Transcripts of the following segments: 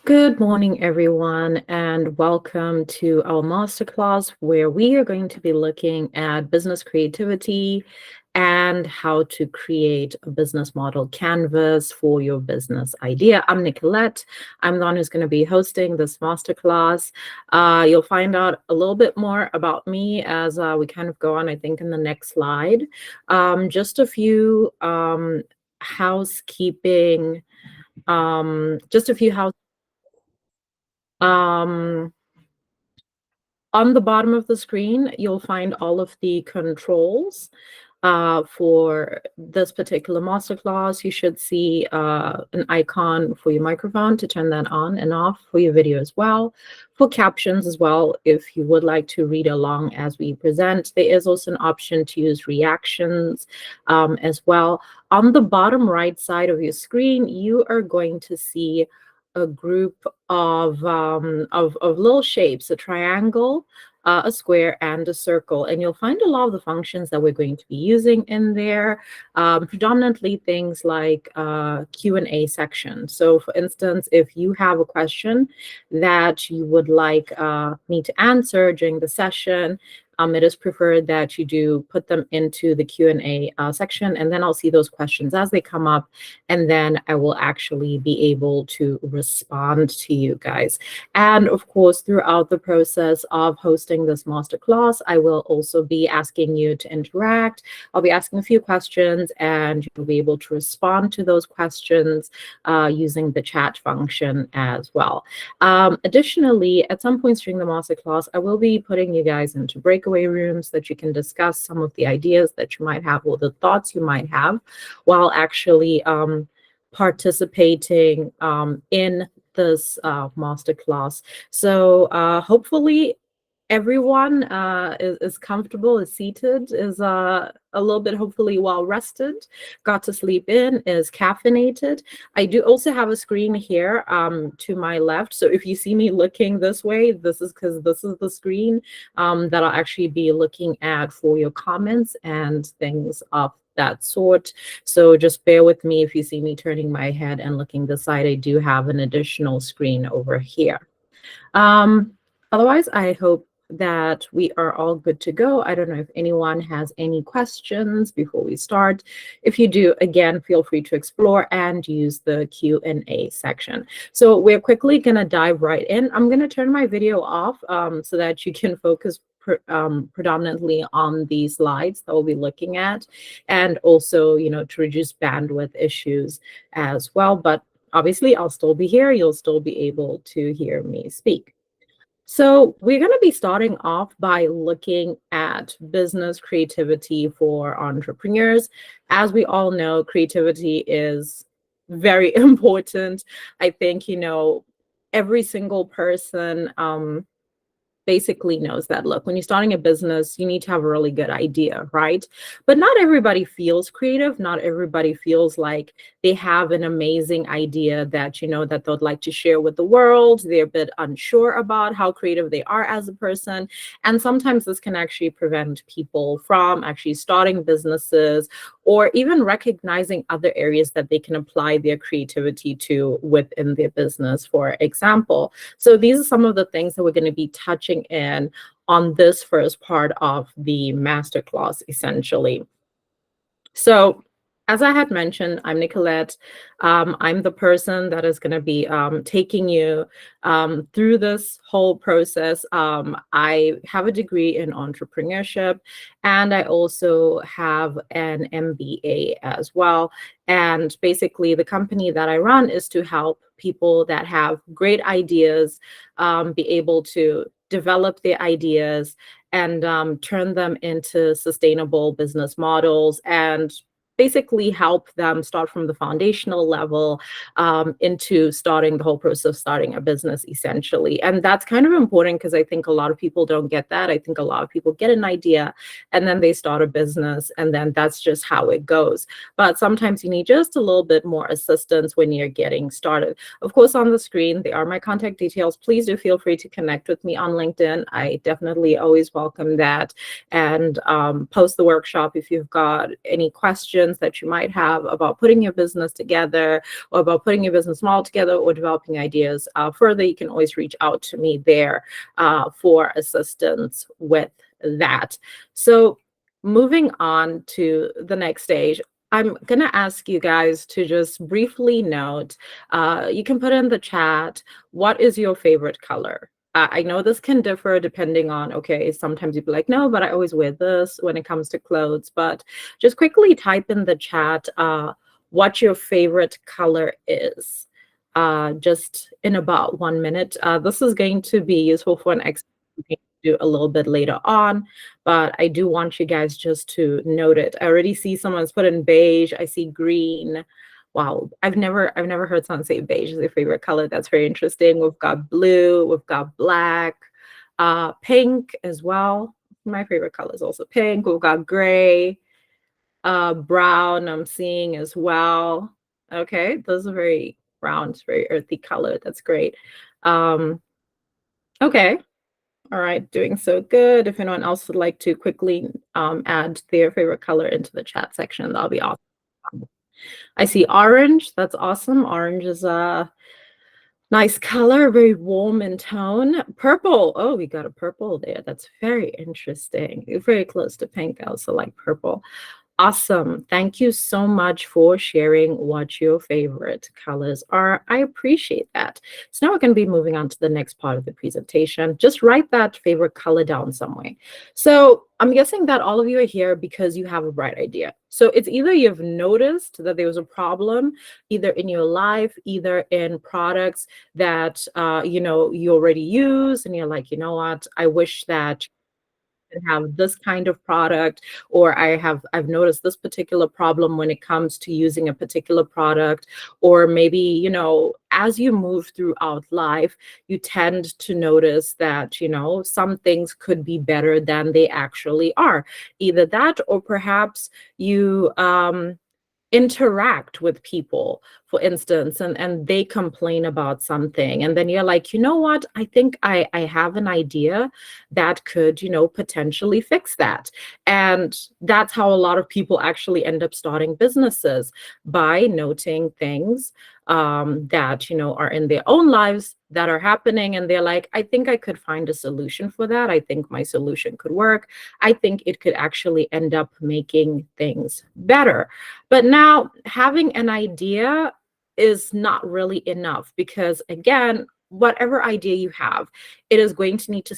Good morning, everyone, and welcome to our masterclass where we are going to be looking at business creativity and how to create a business model canvas for your business idea. I'm Nicolette. I'm the one who's going to be hosting this masterclass. You'll find out a little bit more about me as we kind of go on, I think, in the next slide. Just a few housekeeping, just a few house. Um, on the bottom of the screen, you'll find all of the controls for this particular masterclass. You should see an icon for your microphone to turn that on and off, for your video as well, for captions as well. If you would like to read along as we present, there is also an option to use reactions as well. On the bottom right side of your screen, you are going to see a group of little shapes, a triangle, a square, and a circle. And you'll find a lot of the functions that we're going to be using in there, predominantly things like Q&A section. So for instance, if you have a question that you would like me to answer during the session, it is preferred that you do put them into the Q&A section, and then I'll see those questions as they come up, and then I will actually be able to respond to you guys. And of course, throughout the process of hosting this masterclass, I will also be asking you to interact. I'll be asking a few questions, and you'll be able to respond to those questions using the chat function as well. Additionally, at some points during the masterclass, I will be putting you guys into breakaway rooms that you can discuss some of the ideas that you might have or the thoughts you might have while actually participating in this masterclass. So hopefully everyone is comfortable, is seated, is a little bit hopefully well rested, got to sleep in, is caffeinated. I do also have a screen here to my left. So if you see me looking this way, this is because this is the screen that I'll actually be looking at for your comments and things of that sort. So just bear with me if you see me turning my head and looking this side. I do have an additional screen over here. Otherwise, I hope that we are all good to go. I don't know if anyone has any questions before we start. If you do, again, feel free to explore and use the Q&A section. So we're quickly going to dive right in. I'm going to turn my video off so that you can focus predominantly on the slides that we'll be looking at, and also, to reduce bandwidth issues as well. But obviously, I'll still be here. You'll still be able to hear me speak. So we're going to be starting off by looking at business creativity for entrepreneurs. As we all know, creativity is very important. I think, every single person basically knows that, look, when you're starting a business, you need to have a really good idea, right? But not everybody feels creative. Not everybody feels like they have an amazing idea that, that they'd like to share with the world. They're a bit unsure about how creative they are as a person. And sometimes this can actually prevent people from actually starting businesses or even recognizing other areas that they can apply their creativity to within their business, for example. So these are some of the things that we're going to be touching in on this first part of the masterclass, essentially. So as I had mentioned, I'm Nicolette. I'm the person that is going to be taking you through this whole process. I have a degree in entrepreneurship, and I also have an MBA as well. And basically, the company that I run is to help people that have great ideas be able to develop their ideas and turn them into sustainable business models, and basically help them start from the foundational level into starting the whole process of starting a business, essentially. And that's kind of important because I think a lot of people don't get that. I think a lot of people get an idea and then they start a business, and then that's just how it goes. But sometimes you need just a little bit more assistance when you're getting started. Of course, on the screen, there are my contact details. Please do feel free to connect with me on LinkedIn. I definitely always welcome that. And post the workshop if you've got any questions questions that you might have about putting your business together, or about putting your business model together, or developing ideas further, you can always reach out to me there for assistance with that. So moving on to the next stage, I'm going to ask you guys to just briefly note, you can put in the chat, what is your favorite color? I know this can differ depending on, okay, sometimes you'd be like, no, but I always wear this when it comes to clothes. But just quickly type in the chat what your favorite color is, just in about 1 minute. This is going to be useful for an exercise we can do a little bit later on, but I do want you guys just to note it. I already see someone's put in beige. I see green. Wow, I've never heard someone say beige is their favorite color. That's very interesting. We've got blue, we've got black, pink as well. My favorite color is also pink. We've got gray, brown I'm seeing as well. Okay, those are very brown, it's very earthy color. That's great. Okay, all right, doing so good. If anyone else would like to quickly add their favorite color into the chat section, that'll be awesome. I see orange. That's awesome. Orange is a nice color, very warm in tone. Purple. Oh, we got a purple there. That's very interesting. Very close to pink. I also like purple. Awesome. Thank you so much for sharing what your favorite colors are. I appreciate that. So now we're going to be moving on to the next part of the presentation. Just write that favorite color down somewhere. So I'm guessing that all of you are here because you have a bright idea. So it's either you've noticed that there was a problem either in your life, either in products that you already use, and you're like, you know what, I wish that have this kind of product, or I've noticed this particular problem when it comes to using a particular product. Or maybe, as you move throughout life, you tend to notice that, some things could be better than they actually are. Either that, or perhaps you interact with people, for instance, and they complain about something, and then you're like, you know what, I think I have an idea that could, potentially fix that. And that's how a lot of people actually end up starting businesses, by noting things that are in their own lives that are happening, and they're like, I think I could find a solution for that. I think my solution could work. I think it could actually end up making things better. But now, having an idea is not really enough, because again, whatever idea you have, it is going to need to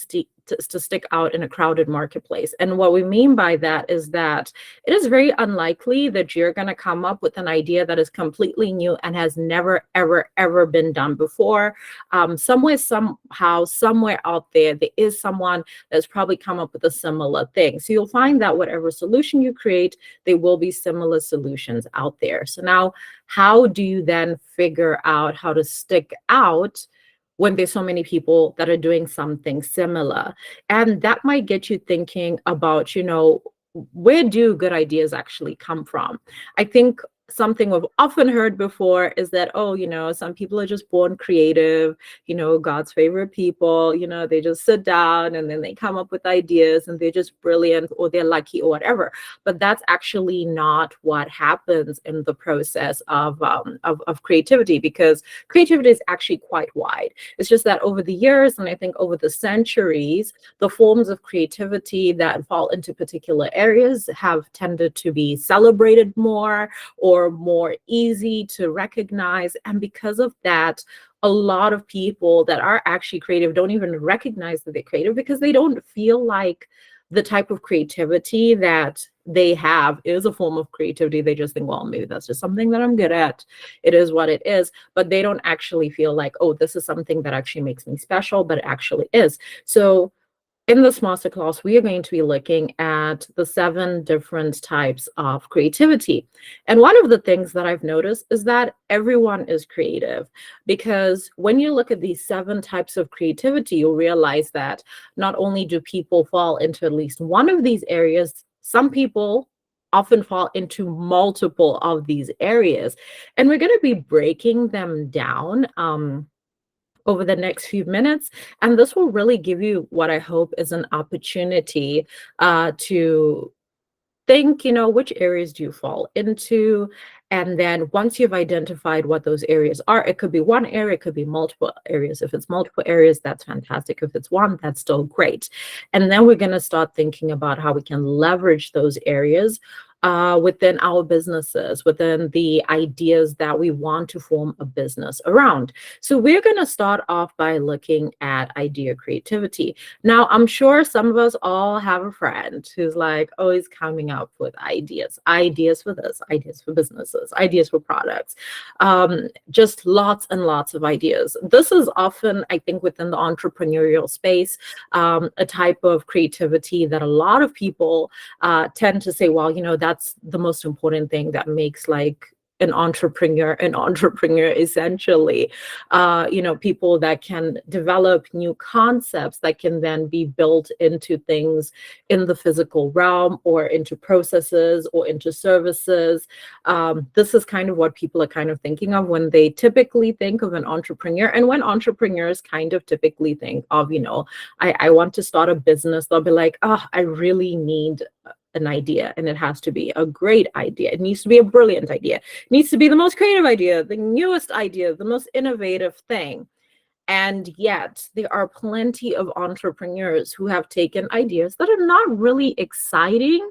stick out in a crowded marketplace. And what we mean by that is that it is very unlikely that you're going to come up with an idea that is completely new and has never, ever been done before. Somewhere, somehow, somewhere out there, there is someone that's probably come up with a similar thing. So you'll find that whatever solution you create, there will be similar solutions out there. So now, how do you then figure out how to stick out when there's so many people that are doing something similar? And that might get you thinking about, where do good ideas actually come from? I think something we've often heard before is that, some people are just born creative, God's favorite people, they just sit down and then they come up with ideas and they're just brilliant, or they're lucky, or whatever. But that's actually not what happens in the process of creativity, because creativity is actually quite wide. It's just that over the years, and I think over the centuries, the forms of creativity that fall into particular areas have tended to be celebrated more, or more easy to recognize. And because of that, a lot of people that are actually creative don't even recognize that they're creative, because they don't feel like the type of creativity that they have is a form of creativity. They just think, well, maybe that's just something that I'm good at. It is what it is. But they don't actually feel like, oh, this is something that actually makes me special, but it actually is. So in this masterclass, we are going to be looking at the 7 different types of creativity. And one of the things that I've noticed is that everyone is creative, because when you look at these 7 types of creativity, you'll realize that not only do people fall into at least one of these areas, some people often fall into multiple of these areas. And we're going to be breaking them down over the next few minutes. And this will really give you what I hope is an opportunity to think, which areas do you fall into? And then once you've identified what those areas are, it could be one area, it could be multiple areas. If it's multiple areas, that's fantastic. If it's one, that's still great. And then we're going to start thinking about how we can leverage those areas within our businesses, within the ideas that we want to form a business around. So we're going to start off by looking at idea creativity. Now, I'm sure some of us all have a friend who's like always coming up with ideas for this, ideas for businesses, ideas for products, just lots and lots of ideas. This is often, I think, within the entrepreneurial space, a type of creativity that a lot of people tend to say, well, that's the most important thing that makes like an entrepreneur essentially. People that can develop new concepts that can then be built into things in the physical realm or into processes or into services. This is kind of what people are kind of thinking of when they typically think of an entrepreneur. And when entrepreneurs kind of typically think of, I want to start a business, they'll be like, oh, I really need an idea, and it has to be a great idea. It needs to be a brilliant idea. It needs to be the most creative idea, the newest idea, the most innovative thing. And yet there are plenty of entrepreneurs who have taken ideas that are not really exciting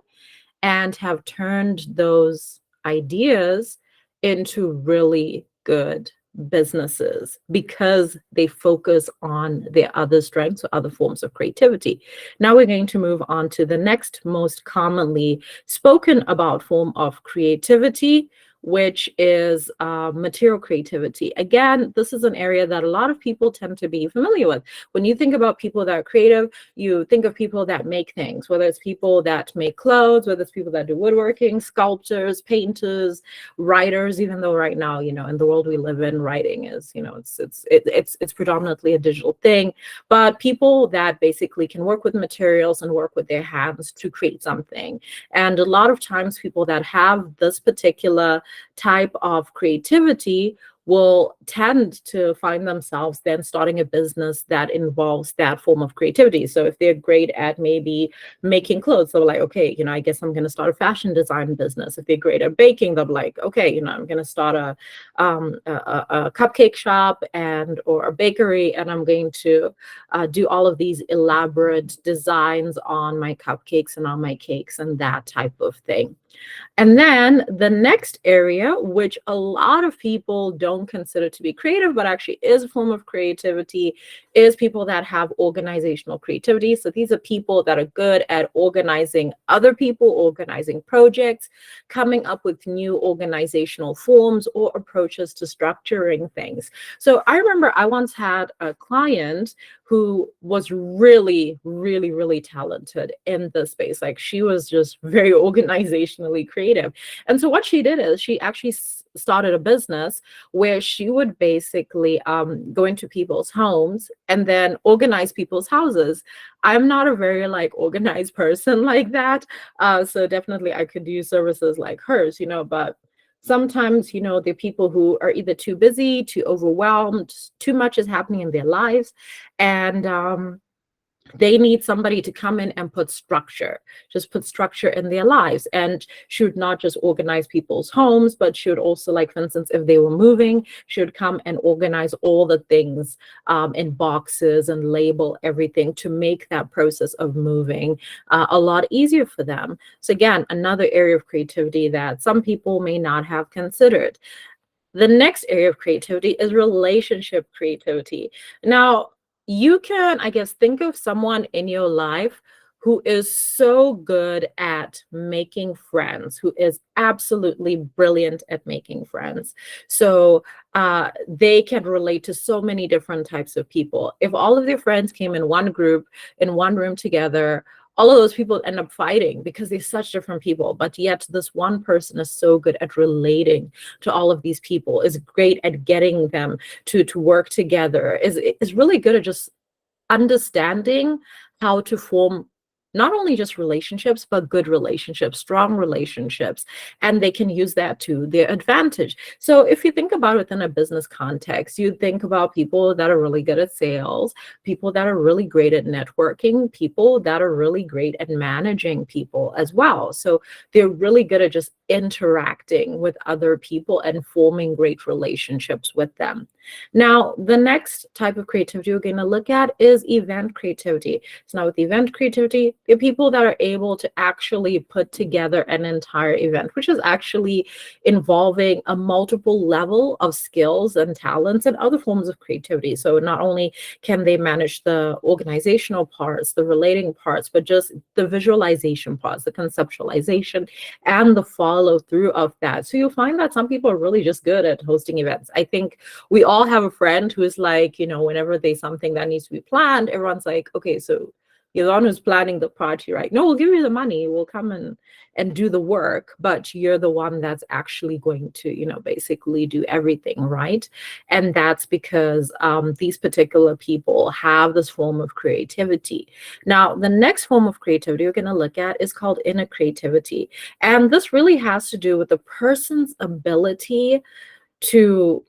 and have turned those ideas into really good businesses because they focus on their other strengths or other forms of creativity. Now we're going to move on to the next most commonly spoken about form of creativity, which is material creativity. Again, this is an area that a lot of people tend to be familiar with. When you think about people that are creative, you think of people that make things, whether it's people that make clothes, whether it's people that do woodworking, sculptors, painters, writers, even though right now, in the world we live in, writing is, it's predominantly a digital thing, but people that basically can work with materials and work with their hands to create something. And a lot of times people that have this particular type of creativity will tend to find themselves then starting a business that involves that form of creativity. So if they're great at maybe making clothes, they're like, okay, I guess I'm going to start a fashion design business. If they're great at baking, they'll be like, okay, I'm going to start a cupcake shop or a bakery, and I'm going to do all of these elaborate designs on my cupcakes and on my cakes and that type of thing. And then the next area, which a lot of people don't consider to be creative, but actually is a form of creativity, is people that have organizational creativity. So these are people that are good at organizing other people, organizing projects, coming up with new organizational forms or approaches to structuring things. So I remember I once had a client who was really, really, really talented in this space. Like she was just very organizationally creative. And so what she did is she actually started a business where she would basically go into people's homes and then organize people's houses. I'm not a very organized person like that. So definitely I could use services like hers, but sometimes, there are people who are either too busy, too overwhelmed, too much is happening in their lives, and they need somebody to come in and put structure in their lives. And she would not just organize people's homes, but she would also, for instance, if they were moving, she would come and organize all the things in boxes and label everything to make that process of moving a lot easier for them. So again, another area of creativity that some people may not have considered. The next area of creativity is relationship creativity. Now, you can, I guess, think of someone in your life who is so good at making friends, who is absolutely brilliant at making friends. So they can relate to so many different types of people. If all of their friends came in one group, in one room together, all of those people end up fighting because they're such different people. But yet this one person is so good at relating to all of these people, is great at getting them to work together, is really good at just understanding how to form not only just relationships, but good relationships, strong relationships, and they can use that to their advantage. So if you think about it within a business context, you think about people that are really good at sales, people that are really great at networking, people that are really great at managing people as well. So they're really good at just interacting with other people and forming great relationships with them. Now, the next type of creativity we're going to look at is event creativity. So now with event creativity, the people that are able to actually put together an entire event, which is actually involving a multiple level of skills and talents and other forms of creativity. So not only can they manage the organizational parts, the relating parts, but just the visualization parts, the conceptualization, and the follow through of that. So you'll find that some people are really just good at hosting events. I think we all have a friend who is like, whenever there's something that needs to be planned, everyone's like, okay, so you're the one who's planning the party, right? No, we'll give you the money. We'll come and do the work, but you're the one that's actually going to, basically do everything, right? And that's because these particular people have this form of creativity. Now, the next form of creativity we're going to look at is called inner creativity. And this really has to do with the person's ability to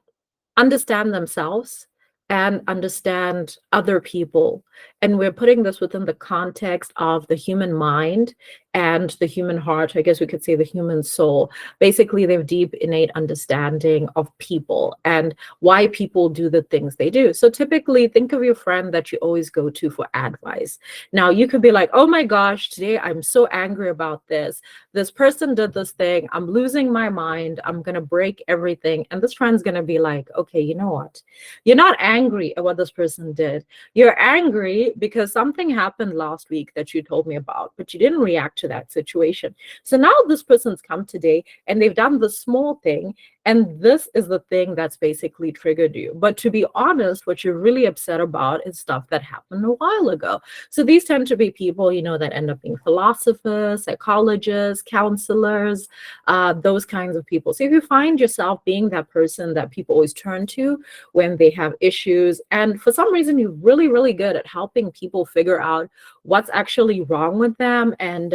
understand themselves and understand other people. And we're putting this within the context of the human mind and the human heart. I guess we could say the human soul. Basically, they have deep, innate understanding of people and why people do the things they do. So typically, think of your friend that you always go to for advice. Now, you could be like, oh my gosh, today I'm so angry about this. This person did this thing. I'm losing my mind. I'm going to break everything. And this friend's going to be like, okay, you know what? You're not angry at what this person did. You're angry because something happened last week that you told me about, but you didn't react to that situation. So now this person's come today and they've done the small thing. And this is the thing that's basically triggered you. But to be honest, what you're really upset about is stuff that happened a while ago. So these tend to be people, that end up being philosophers, psychologists, counselors, those kinds of people. So if you find yourself being that person that people always turn to when they have issues, and for some reason you're really, really good at helping people figure out what's actually wrong with them and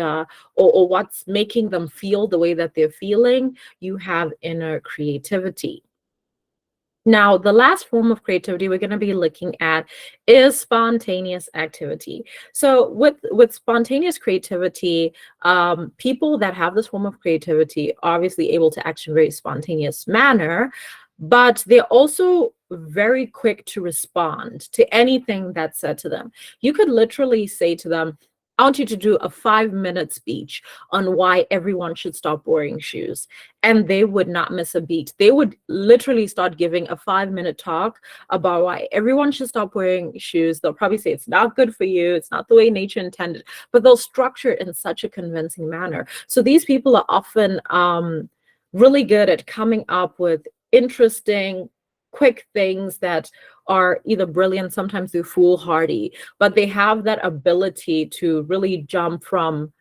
or what's making them feel the way that they're feeling, you have inner creativity. Now, the last form of creativity we're going to be looking at is spontaneous activity. So with spontaneous creativity, people that have this form of creativity are obviously able to act in a very spontaneous manner, but they're also very quick to respond to anything that's said to them. You could literally say to them, I want you to do a 5-minute speech on why everyone should stop wearing shoes. And they would not miss a beat. They would literally start giving a 5-minute talk about why everyone should stop wearing shoes. They'll probably say it's not good for you. It's not the way nature intended, but they'll structure it in such a convincing manner. So these people are often really good at coming up with interesting, quick things that are either brilliant, sometimes they're foolhardy, but they have that ability to really jump from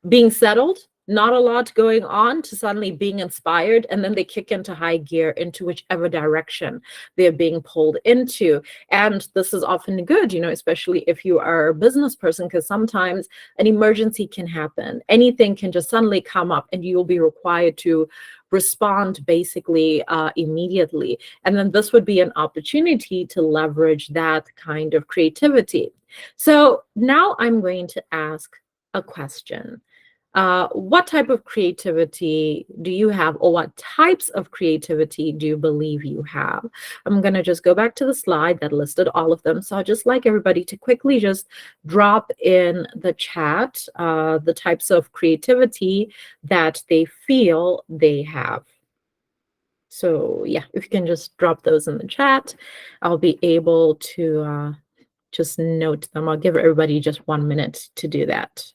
being settled, not a lot going on, to suddenly being inspired, and then they kick into high gear into whichever direction they're being pulled into. And this is often good, especially if you are a business person, because sometimes an emergency can happen. Anything can just suddenly come up and you'll be required to respond basically immediately. And then this would be an opportunity to leverage that kind of creativity. So now I'm going to ask a question. What type of creativity do you have, or what types of creativity do you believe you have? I'm going to just go back to the slide that listed all of them. So I'd just like everybody to quickly just drop in the chat the types of creativity that they feel they have. So yeah, if you can just drop those in the chat, I'll be able to just note them. I'll give everybody just 1 minute to do that.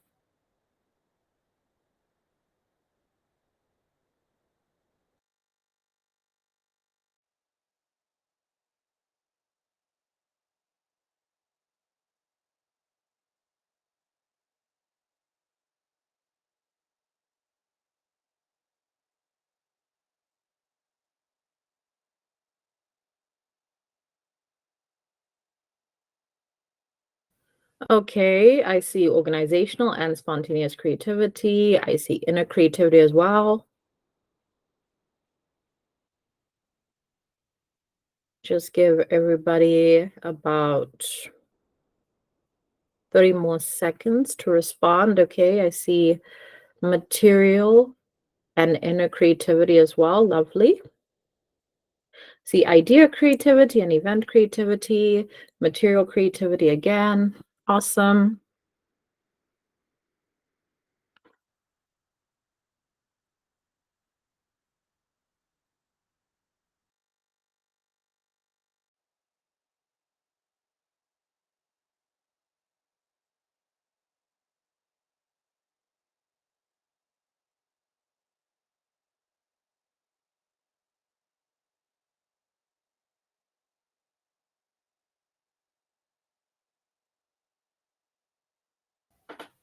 Okay, I see organizational and spontaneous creativity. I see inner creativity as well. Just give everybody about 30 more seconds to respond. Okay, I see material and inner creativity as well. Lovely. See idea creativity and event creativity, material creativity again. Awesome.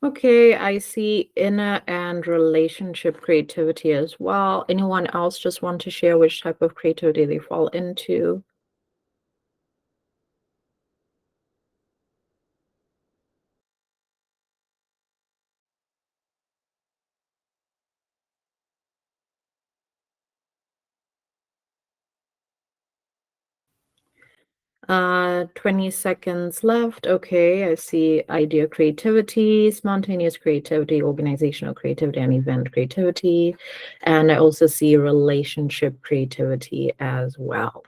Okay, I see inner and relationship creativity as well. Anyone else just want to share which type of creativity they fall into? 20 seconds left. Okay, I see idea creativity, spontaneous creativity, organizational creativity, and event creativity. And I also see relationship creativity as well.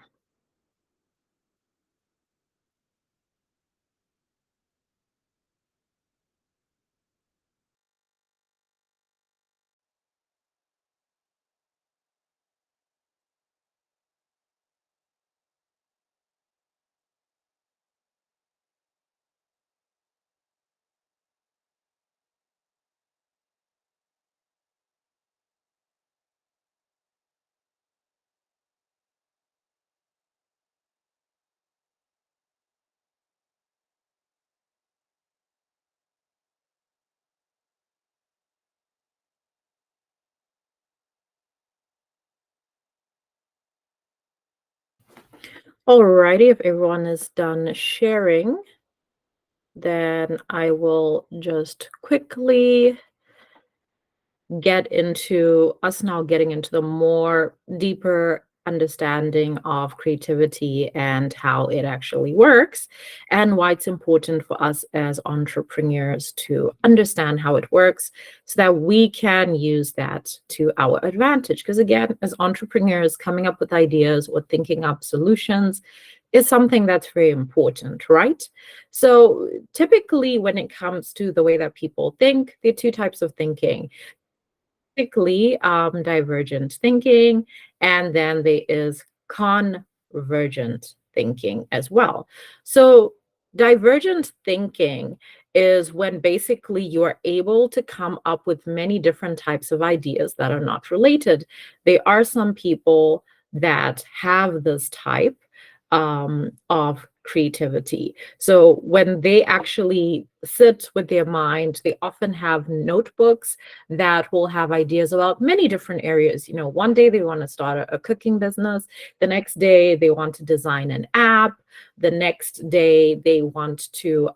Alrighty, if everyone is done sharing, then I will just quickly get into us now getting into the more deeper understanding of creativity and how it actually works and why it's important for us as entrepreneurs to understand how it works so that we can use that to our advantage. Because again, as entrepreneurs, coming up with ideas or thinking up solutions is something that's very important, right? So typically when it comes to the way that people think, there are two types of thinking. Typically divergent thinking, and then there is convergent thinking as well. So divergent thinking is when basically you're able to come up with many different types of ideas that are not related. There are some people that have this type of creativity. So when they actually sit with their mind, they often have notebooks that will have ideas about many different areas. You know, one day they want to start a cooking business, the next day they want to design an app, the next day they want to,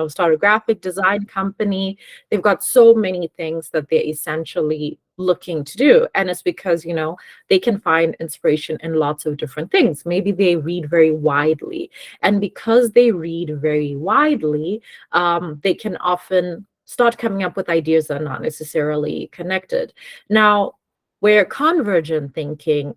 start a graphic design company. They've got so many things that they're essentially looking to do. And it's because, they can find inspiration in lots of different things. Maybe they read very widely. And because they read very widely, they can often start coming up with ideas that are not necessarily connected. Now, where convergent thinking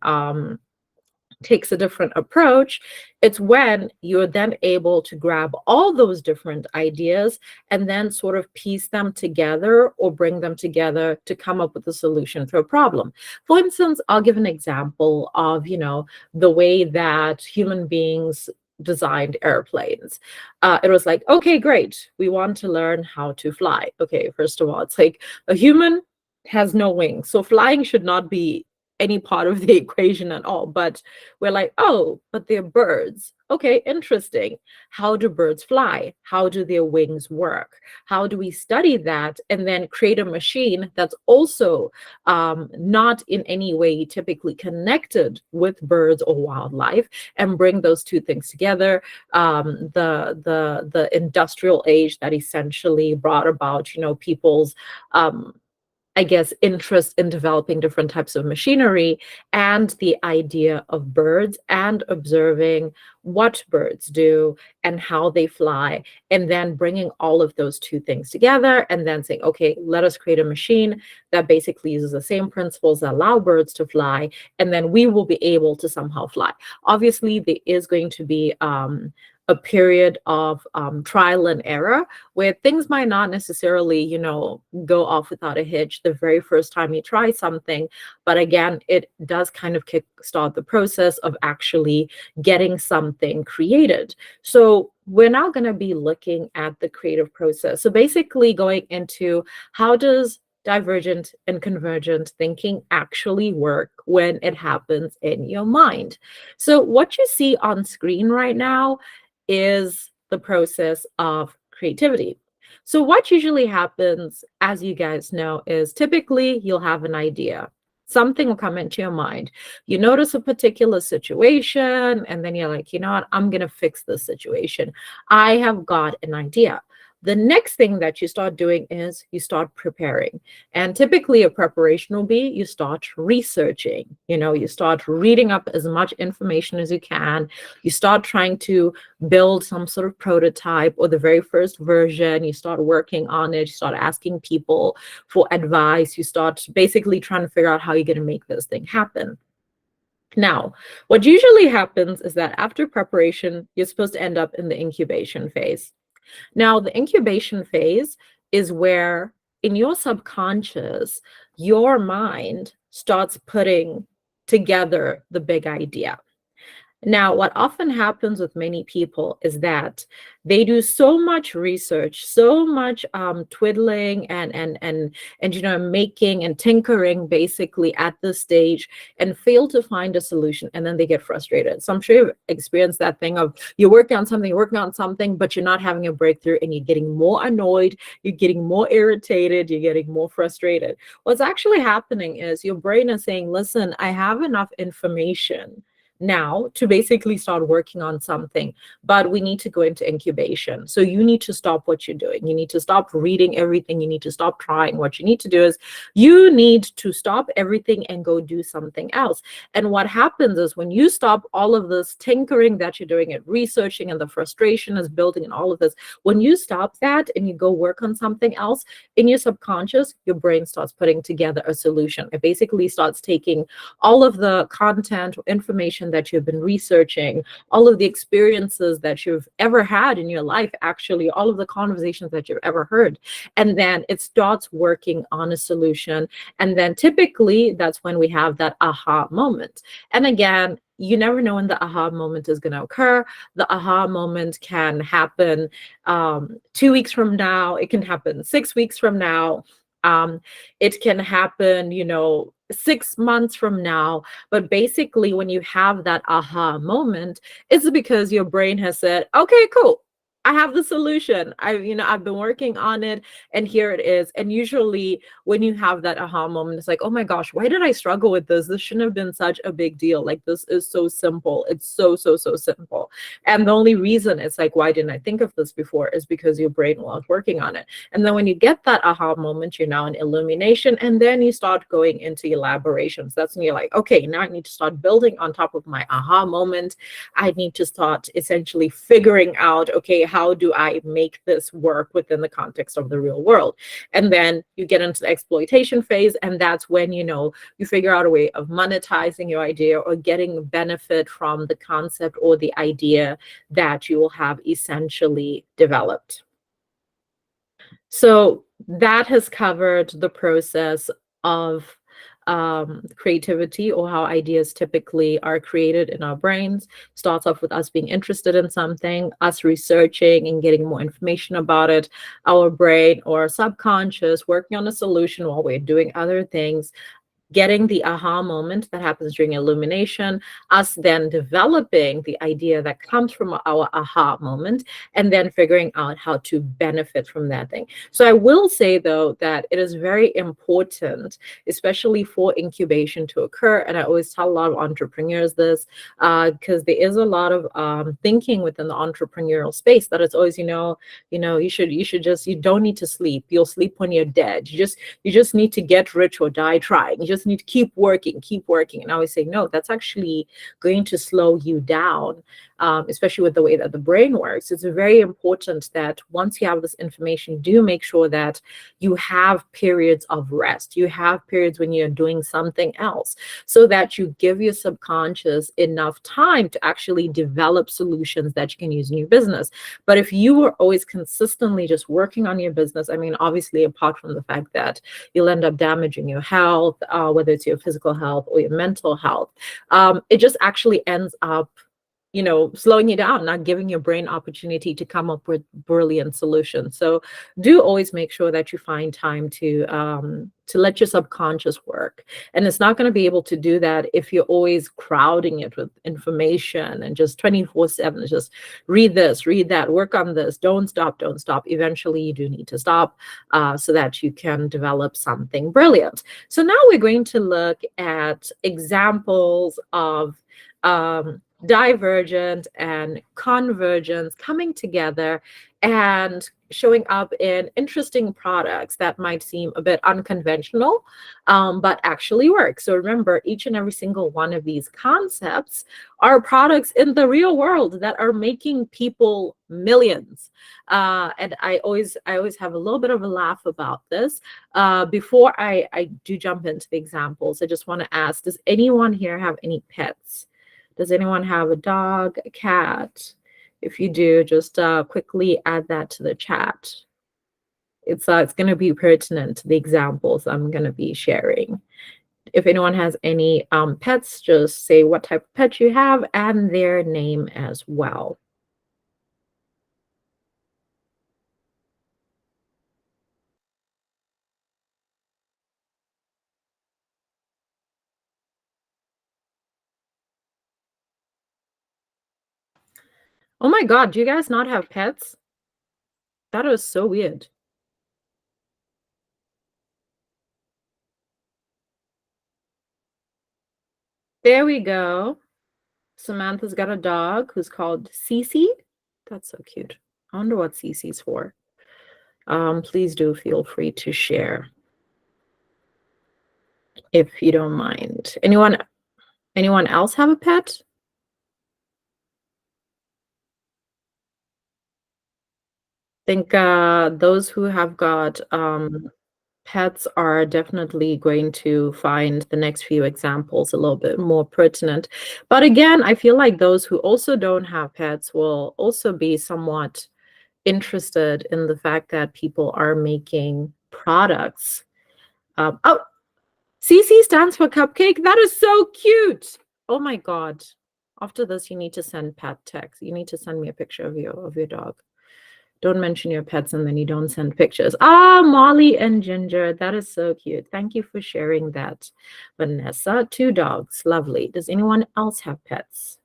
takes a different approach, it's when you're then able to grab all those different ideas and then sort of piece them together or bring them together to come up with a solution to a problem. For instance, I'll give an example of, the way that human beings designed airplanes. It was like, okay, great, we want to learn how to fly. Okay, first of all, it's like a human has no wings, so flying should not be any part of the equation at all. But we're like, oh, but they're birds. Okay, interesting. How do birds fly? How do their wings work? How do we study that and then create a machine that's also not in any way typically connected with birds or wildlife, and bring those two things together? The industrial age that essentially brought about, people's I guess, interest in developing different types of machinery, and the idea of birds and observing what birds do and how they fly, and then bringing all of those two things together and then saying, okay, let us create a machine that basically uses the same principles that allow birds to fly, and then we will be able to somehow fly. Obviously, there is going to be a period of trial and error where things might not necessarily, go off without a hitch the very first time you try something. But again, it does kind of kickstart the process of actually getting something created. So we're now going to be looking at the creative process. So basically going into how does divergent and convergent thinking actually work when it happens in your mind. So what you see on screen right now is the process of creativity. So what usually happens, as you guys know, is typically you'll have an idea. Something will come into your mind. You notice a particular situation, and then you're like, you know what, I'm going to fix this situation. I have got an idea. The next thing that you start doing is you start preparing. And typically a preparation will be you start researching. You start reading up as much information as you can. You start trying to build some sort of prototype or the very first version. You start working on it. You start asking people for advice. You start basically trying to figure out how you're going to make this thing happen. Now, what usually happens is that after preparation, you're supposed to end up in the incubation phase. Now, the incubation phase is where in your subconscious, your mind starts putting together the big idea. Now, what often happens with many people is that they do so much research, so much twiddling and making and tinkering basically at this stage, and fail to find a solution, and then they get frustrated. So I'm sure you've experienced that thing of you're working on something, but you're not having a breakthrough, and you're getting more annoyed, you're getting more irritated, you're getting more frustrated. What's actually happening is your brain is saying, listen, I have enough information now to basically start working on something, but we need to go into incubation. So you need to stop what you're doing. You need to stop reading everything. You need to stop trying. What you need to do is you need to stop everything and go do something else. And what happens is when you stop all of this tinkering that you're doing and researching, and the frustration is building and all of this, when you stop that and you go work on something else, in your subconscious, your brain starts putting together a solution. It basically starts taking all of the content or information that you've been researching, all of the experiences that you've ever had in your life, actually, all of the conversations that you've ever heard, and then it starts working on a solution. And then typically that's when we have that aha moment. And again, you never know when the aha moment is going to occur. The aha moment can happen 2 weeks from now. It can happen 6 weeks from now. It can happen, 6 months from now. But basically, when you have that aha moment, it's because your brain has said, okay, cool, I have the solution. I've been working on it, and here it is. And usually when you have that aha moment, it's like, oh my gosh, why did I struggle with this? This shouldn't have been such a big deal. Like, this is so simple. It's so simple. And the only reason it's like, why didn't I think of this before, is because your brain was working on it. And then when you get that aha moment, you're now in illumination, and then you start going into elaborations. That's when you're like, okay, now I need to start building on top of my aha moment. I need to start essentially figuring out, okay, how do I make this work within the context of the real world? And then you get into the exploitation phase, and that's when you figure out a way of monetizing your idea or getting benefit from the concept or the idea that you will have essentially developed. So that has covered the process of creativity, or how ideas typically are created in our brains. Starts off with us being interested in something, us researching and getting more information about it, our brain or subconscious working on a solution while we're doing other things, getting the aha moment that happens during illumination, us then developing the idea that comes from our aha moment, and then figuring out how to benefit from that thing. So I will say, though, that it is very important, especially for incubation to occur. And I always tell a lot of entrepreneurs this, because there is a lot of thinking within the entrepreneurial space that it's always, you don't need to sleep. You'll sleep when you're dead. You just need to get rich or die trying. You just need to keep working, keep working. And I always say, no, that's actually going to slow you down, especially with the way that the brain works. It's very important that once you have this information, do make sure that you have periods of rest. You have periods when you're doing something else, so that you give your subconscious enough time to actually develop solutions that you can use in your business. But if you are always consistently just working on your business, I mean, obviously, apart from the fact that you'll end up damaging your health, whether it's your physical health or your mental health, it just actually ends up slowing you down, not giving your brain opportunity to come up with brilliant solutions. So do always make sure that you find time to let your subconscious work. And it's not going to be able to do that if you're always crowding it with information and just 24/7, just read this, read that, work on this, don't stop, don't stop. Eventually you do need to stop, so that you can develop something brilliant. So now we're going to look at examples of divergent and convergence coming together and showing up in interesting products that might seem a bit unconventional, but actually work. So remember, each and every single one of these concepts are products in the real world that are making people millions. And I always have a little bit of a laugh about this. Before I do jump into the examples, I just want to ask, does anyone here have any pets? Does anyone have a dog, a cat? If you do, just quickly add that to the chat. It's going to be pertinent to the examples I'm going to be sharing. If anyone has any pets, just say what type of pet you have and their name as well. Oh my God, do you guys not have pets? That is so weird. There we go. Samantha's got a dog who's called Cece. That's so cute. I wonder what Cece's for. Please do feel free to share if you don't mind. Anyone else have a pet? I think those who have got pets are definitely going to find the next few examples a little bit more pertinent. But again, I feel like those who also don't have pets will also be somewhat interested in the fact that people are making products. Oh, CC stands for cupcake. That is so cute. Oh my God. After this, you need to send pet text. You need to send me a picture of your dog. Don't mention your pets and then you don't send pictures. Ah, Molly and Ginger. That is so cute. Thank you for sharing that, Vanessa. 2 dogs. Lovely. Does anyone else have pets?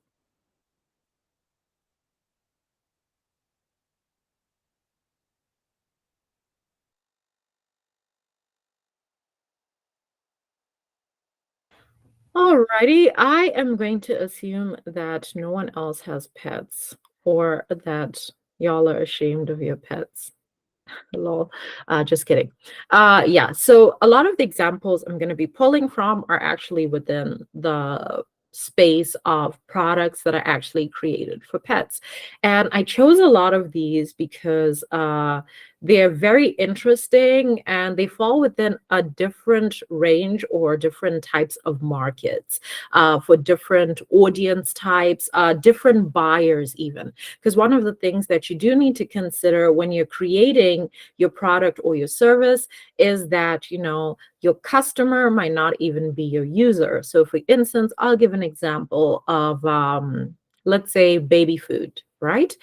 Alrighty, I am going to assume that no one else has pets or that y'all are ashamed of your pets. Lol. Just kidding. Yeah, so a lot of the examples I'm going to be pulling from are actually within the space of products that are actually created for pets. And I chose a lot of these because they're very interesting and they fall within a different range or different types of markets, for different audience types, different buyers even. Because one of the things that you do need to consider when you're creating your product or your service is that, your customer might not even be your user. So for instance, I'll give an example of, let's say, baby food, right?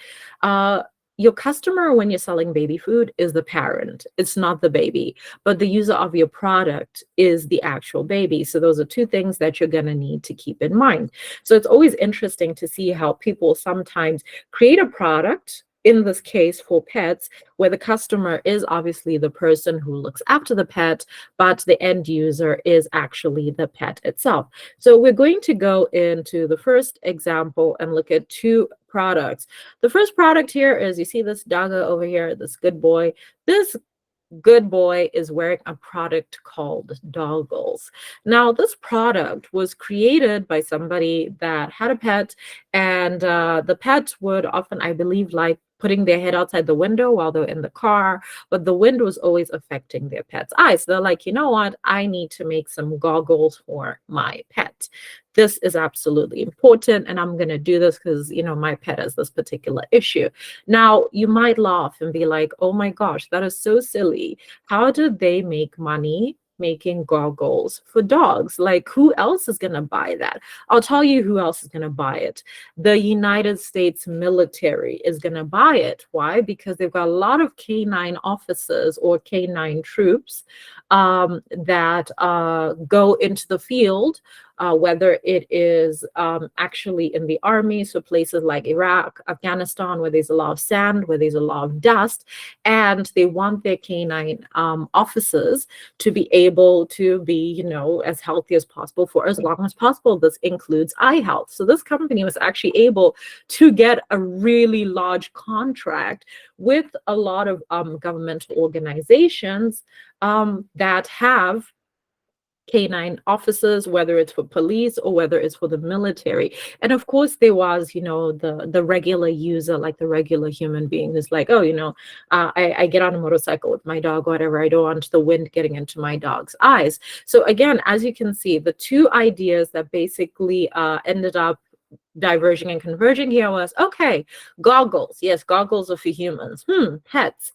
your customer, when you're selling baby food, is the parent. It's not the baby, but the user of your product is the actual baby. So those are two things that you're going to need to keep in mind. So it's always interesting to see how people sometimes create a product, in this case for pets, where the customer is obviously the person who looks after the pet, but the end user is actually the pet itself. So we're going to go into the first example and look at two products. The first product here is, you see this doggo over here, this good boy. This good boy is wearing a product called Doggles. Now, this product was created by somebody that had a pet, and the pet would often, I believe, like putting their head outside the window while they're in the car, but the wind was always affecting their pet's eyes. They're like, you know what? I need to make some goggles for my pet. This is absolutely important, and I'm going to do this because, you know, my pet has this particular issue. Now, you might laugh and be like, oh my gosh, that is so silly. How did they make money making goggles for dogs? Like, who else is going to buy that? I'll tell you who else is going to buy it. The United States military is going to buy it. Why? Because they've got a lot of canine officers or canine troops that go into the field, whether it is actually in the army, so places like Iraq, Afghanistan, where there's a lot of sand, where there's a lot of dust, and they want their canine officers to be able to be, you know, as healthy as possible for as long as possible. This includes eye health. So this company was actually able to get a really large contract with a lot of governmental organizations that have canine officers, whether it's for police or whether it's for the military. And of course, there was, you know, the regular user, like the regular human being who's like, oh, you know, I get on a motorcycle with my dog, whatever. I don't want the wind getting into my dog's eyes. So again, as you can see, the two ideas that basically ended up diverging and converging here was, okay, goggles. Yes, goggles are for humans. Pets.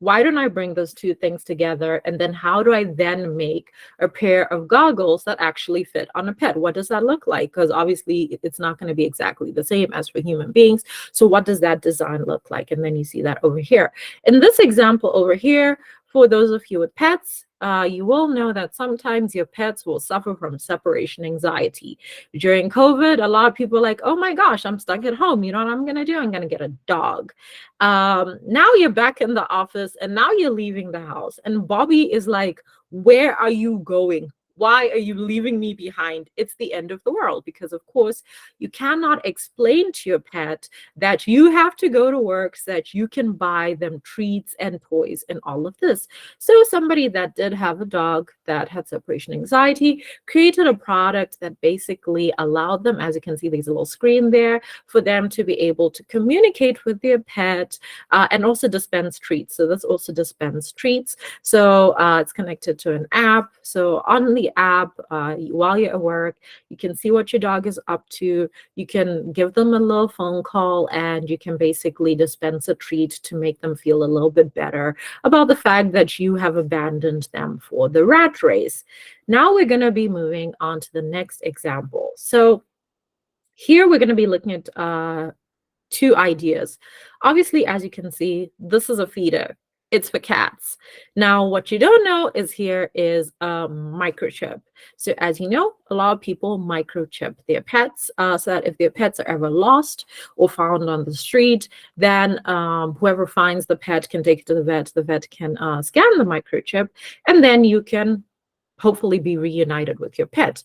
Why don't I bring those two things together? And then how do I then make a pair of goggles that actually fit on a pet? What does that look like? Because obviously it's not going to be exactly the same as for human beings. So what does that design look like? And then you see that over here. In this example over here, for those of you with pets, you will know that sometimes your pets will suffer from separation anxiety. During COVID, a lot of people are like, oh my gosh, I'm stuck at home. You know what I'm going to do? I'm going to get a dog. Now you're back in the office and now you're leaving the house. And Bobby is like, where are you going? Why are you leaving me behind? It's the end of the world, because of course you cannot explain to your pet that you have to go to work so that you can buy them treats and toys and all of this. So somebody that did have a dog that had separation anxiety created a product that basically allowed them, as you can see, there's a little screen there for them to be able to communicate with their pet and also dispense treats. So this also dispense treats. So it's connected to an app. So on the app, while you're at work, you can see what your dog is up to. You can give them a little phone call and you can basically dispense a treat to make them feel a little bit better about the fact that you have abandoned them for the rat race. Now we're going to be moving on to the next example. So here we're going to be looking at two ideas. Obviously, as you can see, this is a feeder. It's for cats. Now, what you don't know is here is a microchip. So as you know, a lot of people microchip their pets so that if their pets are ever lost or found on the street, then whoever finds the pet can take it to the vet can scan the microchip, and then you can hopefully be reunited with your pet.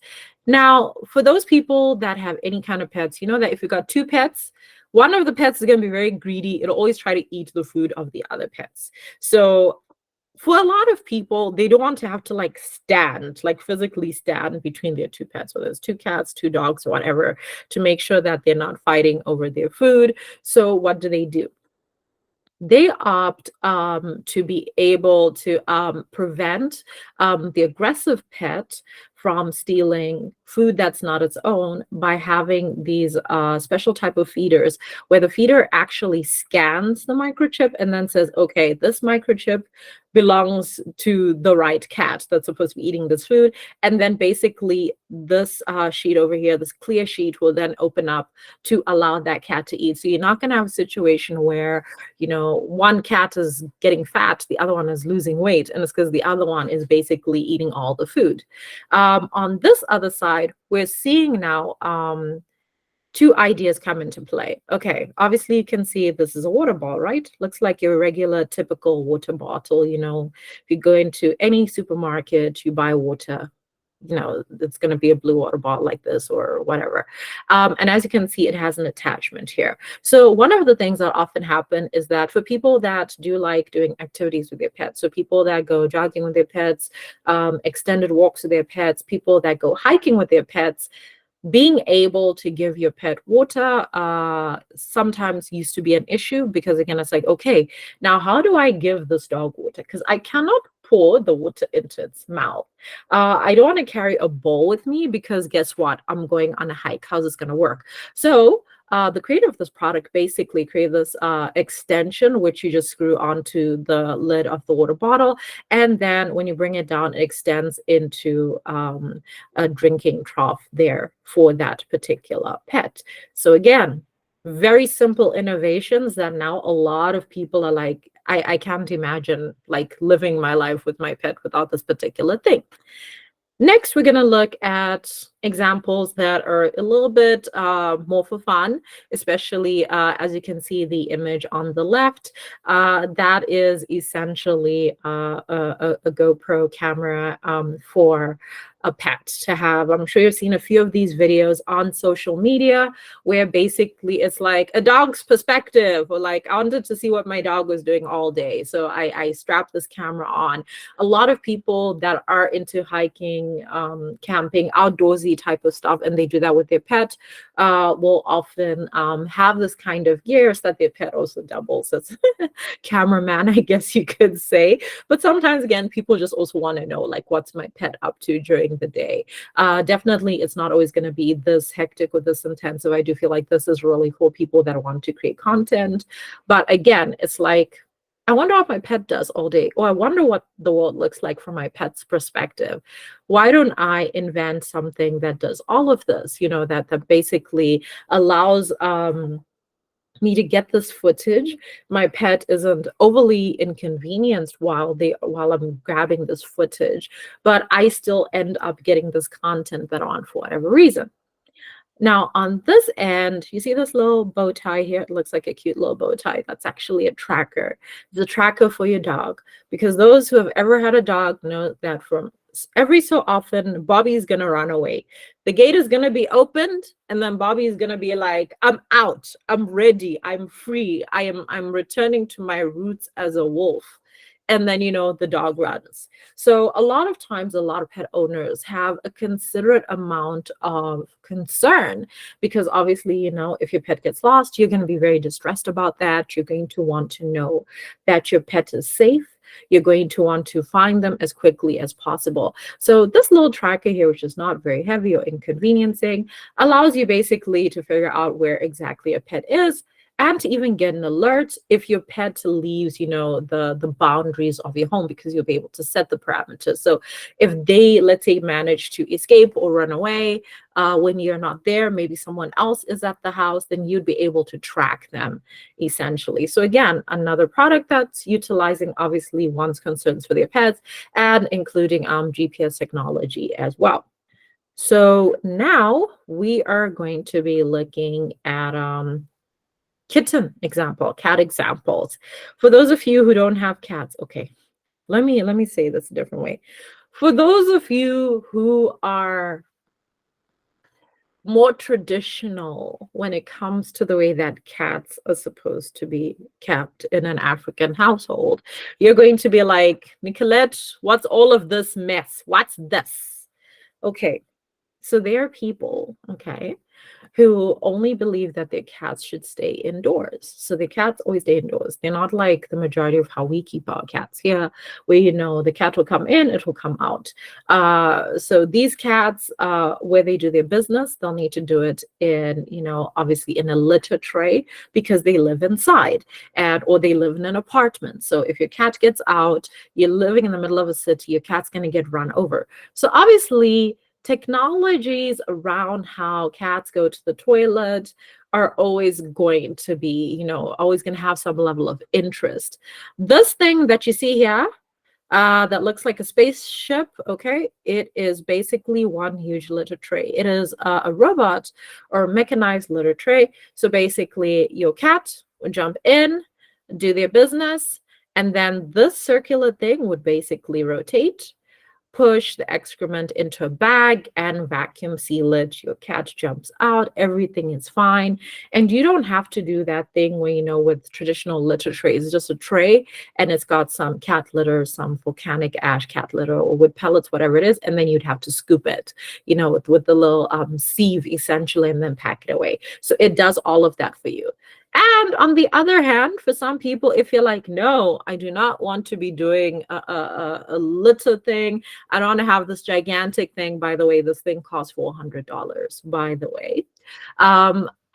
Now, for those people that have any kind of pets, you know that if you've got two pets, one of the pets is going to be very greedy. It'll always try to eat the food of the other pets. So for a lot of people, they don't want to have to like physically stand between their two pets, whether it's two cats, two dogs, or whatever, to make sure that they're not fighting over their food. So what do? They opt to be able to prevent the aggressive pet from stealing food that's not its own by having these special type of feeders where the feeder actually scans the microchip and then says, okay, this microchip belongs to the right cat that's supposed to be eating this food. And then basically this sheet over here, this clear sheet, will then open up to allow that cat to eat. So you're not going to have a situation where, one cat is getting fat, the other one is losing weight, and it's because the other one is basically eating all the food. On this other side, we're seeing now two ideas come into play. Okay, obviously you can see this is a water bottle, right? Looks like your regular typical water bottle. If you go into any supermarket, you buy water, it's going to be a blue water bottle like this or whatever. And as you can see, it has an attachment here. So one of the things that often happen is that for people that do like doing activities with their pets, so people that go jogging with their pets, extended walks with their pets, people that go hiking with their pets, being able to give your pet water sometimes used to be an issue, because again, it's like, okay, now how do I give this dog water? Because I cannot pour the water into its mouth. I don't want to carry a bowl with me, because guess what? I'm going on a hike. How's this going to work? So the creator of this product basically created this extension, which you just screw onto the lid of the water bottle. And then when you bring it down, it extends into a drinking trough there for that particular pet. So again, very simple innovations that now a lot of people are like, I can't imagine like living my life with my pet without this particular thing. Next, we're going to look at examples that are a little bit more for fun, especially as you can see the image on the left. That is essentially a GoPro camera for a pet to have. I'm sure you've seen a few of these videos on social media where basically it's like a dog's perspective, or like I wanted to see what my dog was doing all day. So I strapped this camera on. A lot of people that are into hiking, camping, outdoorsy type of stuff, and they do that with their pet, will often have this kind of gear so that their pet also doubles as cameraman, I guess you could say. But sometimes, again, people just also want to know, like, what's my pet up to during the day? Definitely, it's not always going to be this hectic or this intensive. I do feel like this is really for people that want to create content. But again, it's like, I wonder what my pet does all day, or I wonder what the world looks like from my pet's perspective. Why don't I invent something that does all of this, that basically allows me to get this footage. My pet isn't overly inconvenienced while I'm grabbing this footage, but I still end up getting this content that I want for whatever reason. Now, on this end, you see this little bow tie here? It looks like a cute little bow tie. That's actually a tracker. It's a tracker for your dog, because those who have ever had a dog know that from every so often, Bobby's going to run away. The gate is going to be opened, and then Bobby is going to be like, I'm out. I'm ready. I'm free. I'm returning to my roots as a wolf. And then, the dog runs. So a lot of times, a lot of pet owners have a considerate amount of concern, because obviously, if your pet gets lost, you're going to be very distressed about that. You're going to want to know that your pet is safe. You're going to want to find them as quickly as possible. So this little tracker here, which is not very heavy or inconveniencing, allows you basically to figure out where exactly a pet is, and to even get an alert if your pet leaves, the boundaries of your home, because you'll be able to set the parameters. So if they, let's say, manage to escape or run away when you're not there, maybe someone else is at the house, then you'd be able to track them, essentially. So again, another product that's utilizing, obviously, one's concerns for their pets, and including GPS technology as well. So now we are going to be looking at cat examples. For those of you who don't have cats, okay, let me say this a different way. For those of you who are more traditional when it comes to the way that cats are supposed to be kept in an African household, you're going to be like, Nicolette, what's all of this mess? What's this? Okay, so there are people, okay, who only believe that their cats should stay indoors. So the cats always stay indoors. They're not like the majority of how we keep our cats here, where, the cat will come in, it will come out. So these cats, where they do their business, they'll need to do it in, obviously in a litter tray, because they live inside, or they live in an apartment. So if your cat gets out, you're living in the middle of a city, your cat's going to get run over. So obviously, technologies around how cats go to the toilet are always going to be, always going to have some level of interest. This thing that you see here, that looks like a spaceship, okay, it is basically one huge litter tray. It is a robot or mechanized litter tray. So basically, your cat would jump in, do their business, and then this circular thing would basically rotate, push the excrement into a bag, and vacuum seal it. Your cat jumps out, everything is fine. And you don't have to do that thing where, with traditional litter trays, it's just a tray and it's got some cat litter, some volcanic ash cat litter, or wood pellets, whatever it is. And then you'd have to scoop it, with the little sieve essentially, and then pack it away. So it does all of that for you. And on the other hand, for some people, if you're like, no, I do not want to be doing a litter thing, I don't want to have this gigantic thing. By the way, this thing costs $400, by the way.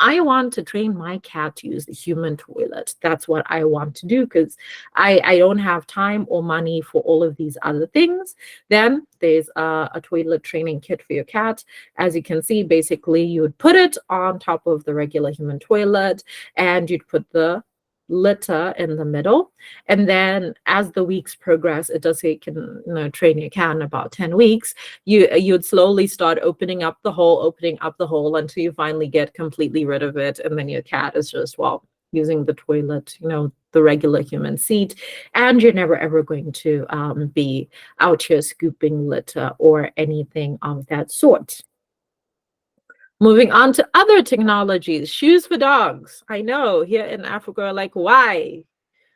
I want to train my cat to use the human toilet. That's what I want to do, because I don't have time or money for all of these other things. Then there's a toilet training kit for your cat. As you can see, basically you would put it on top of the regular human toilet, and you'd put the litter in the middle. And then as the weeks progress, it does say you can train your cat in about 10 weeks. You'd slowly start opening up the hole until you finally get completely rid of it. And then your cat is just, using the toilet, the regular human seat. And you're never ever going to be out here scooping litter or anything of that sort. Moving on to other technologies, shoes for dogs. I know here in Africa, like, why?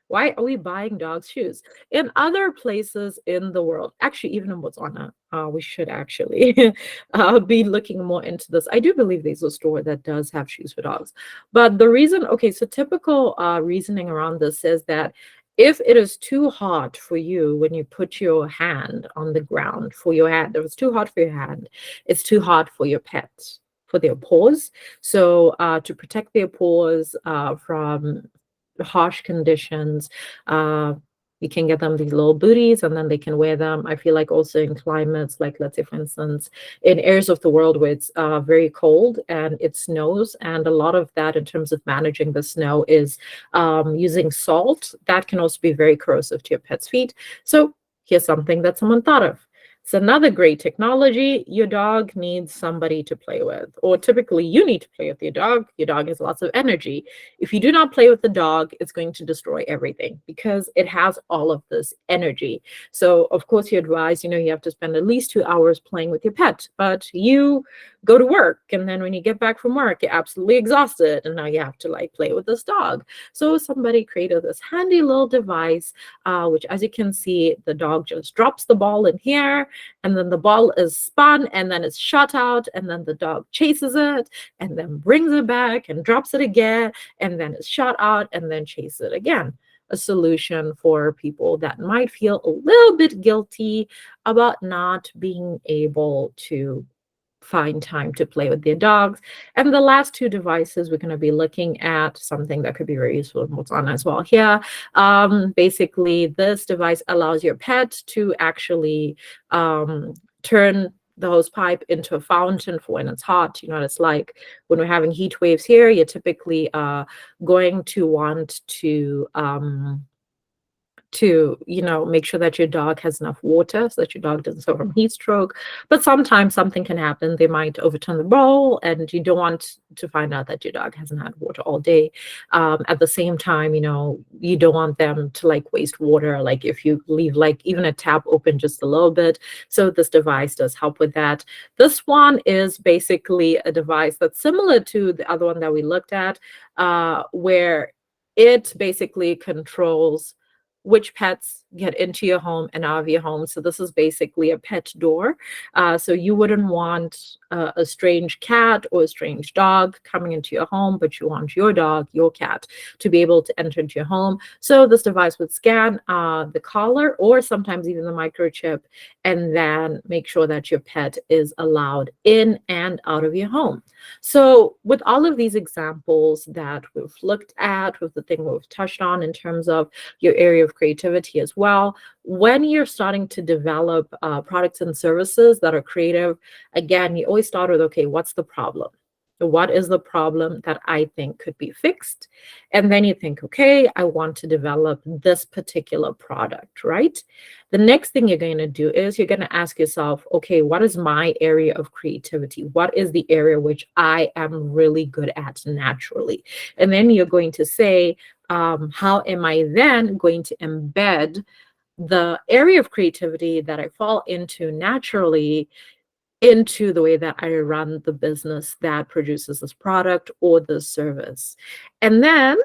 Why are we buying dogs shoes? In other places in the world, actually, even in Botswana, we should actually be looking more into this. I do believe there's a store that does have shoes for dogs. But the reason, so typical reasoning around this says that if it is too hot for you when you put your hand on the ground for your hand, if it's too hot for your hand, it's too hot for your pet, for their paws. So to protect their paws from harsh conditions, you can get them these little booties, and then they can wear them. I feel like also in climates, like let's say, for instance, in areas of the world where it's very cold and it snows, and a lot of that in terms of managing the snow is using salt. That can also be very corrosive to your pet's feet. So here's something that someone thought of. It's another great technology. Your dog needs somebody to play with, or typically you need to play with your dog. Your dog has lots of energy. If you do not play with the dog, it's going to destroy everything because it has all of this energy. So of course you advise, you have to spend at least 2 hours playing with your pet, but you go to work, and then when you get back from work, you're absolutely exhausted, and now you have to play with this dog. So somebody created this handy little device, which, as you can see, the dog just drops the ball in here, and then the ball is spun, and then it's shot out, and then the dog chases it, and then brings it back and drops it again, and then it's shot out, and then chases it again. A solution for people that might feel a little bit guilty about not being able to find time to play with their dogs. And the last two devices, we're going to be looking at something that could be very useful in Botswana as well here. Basically, this device allows your pet to actually turn the hose pipe into a fountain for when it's hot. You know what it's like when we're having heat waves here. You're typically going to want to make sure that your dog has enough water so that your dog doesn't suffer from heat stroke. But sometimes something can happen. They might overturn the bowl, and you don't want to find out that your dog hasn't had water all day. At the same time, you don't want them to waste water, if you leave even a tap open just a little bit. So this device does help with that. This one is basically a device that's similar to the other one that we looked at, where it basically controls which pets get into your home and out of your home. So this is basically a pet door. So you wouldn't want a strange cat or a strange dog coming into your home, but you want your dog, your cat, to be able to enter into your home. So this device would scan the collar or sometimes even the microchip, and then make sure that your pet is allowed in and out of your home. So with all of these examples that we've looked at, with the thing we've touched on in terms of your area of creativity as well, when you're starting to develop products and services that are creative, again, you always start with, okay, what's the problem? What is the problem that I think could be fixed? And then you think, okay, I want to develop this particular product, right? The next thing you're going to do is you're going to ask yourself, okay, what is my area of creativity? What is the area which I am really good at naturally? And then you're going to say, how am I then going to embed the area of creativity that I fall into naturally into the way that I run the business that produces this product or this service? And then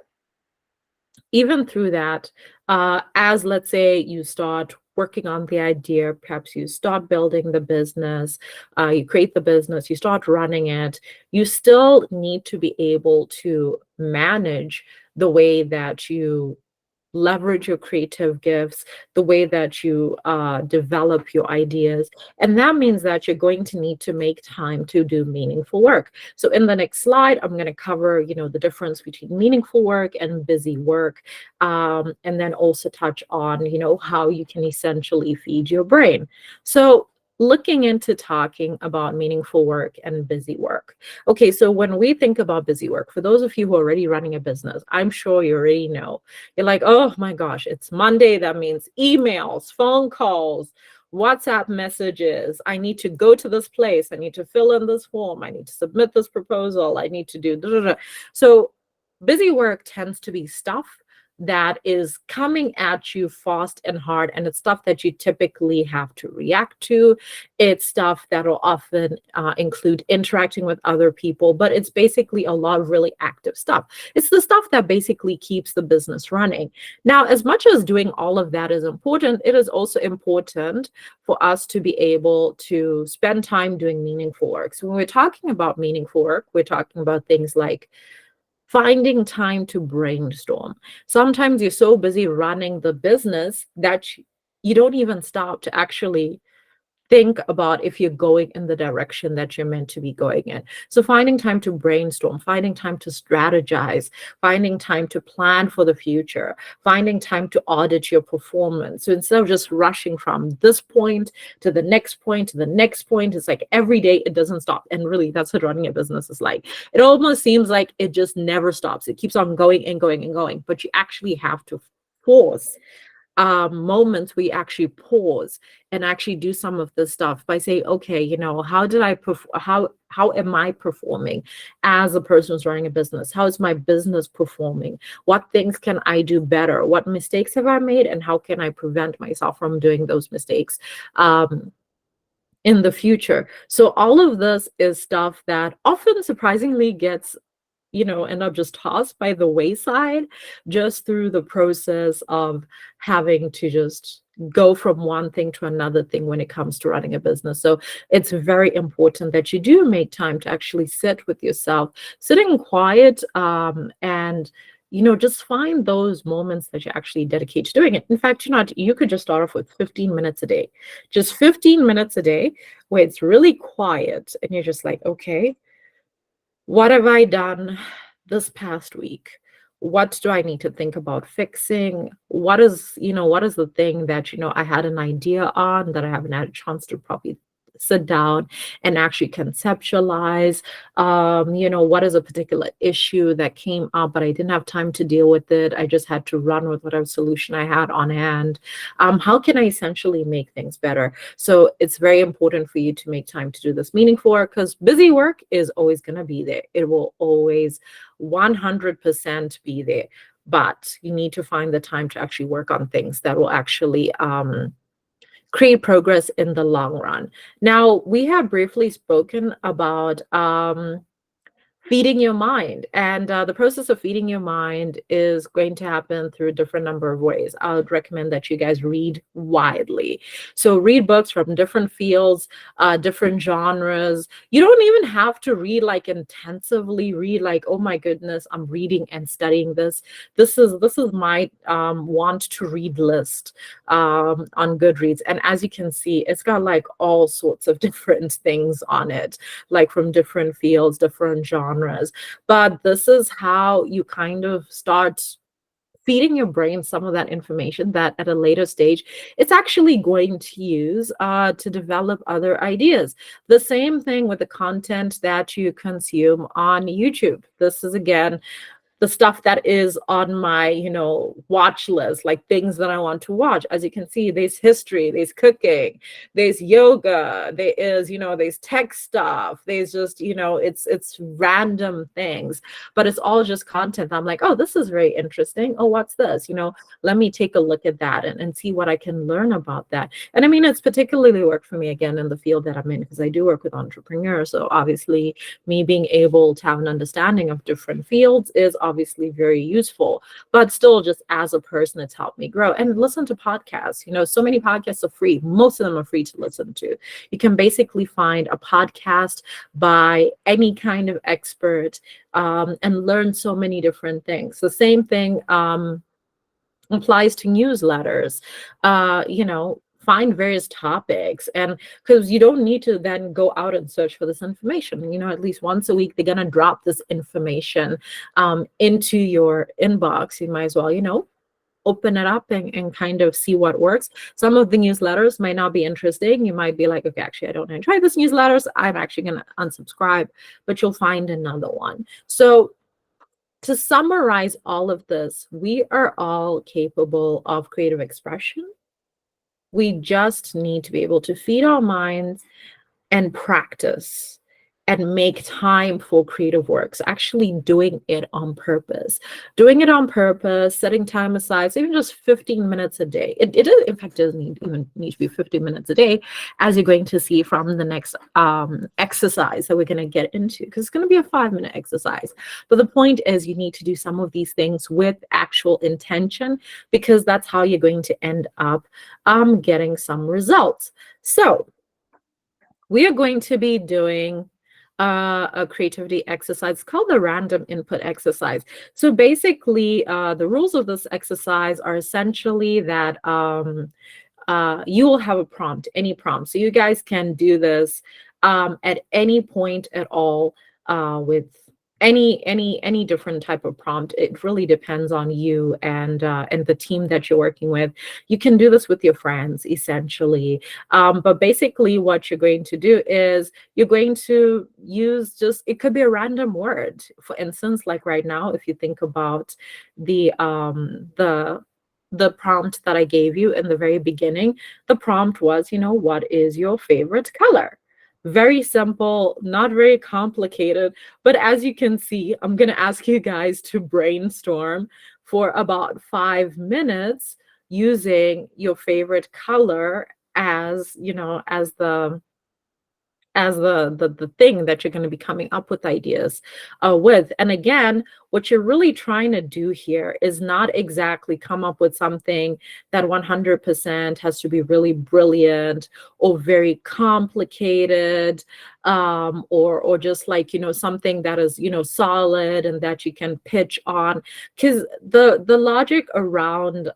even through that, as let's say you start working on the idea, perhaps you start building the business, you create the business, you start running it, you still need to be able to manage the way that you leverage your creative gifts, the way that you develop your ideas. And that means that you're going to need to make time to do meaningful work. So in the next slide, I'm going to cover, the difference between meaningful work and busy work, and then also touch on, how you can essentially feed your brain. So looking into talking about meaningful work and busy work. Okay, so when we think about busy work, for those of you who are already running a business, I'm sure you already know. You're like, oh my gosh, it's Monday. That means emails, phone calls, WhatsApp messages. I need to go to this place. I need to fill in this form. I need to submit this proposal. I need to do da, da, da. So busy work tends to be stuff that is coming at you fast and hard, and it's stuff that you typically have to react to. It's stuff that will often include interacting with other people, but it's basically a lot of really active stuff. It's the stuff that basically keeps the business running. Now, as much as doing all of that is important, it is also important for us to be able to spend time doing meaningful work. So when we're talking about meaningful work, we're talking about things like finding time to brainstorm. Sometimes you're so busy running the business that you don't even stop to actually think about if you're going in the direction that you're meant to be going in. So finding time to brainstorm, finding time to strategize, finding time to plan for the future, finding time to audit your performance. So instead of just rushing from this point to the next point to the next point, it's like every day it doesn't stop. And really, that's what running a business is like. It almost seems like it just never stops. It keeps on going and going and going, but you actually have to force moments we actually pause and actually do some of this stuff by saying, okay, how did I how am I performing as a person who's running a business? How is my business performing? What things can I do better? What mistakes have I made, and how can I prevent myself from doing those mistakes in the future? So all of this is stuff that often surprisingly gets end up just tossed by the wayside just through the process of having to just go from one thing to another thing when it comes to running a business. So it's very important that you do make time to actually sit with yourself, sitting quiet, and just find those moments that you actually dedicate to doing it. In fact, you could just start off with 15 minutes a day, just 15 minutes a day where it's really quiet and you're just like, okay, what have I done this past week? What do I need to think about fixing? What is the thing that, I had an idea on that I haven't had a chance to probably sit down and actually conceptualize? What is a particular issue that came up, but I didn't have time to deal with it. I just had to run with whatever solution I had on hand. How can I essentially make things better? So it's very important for you to make time to do this meaningful work, because busy work is always going to be there. It will always 100% be there. But you need to find the time to actually work on things that will actually create progress in the long run. Now, we have briefly spoken about feeding your mind. And the process of feeding your mind is going to happen through a different number of ways. I would recommend that you guys read widely. So read books from different fields, different genres. You don't even have to read like intensively read like, oh my goodness, I'm reading and studying this. This is my want to read list on Goodreads. And as you can see, it's got like all sorts of different things on it, like from different fields, different genres. But this is how you kind of start feeding your brain some of that information that at a later stage it's actually going to use to develop other ideas. The same thing with the content that you consume on YouTube. This is again the stuff that is on my, watch list, like things that I want to watch. As you can see, there's history, there's cooking, there's yoga, there is, there's tech stuff, there's just, it's random things, but it's all just content. I'm like, oh, this is very interesting. Oh, what's this? Let me take a look at that and see what I can learn about that. And I mean, it's particularly worked for me again in the field that I'm in, because I do work with entrepreneurs. So obviously me being able to have an understanding of different fields is obviously very useful, but still just as a person, it's helped me grow. And listen to podcasts. So many podcasts are free. Most of them are free to listen to. You can basically find a podcast by any kind of expert and learn so many different things. The same thing applies to newsletters. Find various topics, and because you don't need to then go out and search for this information. At least once a week they're going to drop this information into your inbox. You might as well open it up and kind of see what works. Some of the newsletters might not be interesting. You might be like, okay, actually I don't enjoy this newsletters, I'm actually going to unsubscribe, but you'll find another one. So to summarize all of this, we are all capable of creative expression. We just need to be able to feed our minds and practice and make time for creative works, actually doing it on purpose. Doing it on purpose, setting time aside, so even just 15 minutes a day. In fact, doesn't even need to be 15 minutes a day, as you're going to see from the next exercise that we're going to get into, because it's going to be a 5-minute exercise. But the point is you need to do some of these things with actual intention, because that's how you're going to end up getting some results. So we are going to be doing a creativity exercise called the random input exercise. So basically, the rules of this exercise are essentially that you will have a prompt, any prompt. So you guys can do this at any point at all with any different type of prompt. It really depends on you and the team that you're working with. You can do this with your friends, essentially. But basically what you're going to do is you're going to use it could be a random word. For instance, like right now, if you think about the prompt that I gave you in the very beginning, the prompt was, what is your favorite color? Very simple, not very complicated. But as you can see, I'm going to ask you guys to brainstorm for about 5 minutes using your favorite color as, as the thing that you're going to be coming up with ideas with. And again, what you're really trying to do here is not exactly come up with something that 100% has to be really brilliant or very complicated, or just like, something that is, solid and that you can pitch on. Because the logic around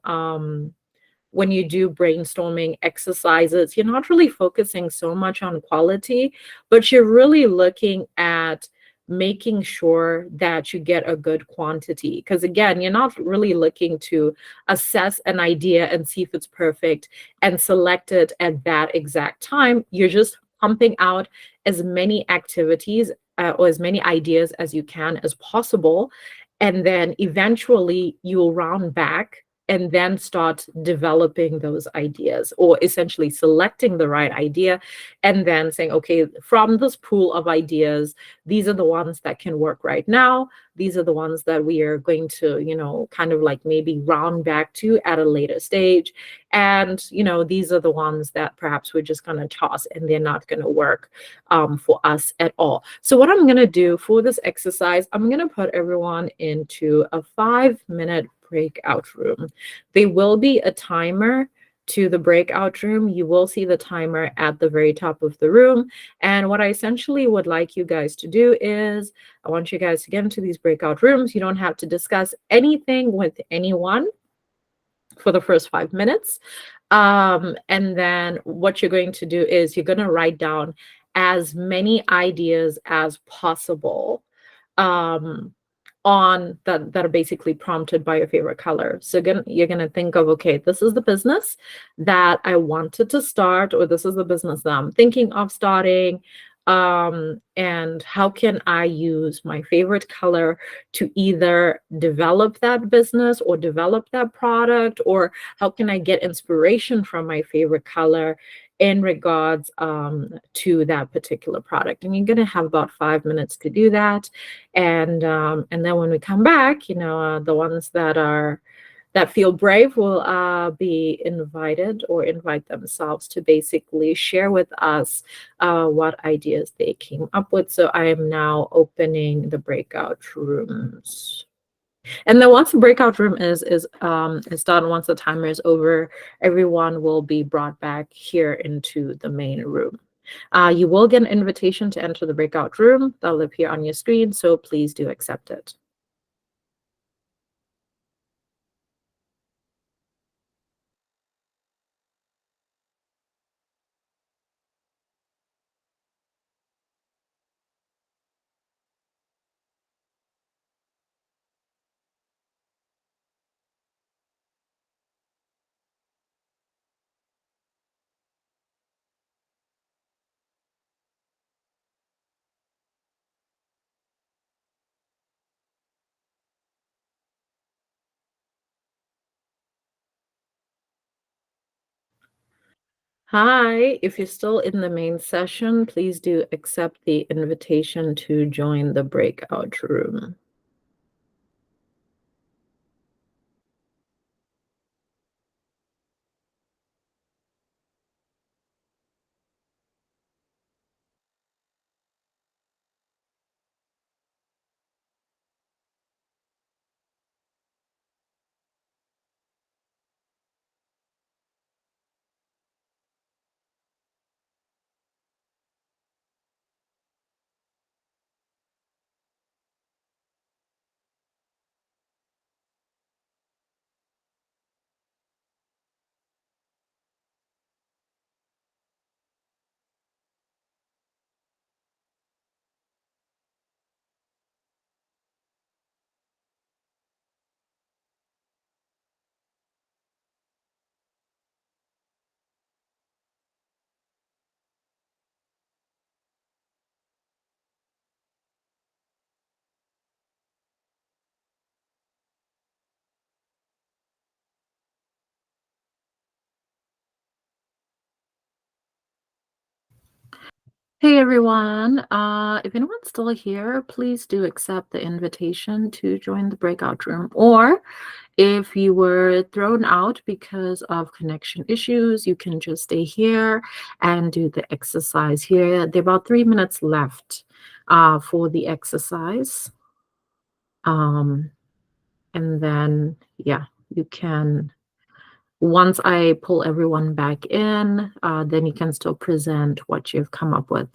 when you do brainstorming exercises, you're not really focusing so much on quality, but you're really looking at making sure that you get a good quantity. Because again, you're not really looking to assess an idea and see if it's perfect and select it at that exact time. You're just pumping out as many activities or as many ideas as you can as possible. And then eventually you will round back and then start developing those ideas, or essentially selecting the right idea and then saying, okay, from this pool of ideas, these are the ones that can work right now. These are the ones that we are going to, kind of like maybe round back to at a later stage. And, these are the ones that perhaps we're just going to toss and they're not going to work for us at all. So what I'm going to do for this exercise, I'm going to put everyone into a 5-minute breakout room. There will be a timer to the breakout room. You will see the timer at the very top of the room. And what I essentially would like you guys to do is I want you guys to get into these breakout rooms. You don't have to discuss anything with anyone for the first 5 minutes. And then what you're going to do is you're going to write down as many ideas as possible um, on that are basically prompted by your favorite color. So again, you're going to think of, okay, this is the business that I wanted to start, or this is the business that I'm thinking of starting. And how can I use my favorite color to either develop that business or develop that product, or how can I get inspiration from my favorite color in regards to that particular product? And you're going to have about 5 minutes to do that. And then when we come back, the ones that feel brave will be invited or invite themselves to basically share with us what ideas they came up with. So I am now opening the breakout rooms. And then once the breakout room is done, once the timer is over, everyone will be brought back here into the main room. You will get an invitation to enter the breakout room. That'll appear on your screen, so please do accept it. Hi, if you're still in the main session, please do accept the invitation to join the breakout room. Hey everyone, if anyone's still here, please do accept the invitation to join the breakout room. Or if you were thrown out because of connection issues, you can just stay here and do the exercise here. There are about 3 minutes left for the exercise. And then, yeah, you can, once I pull everyone back in, then you can still present what you've come up with.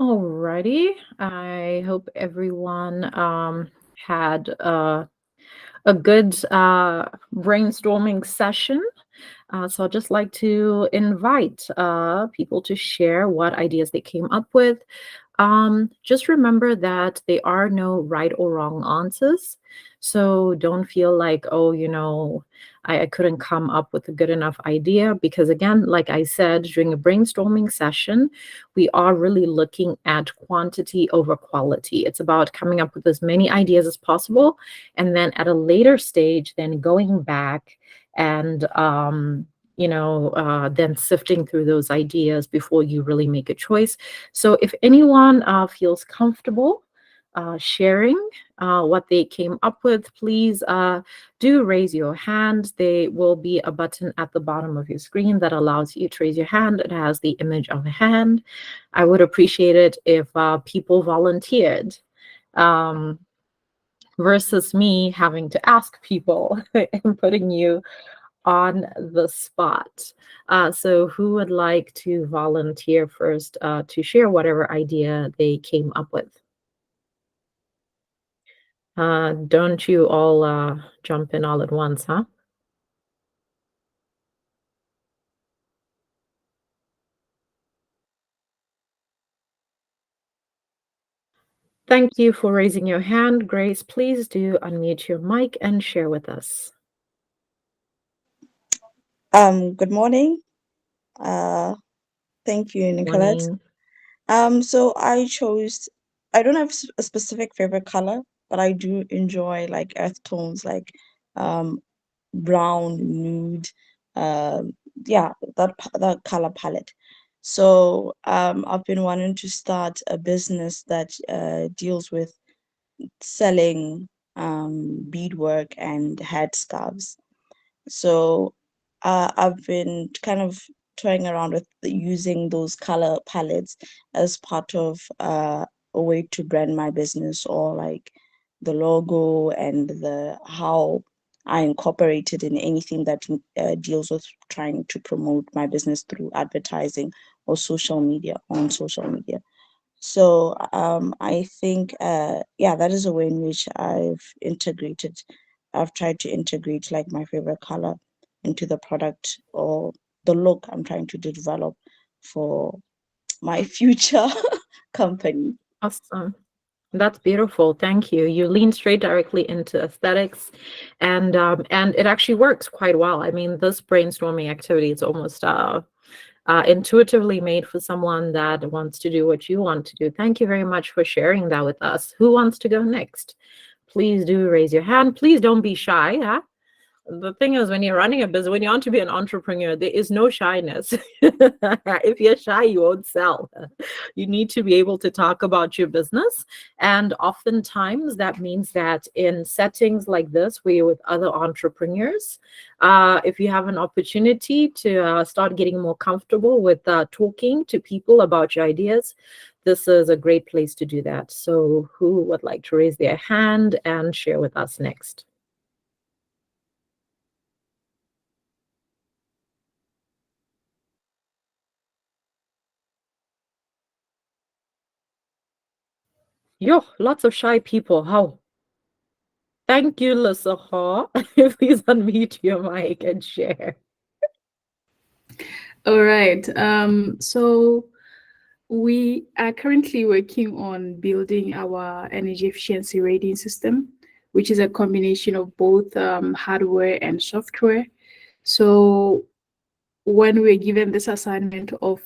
Alrighty. I hope everyone had a good brainstorming session. So I'd just like to invite people to share what ideas they came up with. Just remember that there are no right or wrong answers. So don't feel like, oh, I couldn't come up with a good enough idea. Because again, like I said, during a brainstorming session, we are really looking at quantity over quality. It's about coming up with as many ideas as possible. And then at a later stage, then going back and then sifting through those ideas before you really make a choice. So if anyone feels comfortable sharing what they came up with, please do raise your hand. There will be a button at the bottom of your screen that allows you to raise your hand. It has the image of a hand. I would appreciate it if people volunteered. Versus me having to ask people and putting you on the spot. So who would like to volunteer first to share whatever idea they came up with? Don't you all jump in all at once, huh? Thank you for raising your hand. Grace, please do unmute your mic and share with us. Good morning. Thank you, Nicolette. Morning. So I don't have a specific favorite color, but I do enjoy like earth tones, like um brown, nude, yeah, that color palette. So I've been wanting to start a business that deals with selling beadwork and headscarves. So I've been kind of toying around with using those color palettes as part of a way to brand my business, or like the logo and the how I incorporate it in anything that deals with trying to promote my business through advertising or social media, on social media. So I think, yeah, that is a way in which I've tried to integrate like my favorite color into the product or the look I'm trying to develop for my future company. Awesome. That's beautiful. Thank you. You lean straight directly into aesthetics, and it actually works quite well. I mean, this brainstorming activity is almost intuitively made for someone that wants to do what you want to do. Thank you very much for sharing that with us. Who wants to go next? Please do raise your hand. Please don't be shy. Huh? The thing is, when you're running a business, when you want to be an entrepreneur, there is no shyness. If you're shy, you won't sell. You need to be able to talk about your business. And oftentimes that means that in settings like this, where you're with other entrepreneurs, if you have an opportunity to start getting more comfortable with talking to people about your ideas, this is a great place to do that. So who would like to raise their hand and share with us next? Yo, lots of shy people. How? Thank you, Lasaha. Please unmute your mic and share. All right. So we are currently working on building our energy efficiency rating system, which is a combination of both hardware and software. So when we're given this assignment of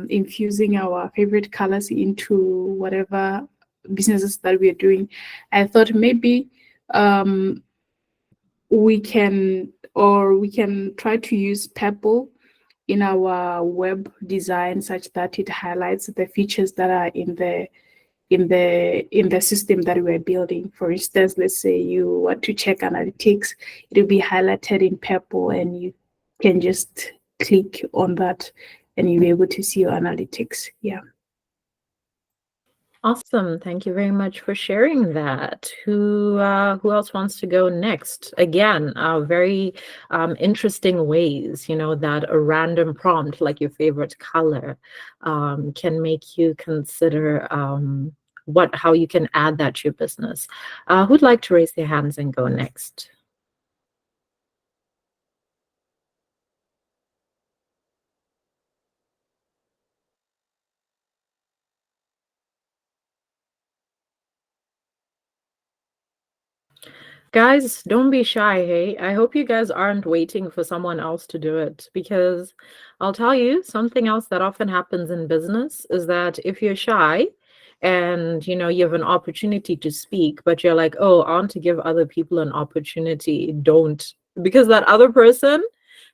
infusing our favorite colors into whatever businesses that we're doing, I thought maybe we can try to use purple in our web design such that it highlights the features that are in the system that we're building. For instance, let's say you want to check analytics, it will be highlighted in purple and you can just click on that and you'll be able to see your analytics. Yeah. Awesome. Thank you very much for sharing that. Who else wants to go next? Again, very interesting ways, that a random prompt like your favorite color can make you consider how you can add that to your business. Who'd like to raise their hands and go next? Guys, don't be shy, hey? I hope you guys aren't waiting for someone else to do it, because I'll tell you something else that often happens in business is that if you're shy and you have an opportunity to speak, but you're like, oh, I want to give other people an opportunity, don't. Because that other person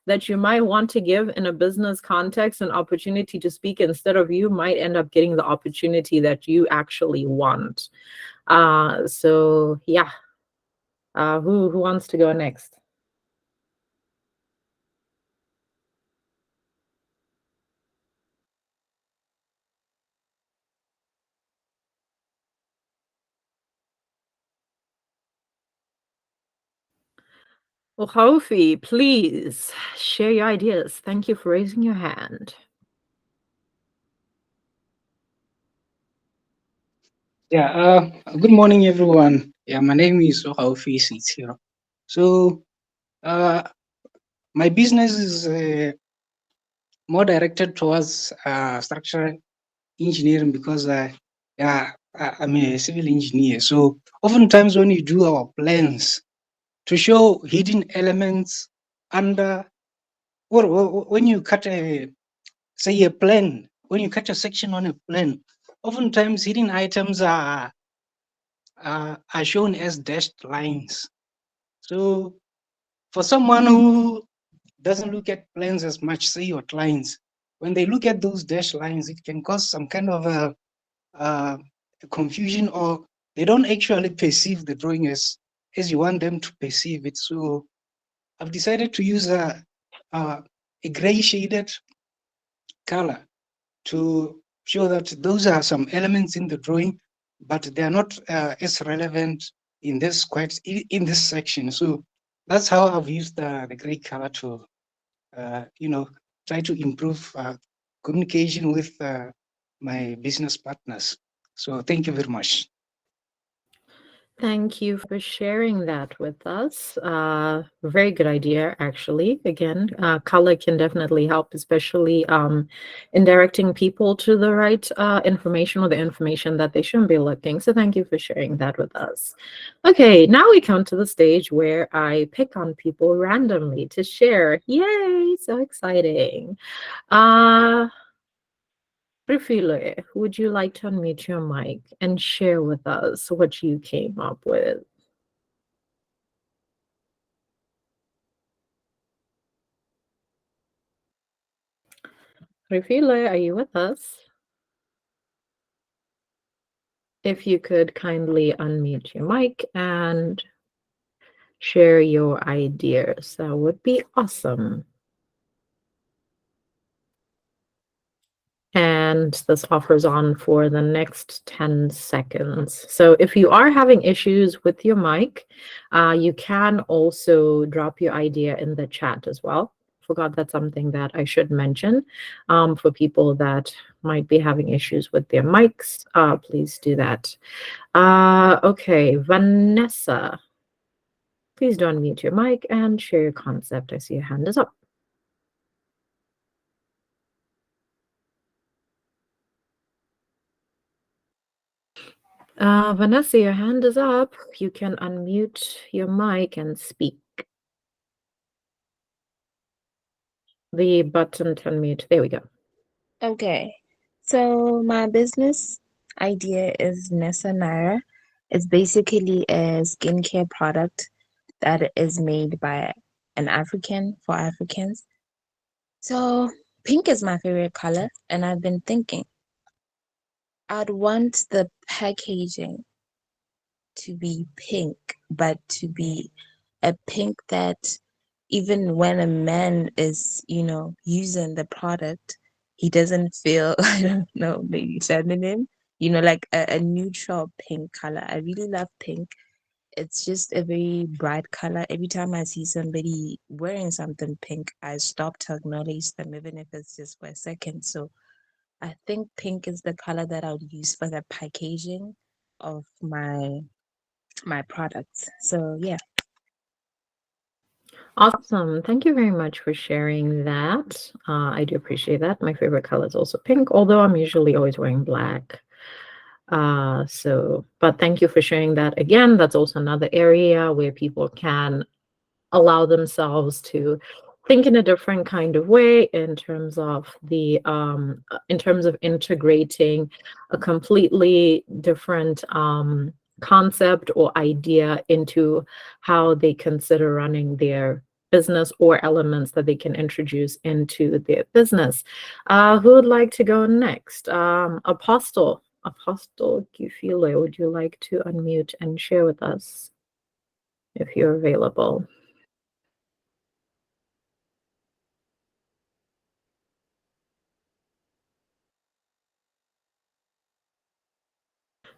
that you might want to give in a business context an opportunity to speak instead of you might end up getting the opportunity that you actually want. So yeah, who wants to go next? Well, Hofi, please share your ideas. Thank you for raising your hand. Yeah, good morning, everyone. Yeah, my name is Ohaufi here. So, uh, my business is more directed towards structural engineering because yeah, I'm a civil engineer. So, oftentimes when you do our plans to show hidden elements under, or when you cut say a plan, when you cut a section on a plan, oftentimes hidden items are shown as dashed lines. So for someone who doesn't look at plans as much, say your clients, when they look at those dashed lines, it can cause some kind of a confusion, or they don't actually perceive the drawing as you want them to perceive it. So I've decided to use a gray shaded color to show that those are some elements in the drawing, but they are not as relevant in in this section. So that's how I've used the gray color to try to improve communication with my business partners. So thank you very much. Thank you for sharing that with us. Very good idea, actually. Again, color can definitely help, especially in directing people to the right information or the information that they shouldn't be looking. So thank you for sharing that with us. Okay, now we come to the stage where I pick on people randomly to share. Yay, so exciting. Uh, Rufile, would you like to unmute your mic and share with us what you came up with? Rufile, are you with us? If you could kindly unmute your mic and share your ideas, that would be awesome. And this offers on for the next 10 seconds. So if you are having issues with your mic, you can also drop your idea in the chat as well. Forgot that's something that I should mention for people that might be having issues with their mics. Please do that. Okay, Vanessa, please don't mute your mic and share your concept. I see your hand is up. Vanessa, your hand is up. You can unmute your mic and speak. The button to unmute. There we go. Okay, so my business idea is Nessa Naira. It's basically a skincare product that is made by an African for Africans. So pink is my favorite color, and I've been thinking I'd want the packaging to be pink, but to be a pink that even when a man is, using the product, he doesn't feel, I don't know, maybe feminine. like a neutral pink color. I really love pink. It's just a very bright color. Every time I see somebody wearing something pink, I stop to acknowledge them, even if it's just for a second. So I think pink is the color that I would use for the packaging of my products. So yeah. Awesome. Thank you very much for sharing that. I do appreciate that. My favorite color is also pink, although I'm usually always wearing black. But thank you for sharing that again. That's also another area where people can allow themselves to think in a different kind of way in terms of integrating a completely different concept or idea into how they consider running their business or elements that they can introduce into their business. Who would like to go next? Apostle Kifile, would you like to unmute and share with us if you're available?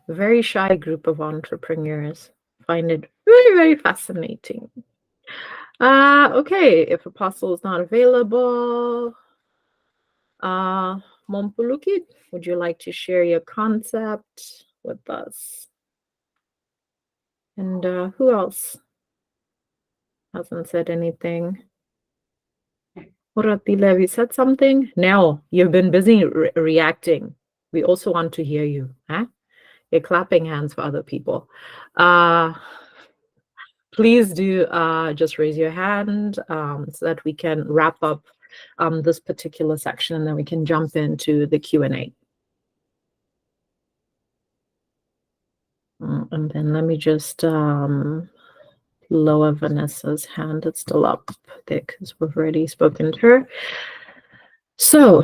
Very shy group of entrepreneurs. Find it very, very fascinating. Okay, if Apostle is not available, Mompuluki, would you like to share your concept with us? And who else hasn't said anything? Muratila, have you said something? No, you've been busy reacting. We also want to hear you. Huh? You're clapping hands for other people. Please do just raise your hand so that we can wrap up this particular section, and then we can jump into the Q&A. And then let me just lower Vanessa's hand. It's still up there because we've already spoken to her. So,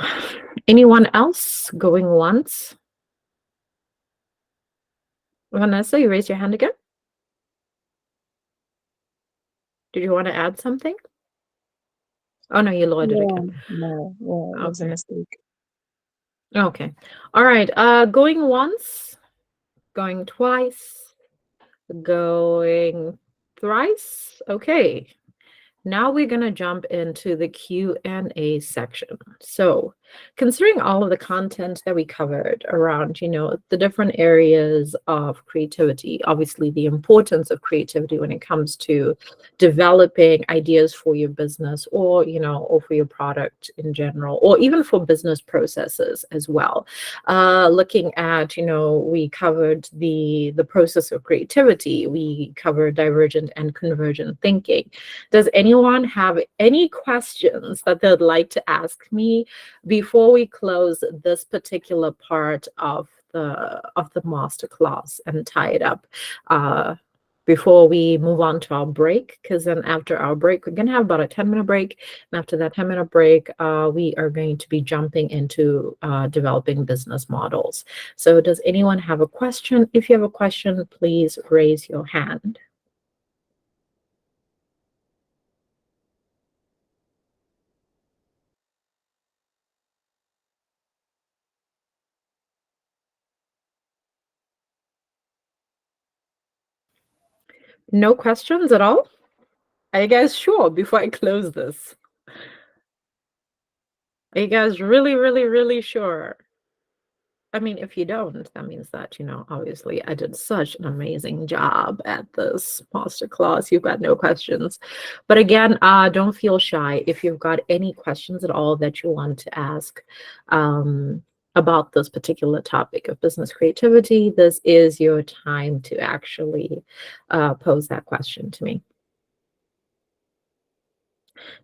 anyone else going once? Vanessa, you raised your hand again? Did you want to add something? Oh, no, you lowered it again. No, it was a mistake. Okay. All right. Going once, going twice, going thrice. Okay. Now we're going to jump into the Q&A section. So, considering all of the content that we covered around, the different areas of creativity, obviously the importance of creativity when it comes to developing ideas for your business or, or for your product in general, or even for business processes as well. Looking at, we covered the process of creativity. We covered divergent and convergent thinking. Does anyone have any questions that they'd like to ask me before we close this particular part of the masterclass and tie it up before we move on to our break? Because then after our break, we're going to have about a 10-minute break. And after that 10-minute break, we are going to be jumping into developing business models. So does anyone have a question? If you have a question, please raise your hand. No questions at all? Are you guys sure before I close this? Are you guys really, really, really sure? I mean, if you don't, that means that, obviously I did such an amazing job at this masterclass. You've got no questions. But again, don't feel shy. If you've got any questions at all that you want to ask about this particular topic of business creativity, this is your time to actually pose that question to me.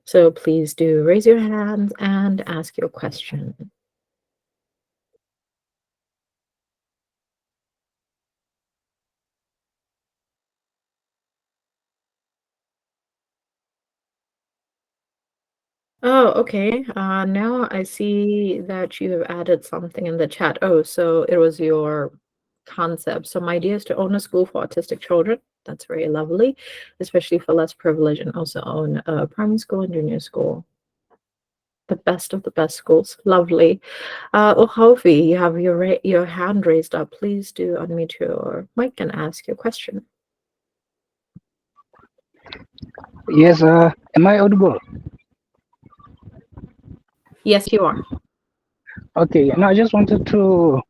So please do raise your hand and ask your question. Oh, okay. Now I see that you have added something in the chat. Oh, so it was your concept. So my idea is to own a school for autistic children. That's very lovely, especially for less privilege, and also own a primary school and junior school. The best of the best schools. Lovely. Ohovi, you have your hand raised up. Please do unmute your mic and ask your question. Yes, am I audible? Yes, you are. Okay, and I just wanted to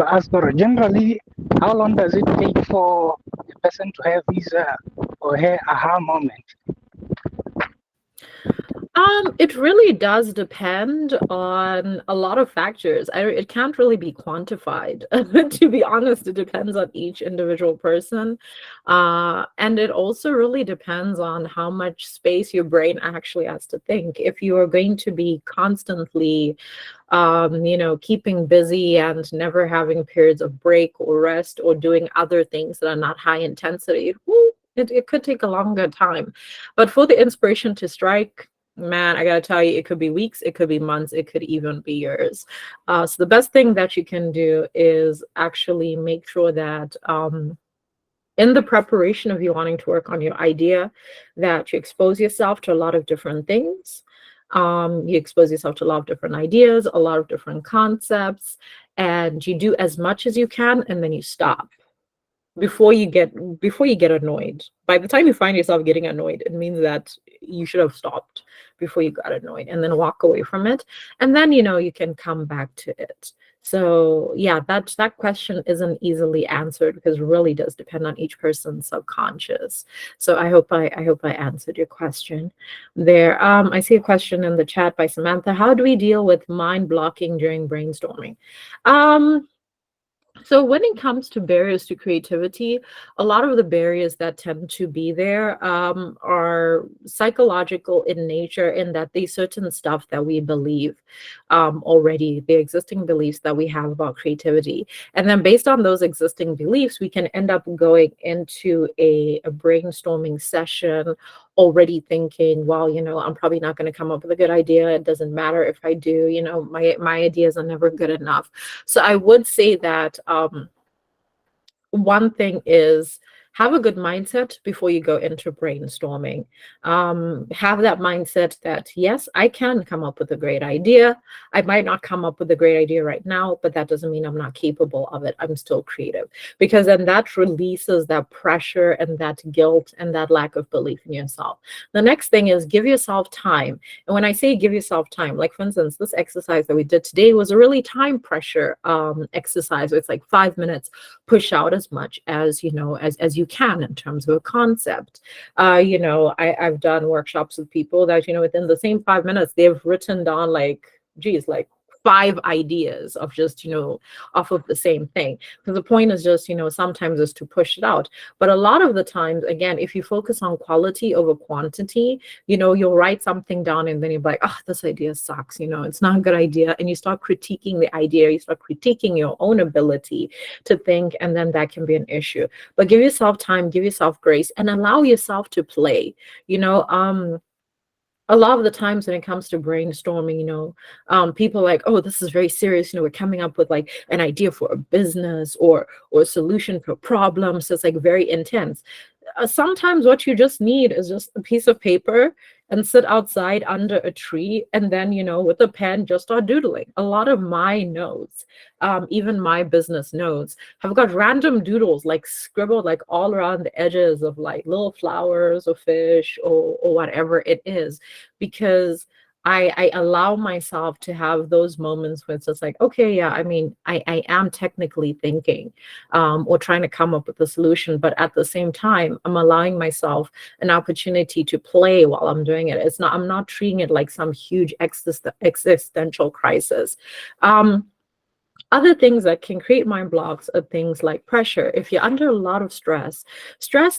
ask her, generally, how long does it take for a person to have his or her aha moment? It really does depend on a lot of factors. It can't really be quantified. To be honest, it depends on each individual person. And it also really depends on how much space your brain actually has to think. If you are going to be constantly keeping busy and never having periods of break or rest or doing other things that are not high intensity, it could take a longer time. But for the inspiration to strike, man, I gotta tell you, it could be weeks, it could be months, it could even be years. So the best thing that you can do is actually make sure that in the preparation of you wanting to work on your idea, that you expose yourself to a lot of different things. You expose yourself to a lot of different ideas, a lot of different concepts, and you do as much as you can, and then you stop before you get annoyed. By the time you find yourself getting annoyed, it means that you should have stopped before you got annoyed, and then walk away from it, and then you can come back to it. So yeah, that question isn't easily answered because it really does depend on each person's subconscious. So I hope I answered your question there. I see a question in the chat by Samantha. How do we deal with mind blocking during brainstorming? So when it comes to barriers to creativity, a lot of the barriers that tend to be there are psychological in nature, in that there's certain stuff that we believe already, the existing beliefs that we have about creativity. And then based on those existing beliefs, we can end up going into a brainstorming session already thinking, well, I'm probably not going to come up with a good idea. It doesn't matter if I do, my ideas are never good enough. So I would say that one thing is, have a good mindset before you go into brainstorming. Have that mindset that, yes, I can come up with a great idea. I might not come up with a great idea right now, but that doesn't mean I'm not capable of it. I'm still creative, because then that releases that pressure and that guilt and that lack of belief in yourself. The next thing is, give yourself time. And when I say give yourself time, like for instance, this exercise that we did today was a really time pressure exercise. It's like 5 minutes, push out as much as as you can in terms of a concept. I've done workshops with people that within the same 5 minutes they've written down like 5 ideas of just off of the same thing. Because the point is just sometimes is to push it out. But a lot of the times, again, if you focus on quality over quantity, you'll write something down and then you'll be like, oh, this idea sucks, it's not a good idea, and you start critiquing the idea, you start critiquing your own ability to think, and then that can be an issue. But give yourself time, give yourself grace, and allow yourself to play. A lot of the times when it comes to brainstorming, people are like, oh, this is very serious. We're coming up with like an idea for a business or a solution for a problem. So it's like very intense. Sometimes what you just need is just a piece of paper and sit outside under a tree, and then with a pen just start doodling. A lot of my notes, even my business notes, have got random doodles like scribbled like all around the edges of like little flowers or fish or whatever it is, because I allow myself to have those moments where it's just like, okay, yeah, I mean, I am technically thinking or trying to come up with a solution, but at the same time, I'm allowing myself an opportunity to play while I'm doing it. I'm not treating it like some huge existential crisis. Other things that can create mind blocks are things like pressure. If you're under a lot of stress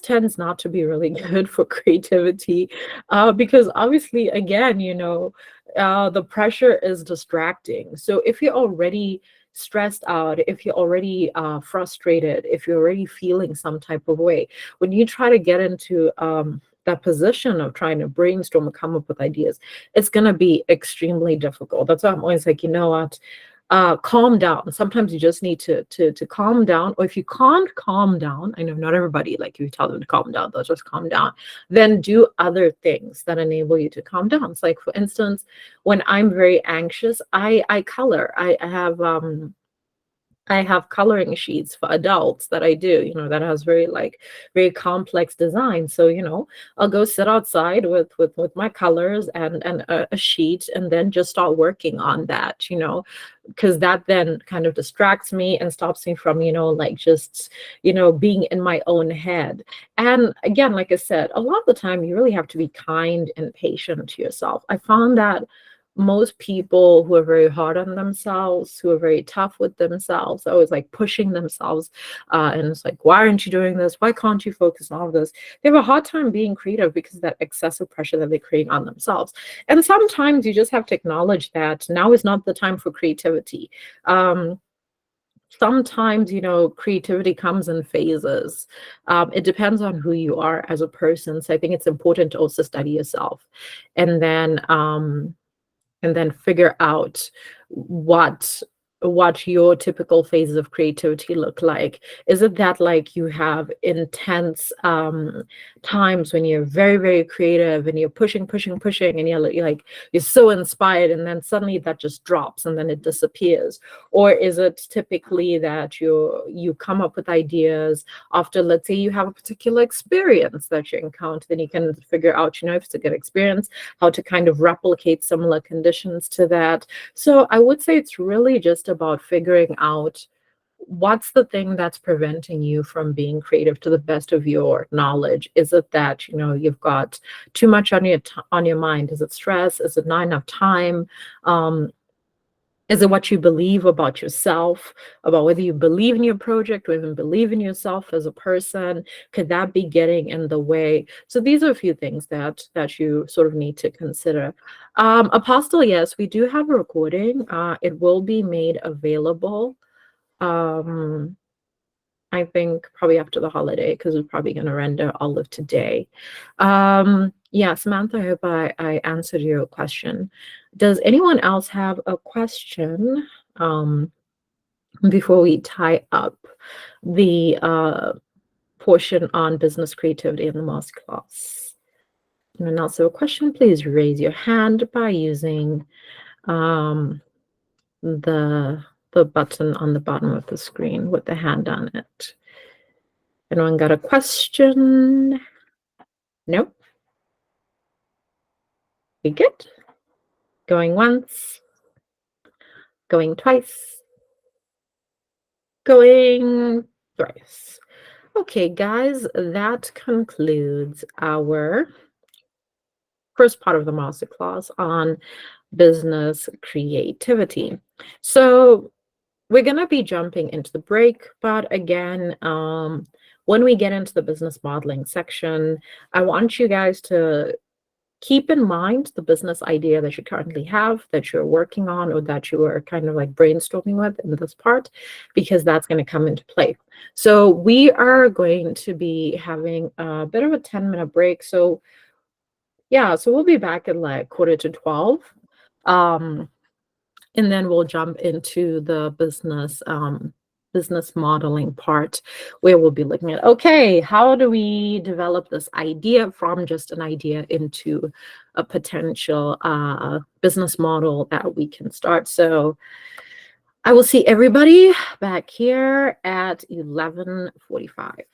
tends not to be really good for creativity, because obviously, again, the pressure is distracting. So if you're already stressed out, if you're already frustrated, if you're already feeling some type of way, when you try to get into that position of trying to brainstorm and come up with ideas, it's going to be extremely difficult. That's why I'm always like, you know what? calm down. Sometimes you just need to calm down. Or if you can't calm down, I know not everybody, like if you tell them to calm down, they'll just calm down. Then do other things that enable you to calm down. It's like, for instance, when I'm very anxious, I color. I have coloring sheets for adults that I do, that has very complex design. So, I'll go sit outside with my colors and a sheet, and then just start working on that, because that then kind of distracts me and stops me from, like just, being in my own head. And again, like I said, a lot of the time you really have to be kind and patient to yourself. I found that most people who are very hard on themselves, who are very tough with themselves, always like pushing themselves, and it's like, why aren't you doing this? Why can't you focus on all of this? They have a hard time being creative because of that excessive pressure that they create on themselves. And sometimes you just have to acknowledge that now is not the time for creativity. Sometimes, creativity comes in phases. It depends on who you are as a person. So I think it's important to also study yourself, and then figure out what your typical phases of creativity look like. Is it that like you have intense times when you're very, very creative and you're pushing, and you're so inspired, and then suddenly that just drops and then it disappears? Or is it typically that you come up with ideas after, let's say, you have a particular experience that you encounter, then you can figure out, if it's a good experience, how to kind of replicate similar conditions to that. So I would say it's really just about figuring out what's the thing that's preventing you from being creative to the best of your knowledge. Is it that you've got too much on your mind? Is it stress? Is it not enough time? Is it what you believe about yourself, about whether you believe in your project or even believe in yourself as a person? Could that be getting in the way? So these are a few things that you sort of need to consider. Apostle, yes, we do have a recording. It will be made available, I think probably after the holiday, because we're probably going to render all of today. Yeah, Samantha, I hope I answered your question. Does anyone else have a question before we tie up the portion on business creativity in the masterclass? Anyone else have a question? Please raise your hand by using the button on the bottom of the screen with the hand on it. Anyone got a question? Nope. We good? Going once, going twice, going thrice. Okay, guys, that concludes our first part of the masterclass on business creativity. So we're going to be jumping into the break, but again, when we get into the business modeling section, I want you guys to keep in mind the business idea that you currently have, that you're working on, or that you are kind of like brainstorming with in this part, because that's going to come into play. So we are going to be having a bit of a 10-minute break. So yeah, so we'll be back at like 11:45. And then we'll jump into the business modeling part, where we'll be looking at, okay, how do we develop this idea from just an idea into a potential business model that we can start. So I will see everybody back here at 11:45.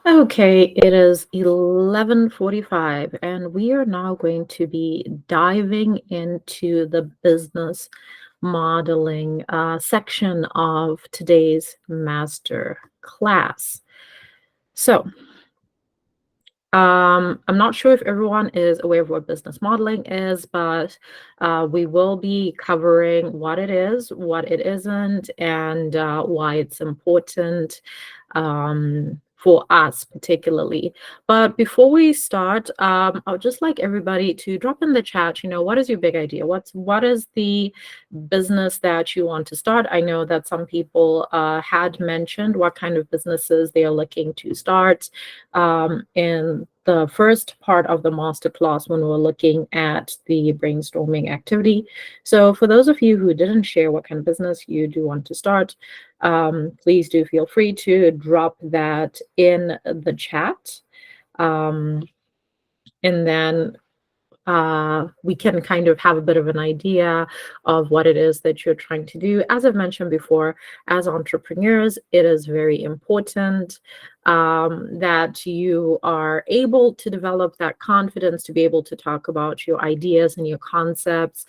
Okay, it is 11:45, and we are now going to be diving into the business modeling section of today's master class. So, I'm not sure if everyone is aware of what business modeling is, but we will be covering what it is, what it isn't, and why it's important for us particularly. But before we start, I would just like everybody to drop in the chat, what is your big idea? What is the business that you want to start? I know that some people had mentioned what kind of businesses they are looking to start in the first part of the masterclass when we're looking at the brainstorming activity. So for those of you who didn't share what kind of business you do want to start, please do feel free to drop that in the chat. And then we can kind of have a bit of an idea of what it is that you're trying to do. As I've mentioned before, as entrepreneurs, it is very important that you are able to develop that confidence to be able to talk about your ideas and your concepts,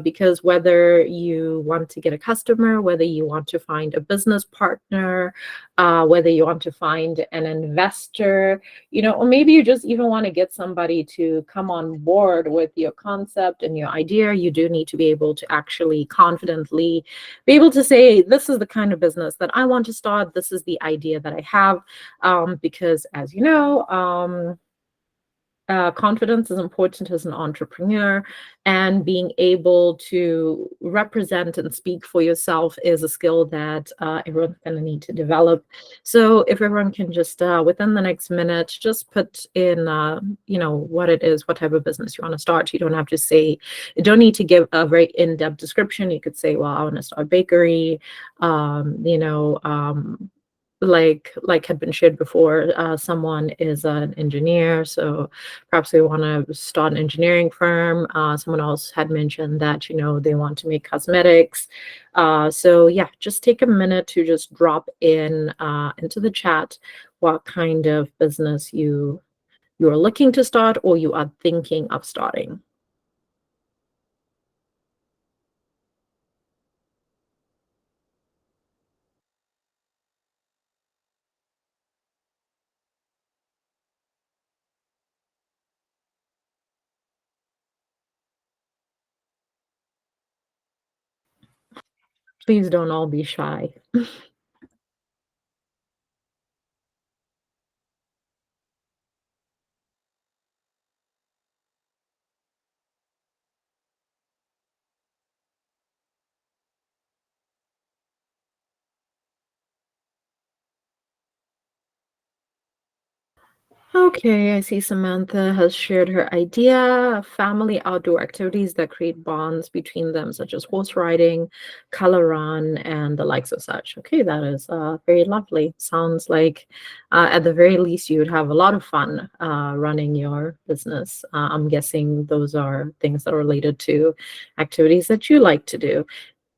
because whether you want to get a customer, whether you want to find a business partner, whether you want to find an investor, or maybe you just even want to get somebody to come on board with your concept and your idea, you do need to be able to actually confidently be able to say, this is the kind of business that I want to start. This is the idea that I have. Because as you know, confidence is important as an entrepreneur, and being able to represent and speak for yourself is a skill that everyone's going to need to develop. So if everyone can just within the next minute just put in what it is, what type of business you want to start. You don't have to say, you don't need to give a very in-depth description. You could say, well, I want to start a bakery, like had been shared before, someone is an engineer, so perhaps they want to start an engineering firm. Someone else had mentioned that, they want to make cosmetics. So yeah, just take a minute to just drop in into the chat what kind of business you are looking to start or you are thinking of starting. Please don't all be shy. Okay, I see Samantha has shared her idea, family outdoor activities that create bonds between them, such as horse riding, color run, and the likes of such. Okay, that is very lovely. Sounds like at the very least you would have a lot of fun running your business. I'm guessing those are things that are related to activities that you like to do.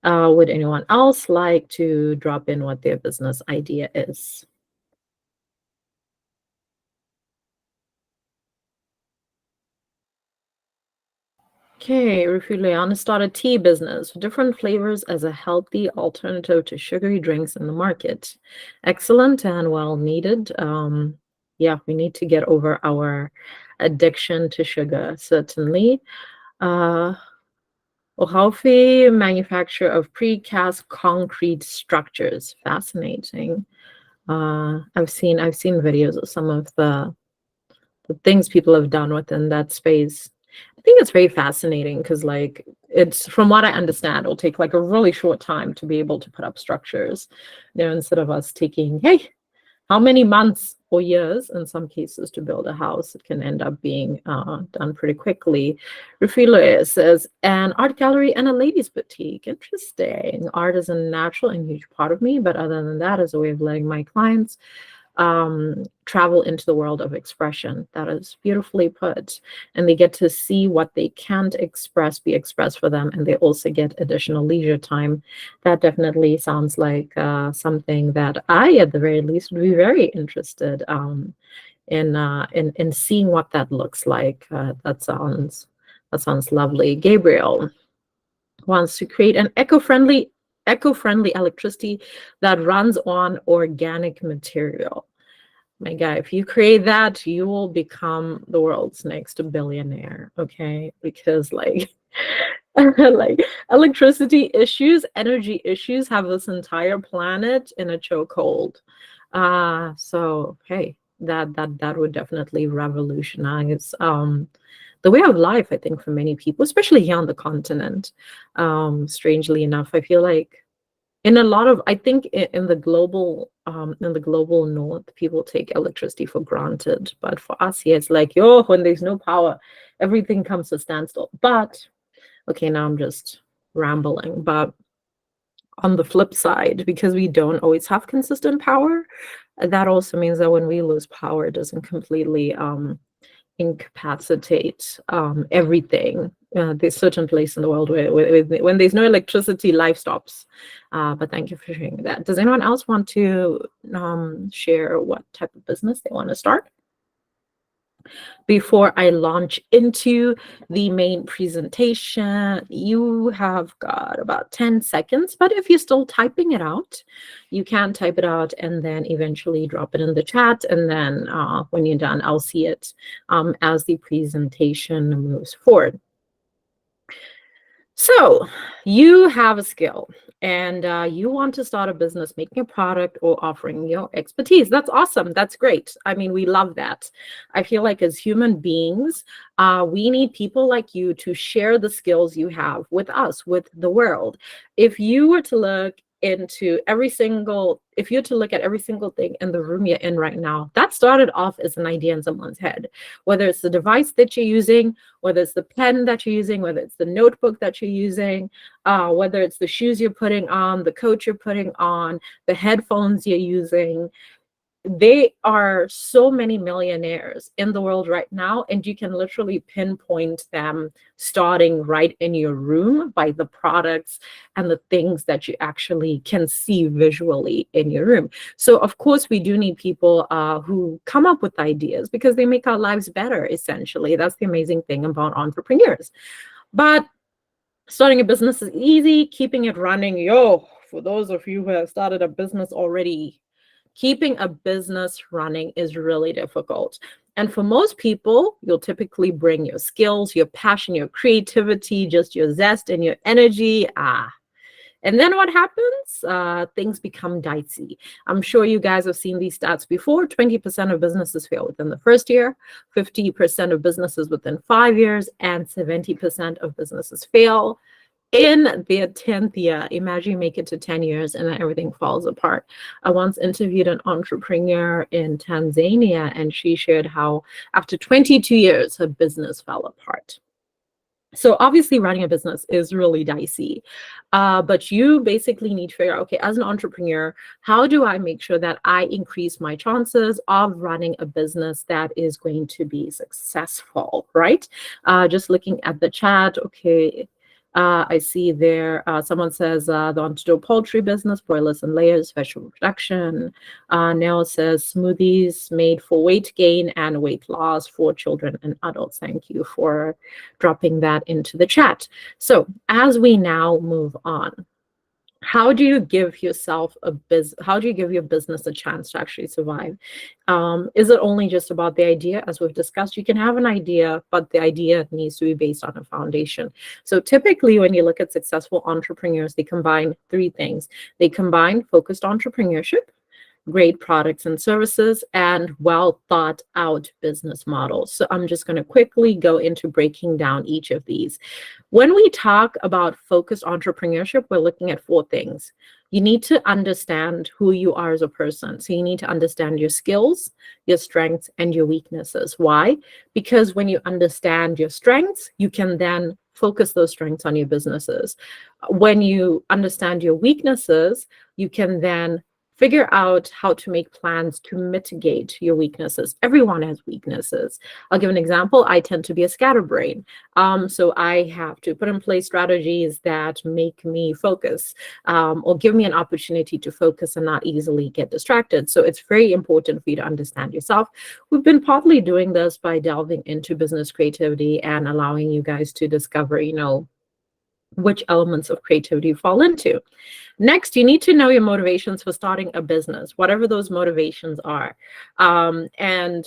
Would anyone else like to drop in what their business idea is? Okay, Rufuliana started tea business, different flavors as a healthy alternative to sugary drinks in the market. Excellent and well needed. Yeah, we need to get over our addiction to sugar, certainly. Ohaufi, manufacturer of precast concrete structures. Fascinating. I've seen videos of some of the things people have done within that space. I think it's very fascinating because, like, it's, from what I understand, it'll take like a really short time to be able to put up structures. Instead of us taking, hey, how many months or years in some cases to build a house, it can end up being done pretty quickly. Rufilo says, an art gallery and a ladies' boutique. Interesting. Art is a natural and huge part of me, but other than that, as a way of letting my clients travel into the world of expression. That is beautifully put. And they get to see what they can't express be expressed for them, and they also get additional leisure time. That definitely sounds like something that I, at the very least, would be very interested in seeing what that looks like. That sounds lovely. Gabriel wants to create an eco-friendly electricity that runs on organic material. My guy, if you create that, you will become the world's next billionaire, okay? Because like like electricity issues, energy issues have this entire planet in a chokehold. So hey, that would definitely revolutionize the way of life, I think, for many people, especially here on the continent. Strangely enough, I feel like in a lot of, I think in the global north, people take electricity for granted. But for us here, it's like, yo, when there's no power, everything comes to standstill. But okay, now I'm just rambling. But on the flip side, because we don't always have consistent power, that also means that when we lose power, it doesn't completely incapacitate everything. There's certain place in the world where when there's no electricity, life stops. But thank you for sharing that. Does anyone else want to share what type of business they want to start? Before I launch into the main presentation, you have got about 10 seconds, but if you're still typing it out, you can type it out and then eventually drop it in the chat. And then when you're done, I'll see it as the presentation moves forward. So you have a skill and you want to start a business making a product or offering your expertise. That's awesome. That's great. I mean, we love that. I feel like as human beings, we need people like you to share the skills you have with us, with the world. If you were to look into every single, if you're to look at every single thing in the room you're in right now, that started off as an idea in someone's head, whether it's the device that you're using, whether it's the pen that you're using, whether it's the notebook that you're using, whether it's the shoes you're putting on, the coat you're putting on, the headphones you're using. They are so many millionaires in the world right now, and you can literally pinpoint them starting right in your room by the products and the things that you actually can see visually in your room. So of course, we do need people who come up with ideas because they make our lives better, essentially. That's the amazing thing about entrepreneurs. But starting a business is easy. Keeping it running, for those of you who have started a business already, keeping a business running is really difficult. And for most people, you'll typically bring your skills, your passion, your creativity, just your zest and your energy. And then what happens? Things become dicey. I'm sure you guys have seen these stats before. 20% of businesses fail within the first year, 50% of businesses within 5 years, and 70% of businesses fail in their 10th year. Imagine you make it to 10 years and then everything falls apart. I once interviewed an entrepreneur in Tanzania, and she shared how after 22 years, her business fell apart. So obviously running a business is really dicey, but you basically need to figure out, okay, as an entrepreneur, how do I make sure that I increase my chances of running a business that is going to be successful, right? Just looking at the chat, okay, I see there, someone says they want to do a poultry business, broilers and layers, vegetable production. Nell says smoothies made for weight gain and weight loss for children and adults. Thank you for dropping that into the chat. So as we now move on, how do you give yourself how do you give your business a chance to actually survive? Is it only just about the idea? As we've discussed, you can have an idea, but the idea needs to be based on a foundation. So typically when you look at successful entrepreneurs, they combine three things. They combine focused entrepreneurship, great products and services, and well thought out business models. So I'm just going to quickly go into breaking down each of these. When we talk about focused entrepreneurship, we're looking at four things. You need to understand who you are as a person. So you need to understand your skills, your strengths, and your weaknesses. Why? Because when you understand your strengths, you can then focus those strengths on your businesses. When you understand your weaknesses, you can then Figure out how to make plans to mitigate your weaknesses. Everyone has weaknesses. I'll give an example. I tend to be a scatterbrain. So I have to put in place strategies that make me focus, or give me an opportunity to focus and not easily get distracted. So it's very important for you to understand yourself. We've been partly doing this by delving into business creativity and allowing you guys to discover, which elements of creativity you fall into. Next, you need to know your motivations for starting a business, whatever those motivations are. And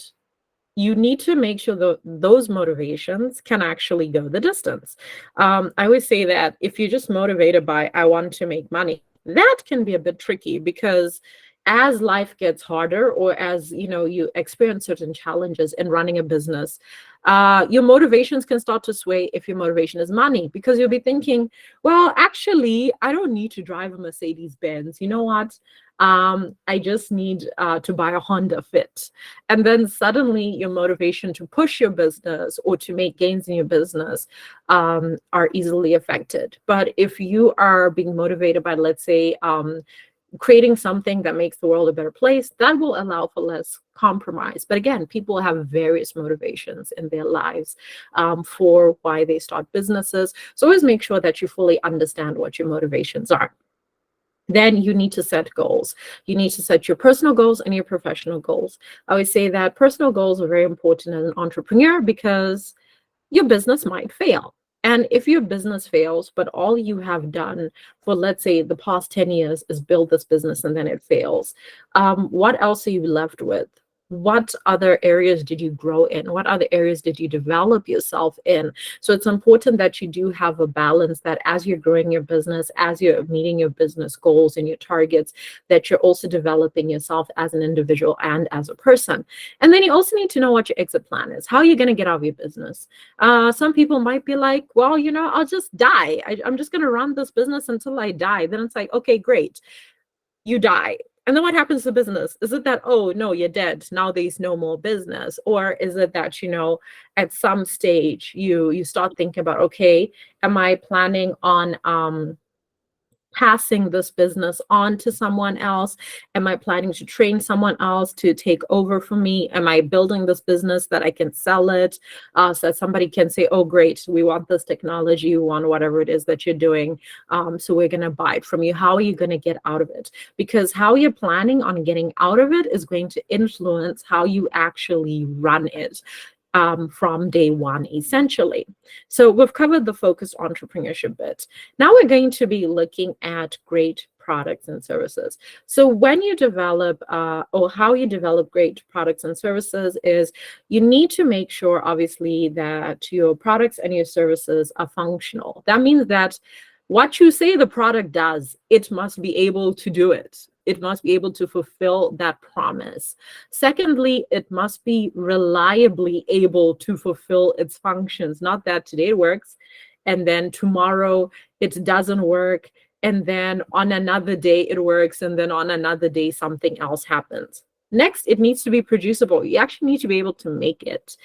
you need to make sure that those motivations can actually go the distance. I always say that if you're just motivated by, I want to make money, that can be a bit tricky, because as life gets harder, or as you experience certain challenges in running a business, your motivations can start to sway if your motivation is money, because you'll be thinking, well, actually, I don't need to drive a Mercedes Benz. You know what? I just need to buy a Honda Fit. And then suddenly your motivation to push your business or to make gains in your business are easily affected. But if you are being motivated by, let's say, creating something that makes the world a better place, that will allow for less compromise. But again, people have various motivations in their lives for why they start businesses. So always make sure that you fully understand what your motivations are. Then you need to set goals. You need to set your personal goals and your professional goals. I always say that personal goals are very important as an entrepreneur, because your business might fail. And if your business fails, but all you have done for, let's say, the past 10 years is build this business and then it fails, what else are you left with? What other areas did you grow in? What other areas did you develop yourself in? So it's important that you do have a balance, that as you're growing your business, as you're meeting your business goals and your targets, that you're also developing yourself as an individual and as a person. And then you also need to know what your exit plan is. How are you going to get out of your business? Some people might be like, well, I'll just die. I'm just going to run this business until I die. Then it's like, okay, great. You die. And then what happens to business? Is it that, oh, no, you're dead, now there's no more business? Or is it that, at some stage you start thinking about, okay, am I planning on passing this business on to someone else? Am I planning to train someone else to take over for me? Am I building this business that I can sell it, so that somebody can say, oh, great, we want this technology, we want whatever it is that you're doing, so we're going to buy it from you? How are you going to get out of it? Because how you're planning on getting out of it is going to influence how you actually run it from day one, essentially. So we've covered the focused entrepreneurship bit. Now we're going to be looking at great products and services. So when you develop, or how you develop great products and services, is you need to make sure, obviously, that your products and your services are functional. That means that what you say the product does, it must be able to do it. It must be able to fulfill that promise. Secondly, it must be reliably able to fulfill its functions. Not that today it works, and then tomorrow it doesn't work, and then on another day it works, and then on another day something else happens. Next, it needs to be producible. You actually need to be able to make it.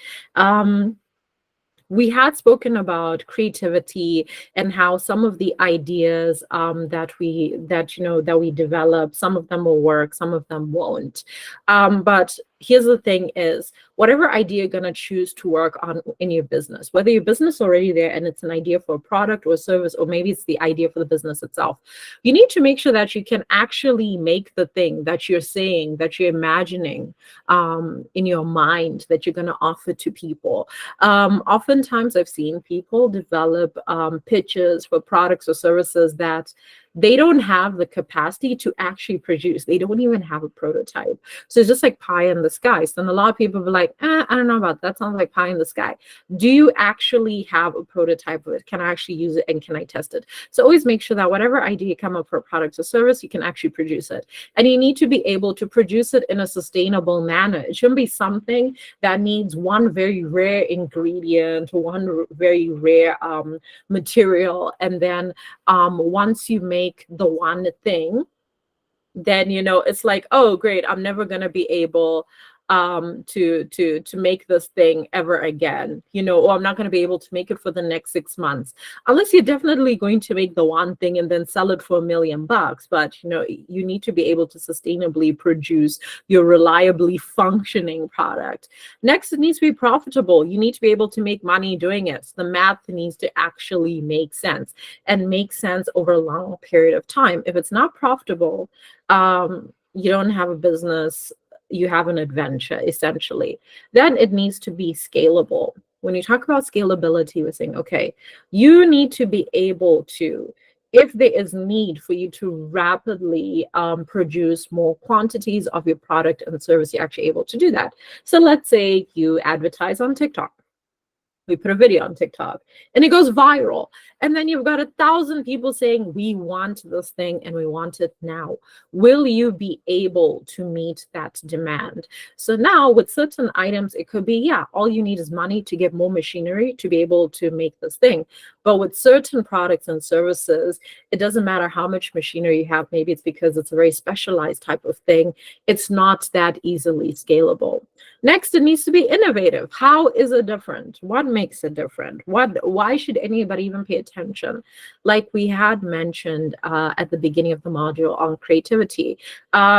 We had spoken about creativity and how some of the ideas that we develop, some of them will work, some of them won't. But here's the thing is, whatever idea you're going to choose to work on in your business, whether your business is already there and it's an idea for a product or a service, or maybe it's the idea for the business itself, you need to make sure that you can actually make the thing that you're saying, that you're imagining in your mind, that you're going to offer to people. Oftentimes I've seen people develop pitches for products or services that they don't have the capacity to actually produce. They don't even have a prototype. So it's just like pie in the sky. So then a lot of people be like, I don't know about that. Sounds like pie in the sky. Do you actually have a prototype of it? Can I actually use it, and can I test it? So always make sure that whatever idea you come up for a product or service, you can actually produce it. And you need to be able to produce it in a sustainable manner. It shouldn't be something that needs one very rare ingredient, one very rare material, and then once you make the one thing, then it's like, oh great, I'm never going to be able to make this thing ever again, or I'm not going to be able to make it for the next 6 months, unless you're definitely going to make the one thing and then sell it for $1 million. But you need to be able to sustainably produce your reliably functioning product. Next, it needs to be profitable. You need to be able to make money doing it. So the math needs to actually make sense, and make sense over a long period of time. If it's not profitable, you don't have a business, you have an adventure, essentially. Then it needs to be scalable. When you talk about scalability, we're saying, okay, you need to be able to, if there is need for you to rapidly produce more quantities of your product and service, you're actually able to do that. So let's say you advertise on TikTok. We put a video on TikTok and it goes viral. And then you've got 1,000 people saying, we want this thing and we want it now. Will you be able to meet that demand? So now with certain items, it could be, yeah, all you need is money to get more machinery to be able to make this thing. But with certain products and services, it doesn't matter how much machinery you have. Maybe it's because it's a very specialized type of thing. It's not that easily scalable. Next, it needs to be innovative. How is it different? What makes it different? Why should anybody even pay attention? Like we had mentioned at the beginning of the module on creativity,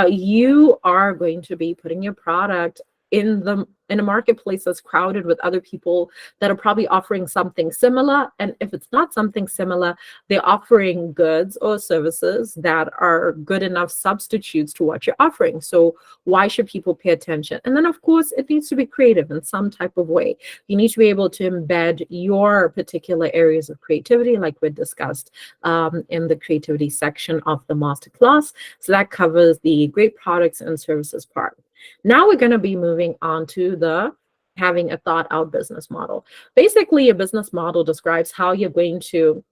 you are going to be putting your product in a marketplace that's crowded with other people that are probably offering something similar. And if it's not something similar, they're offering goods or services that are good enough substitutes to what you're offering. So why should people pay attention? And then, of course, it needs to be creative in some type of way. You need to be able to embed your particular areas of creativity, like we discussed in the creativity section of the masterclass. So that covers the great products and services part. Now we're going to be moving on to the having a thought out business model. Basically, a business model describes how you're going to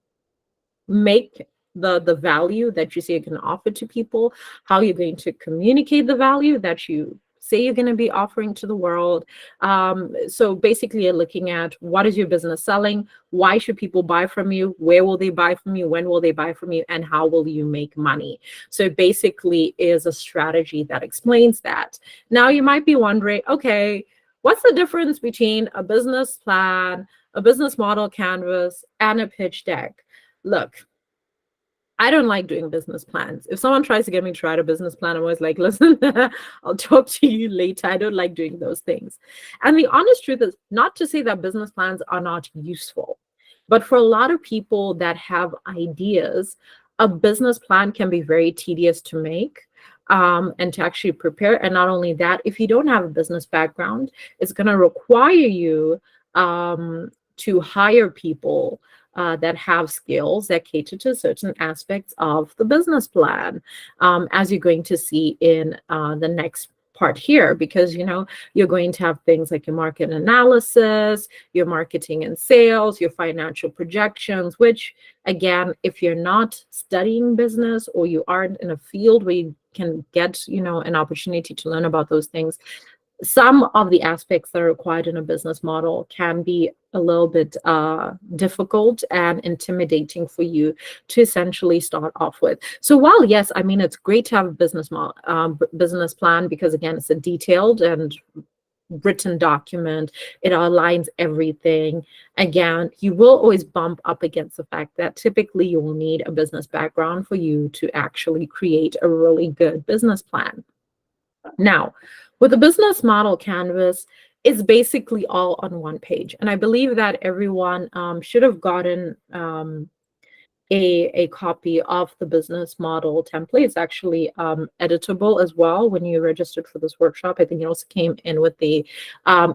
make the value that you say you can offer to people, how you're going to communicate the value that you say you're going to be offering to the world. So basically, you're looking at what is your business selling, why should people buy from you, where will they buy from you, when will they buy from you, and how will you make money? So it basically is a strategy that explains that. Now you might be wondering, okay, what's the difference between a business plan, a business model canvas, and a pitch deck? Look, I don't like doing business plans. If someone tries to get me to write a business plan, I'm always like, listen, I'll talk to you later. I don't like doing those things. And the honest truth is not to say that business plans are not useful, but for a lot of people that have ideas, a business plan can be very tedious to make and to actually prepare. And not only that, if you don't have a business background, it's going to require you to hire people that have skills that cater to certain aspects of the business plan, as you're going to see in the next part here, because you're going to have things like your market analysis, your marketing and sales, your financial projections, which again, if you're not studying business or you aren't in a field where you can get an opportunity to learn about those things, some of the aspects that are required in a business model can be a little bit difficult and intimidating for you to essentially start off with. So while, yes, I mean, it's great to have a business plan because, again, it's a detailed and written document. It outlines everything. Again, you will always bump up against the fact that typically you will need a business background for you to actually create a really good business plan. Now, with the business model canvas, it's basically all on one page. And I believe that everyone should have gotten a copy of the business model template. It's actually editable as well when you registered for this workshop. I think it also came in with the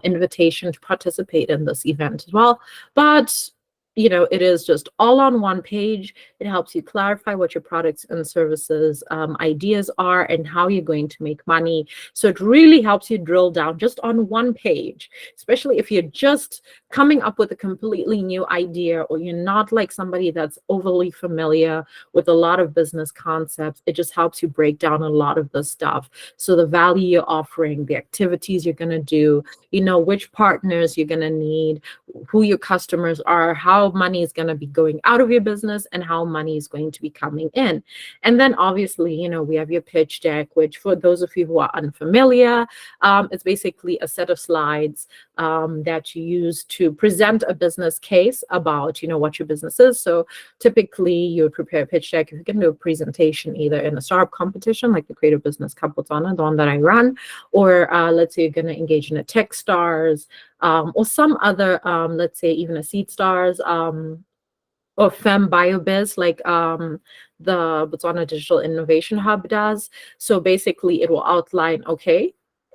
invitation to participate in this event as well. But it is just all on one page. It helps you clarify what your products and services ideas are and how you're going to make money. So it really helps you drill down just on one page, especially if you're just coming up with a completely new idea or you're not like somebody that's overly familiar with a lot of business concepts. It just helps you break down a lot of the stuff. So the value you're offering, the activities you're going to do, which partners you're going to need, who your customers are, how how money is going to be going out of your business and how money is going to be coming in. And then obviously, you know, we have your pitch deck, which for those of you who are unfamiliar, it's basically a set of slides that you use to present a business case about, you know, what your business is. So typically you would prepare a pitch deck if you can do a presentation either in a startup competition like the Creative Business Cup, the one that I run, or let's say you're going to engage in a Techstars or some other, let's say even a Seed Stars or Fem BioBiz, like the Botswana Digital Innovation Hub does. So basically it will outline, okay,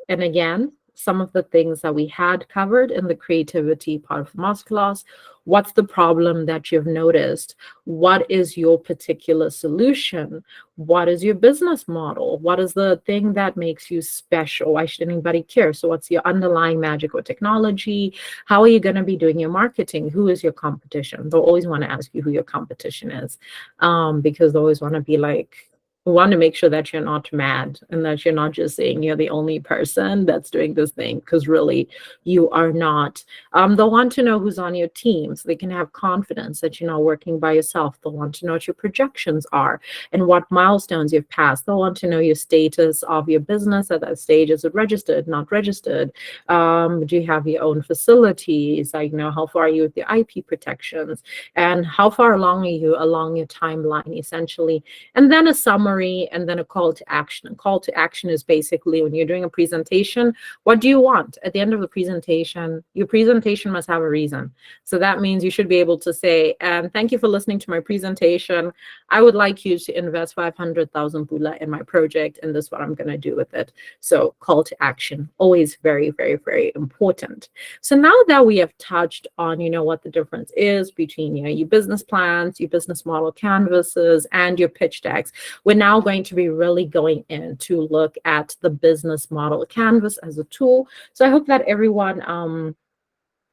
and again, some of the things that we had covered in the creativity part of the masterclass. What's the problem that you've noticed? What is your particular solution? What is your business model? What is the thing that makes you special? Why should anybody care? So what's your underlying magic or technology? How are you going to be doing your marketing? Who is your competition? They'll always want to ask you who your competition is, because they always want to be like, we want to make sure that you're not mad and that you're not just saying you're the only person that's doing this thing, because really you are not. They'll want to know who's on your team so they can have confidence that you're not working by yourself. They'll want to know what your projections are and what milestones you've passed. They'll want to know your status of your business at that stage. Is it registered, not registered? Do you have your own facilities? Like, you know, how far are you with your IP protections? And how far along are you along your timeline, essentially? And then a summary, and then a call to action. A call to action is basically when you're doing a presentation, what do you want? At the end of the presentation, your presentation must have a reason. So that means you should be able to say, and thank you for listening to my presentation. I would like you to invest 500,000 Pula in my project, and this is what I'm going to do with it. So call to action, always very, very, very important. So now that we have touched on, you know, what the difference is between, you know, your business plans, your business model canvases, and your pitch decks, we're now going to be really going in to look at the business model canvas as a tool. So I hope that everyone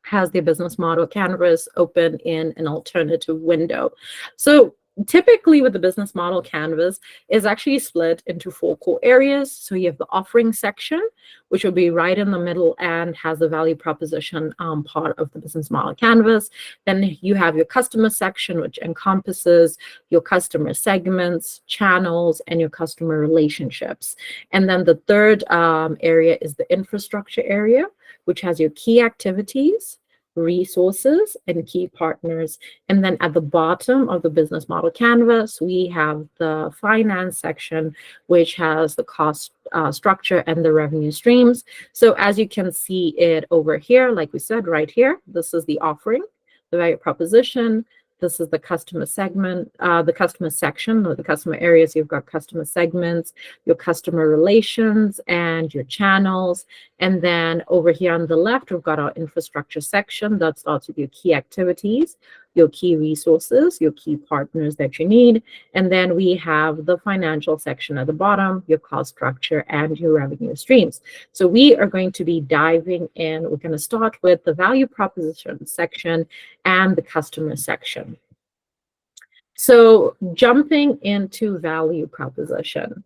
has their business model canvas open in an alternative window. So typically with the business model canvas is actually split into 4 core areas. So you have the offering section, which will be right in the middle and has the value proposition part of the business model canvas. Then you have your customer section, which encompasses your customer segments, channels, and your customer relationships. And then the third area is the infrastructure area, which has your key activities, resources, and key partners. And then at the bottom of the business model canvas, we have the finance section, which has the cost structure and the revenue streams. So as you can see it over here, like we said, right here, this is the offering, the value proposition. This is the customer segment, the customer section, or the customer areas. You've got customer segments, your customer relations, and your channels. And then over here on the left, we've got our infrastructure section that starts with your key activities, your key resources, your key partners that you need. And then we have the financial section at the bottom, your cost structure, and your revenue streams. So we are going to be diving in. We're going to start with the value proposition section and the customer section. So jumping into value proposition.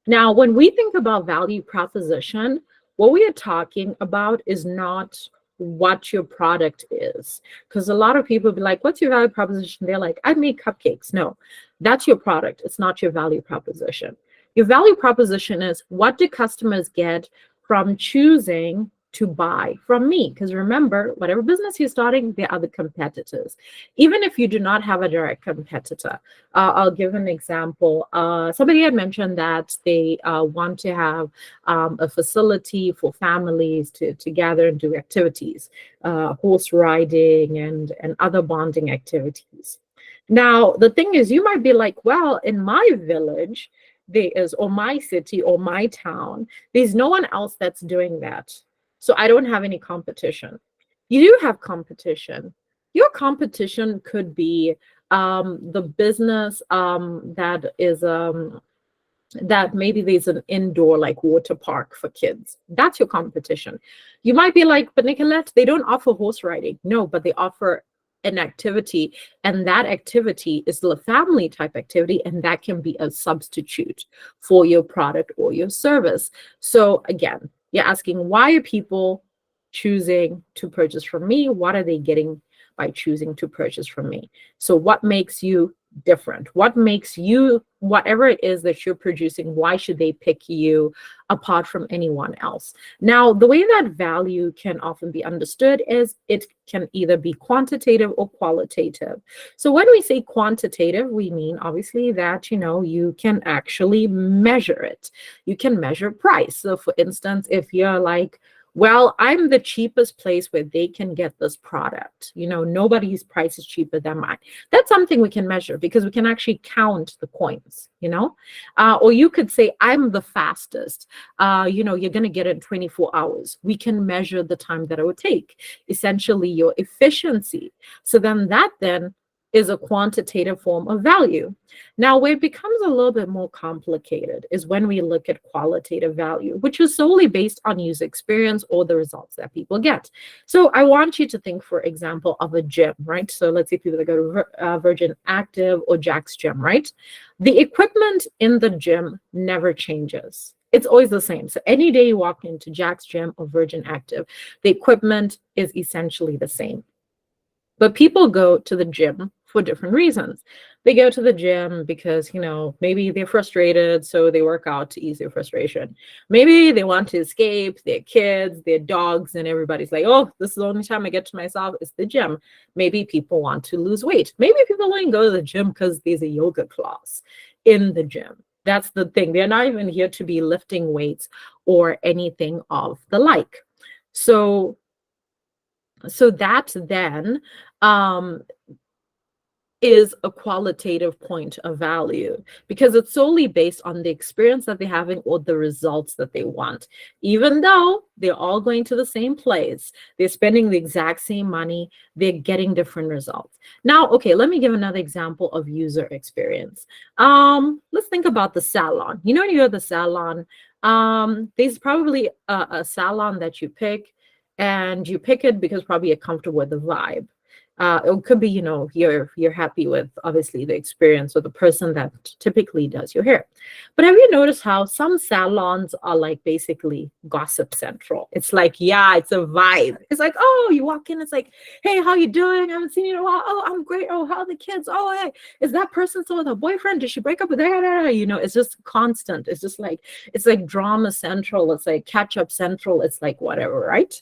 Now, when we think about value proposition, what we are talking about is not what your product is. Because a lot of people be like, what's your value proposition? They're like, I make cupcakes. No, that's your product. It's not your value proposition. Your value proposition is, what do customers get from choosing to buy from me? Because remember, whatever business you're starting, there are other competitors. Even if you do not have a direct competitor, I'll give an example. Somebody had mentioned that they want to have a facility for families to gather and do activities, horse riding and other bonding activities. Now, the thing is, you might be like, well, in my village, there is, or my city or my town, there's no one else that's doing that. So I don't have any competition. You do have competition. Your competition could be the business that is that maybe there's an indoor like water park for kids. That's your competition. You might be like, but Nicolette, they don't offer horse riding. No, but they offer an activity, and that activity is the family type activity, and that can be a substitute for your product or your service. So again, you're asking, why are people choosing to purchase from me? What are they getting by choosing to purchase from me. So what makes you different? What makes you, whatever it is that you're producing, why should they pick you apart from anyone else? Now, the way that value can often be understood is it can either be quantitative or qualitative. So when we say quantitative, we mean obviously that, you can actually measure it. You can measure price. So for instance, if you're like, well, I'm the cheapest place where they can get this product. Nobody's price is cheaper than mine. That's something we can measure because we can actually count the coins, or you could say, I'm the fastest. You're going to get it in 24 hours. We can measure the time that it would take, essentially your efficiency. So that is a quantitative form of value. Now, where it becomes a little bit more complicated is when we look at qualitative value, which is solely based on user experience or the results that people get. So I want you to think, for example, of a gym, right? So let's say people that go to Virgin Active or Jack's Gym, right? The equipment in the gym never changes. It's always the same. So any day you walk into Jack's Gym or Virgin Active, the equipment is essentially the same. But people go to the gym for different reasons. They go to the gym because, maybe they're frustrated, so they work out to ease their frustration. Maybe they want to escape their kids, their dogs, and everybody's like, oh, this is the only time I get to myself, it's the gym. Maybe people want to lose weight. Maybe people want to go to the gym because there's a yoga class in the gym. That's the thing. They're not even here to be lifting weights or anything of the like. So that then is a qualitative point of value because it's solely based on the experience that they're having or the results that they want. Even though they're all going to the same place, they're spending the exact same money, they're getting different results. Now, okay, let me give another example of user experience. Let's think about the salon. You're the salon. There's probably a salon that you pick, and you pick it because probably you're comfortable with the vibe. It could be, you're happy with obviously the experience or the person that typically does your hair. But have you noticed how some salons are like basically gossip central? It's like, yeah, it's a vibe. It's like, oh, you walk in, it's like, hey, how you doing? I haven't seen you in a while. Oh, I'm great. Oh, how are the kids? Oh, hey, is that person still with her boyfriend? Did she break up with her? It's just constant. It's just like, it's like drama central. It's like catch up central. It's like whatever, right?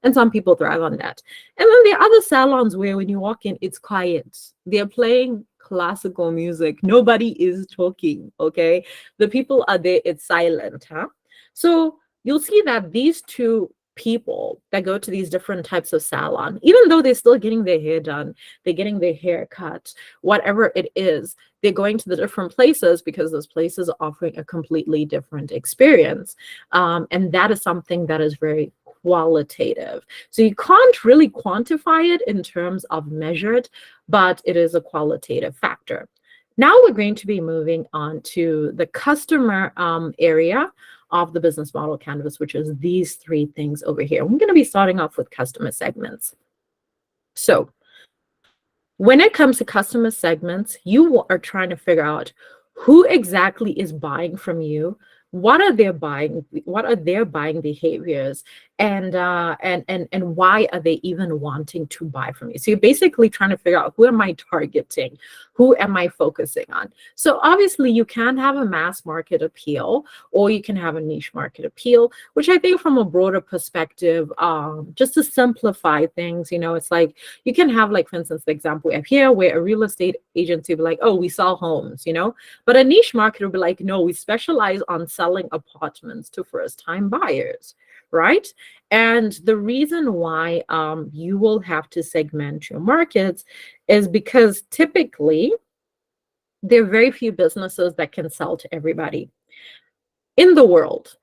And some people thrive on that. And then there are other salons where when you walk in, it's quiet. They're playing classical music. Nobody is talking, okay? The people are there, it's silent, huh? So you'll see that these two people that go to these different types of salon, even though they're still getting their hair done, they're getting their hair cut, whatever it is, they're going to the different places because those places are offering a completely different experience. And that is something that is very qualitative. So you can't really quantify it in terms of measured, but it is a qualitative factor. Now we're going to be moving on to the customer area of the business model canvas, which is these three things over here. We're going to be starting off with customer segments. So when it comes to customer segments, you are trying to figure out who exactly is buying from you, what are their buying behaviors, and why are they even wanting to buy from you? So you're basically trying to figure out, who am I targeting? Who am I focusing on? So obviously you can have a mass market appeal, or you can have a niche market appeal, which I think from a broader perspective, just to simplify things, it's like you can have, like, for instance, the example we have here where a real estate agency will be like, oh, we sell homes, but a niche market will be like, no, we specialize on selling apartments to first-time buyers, right? And the reason why you will have to segment your markets is because typically there are very few businesses that can sell to everybody in the world.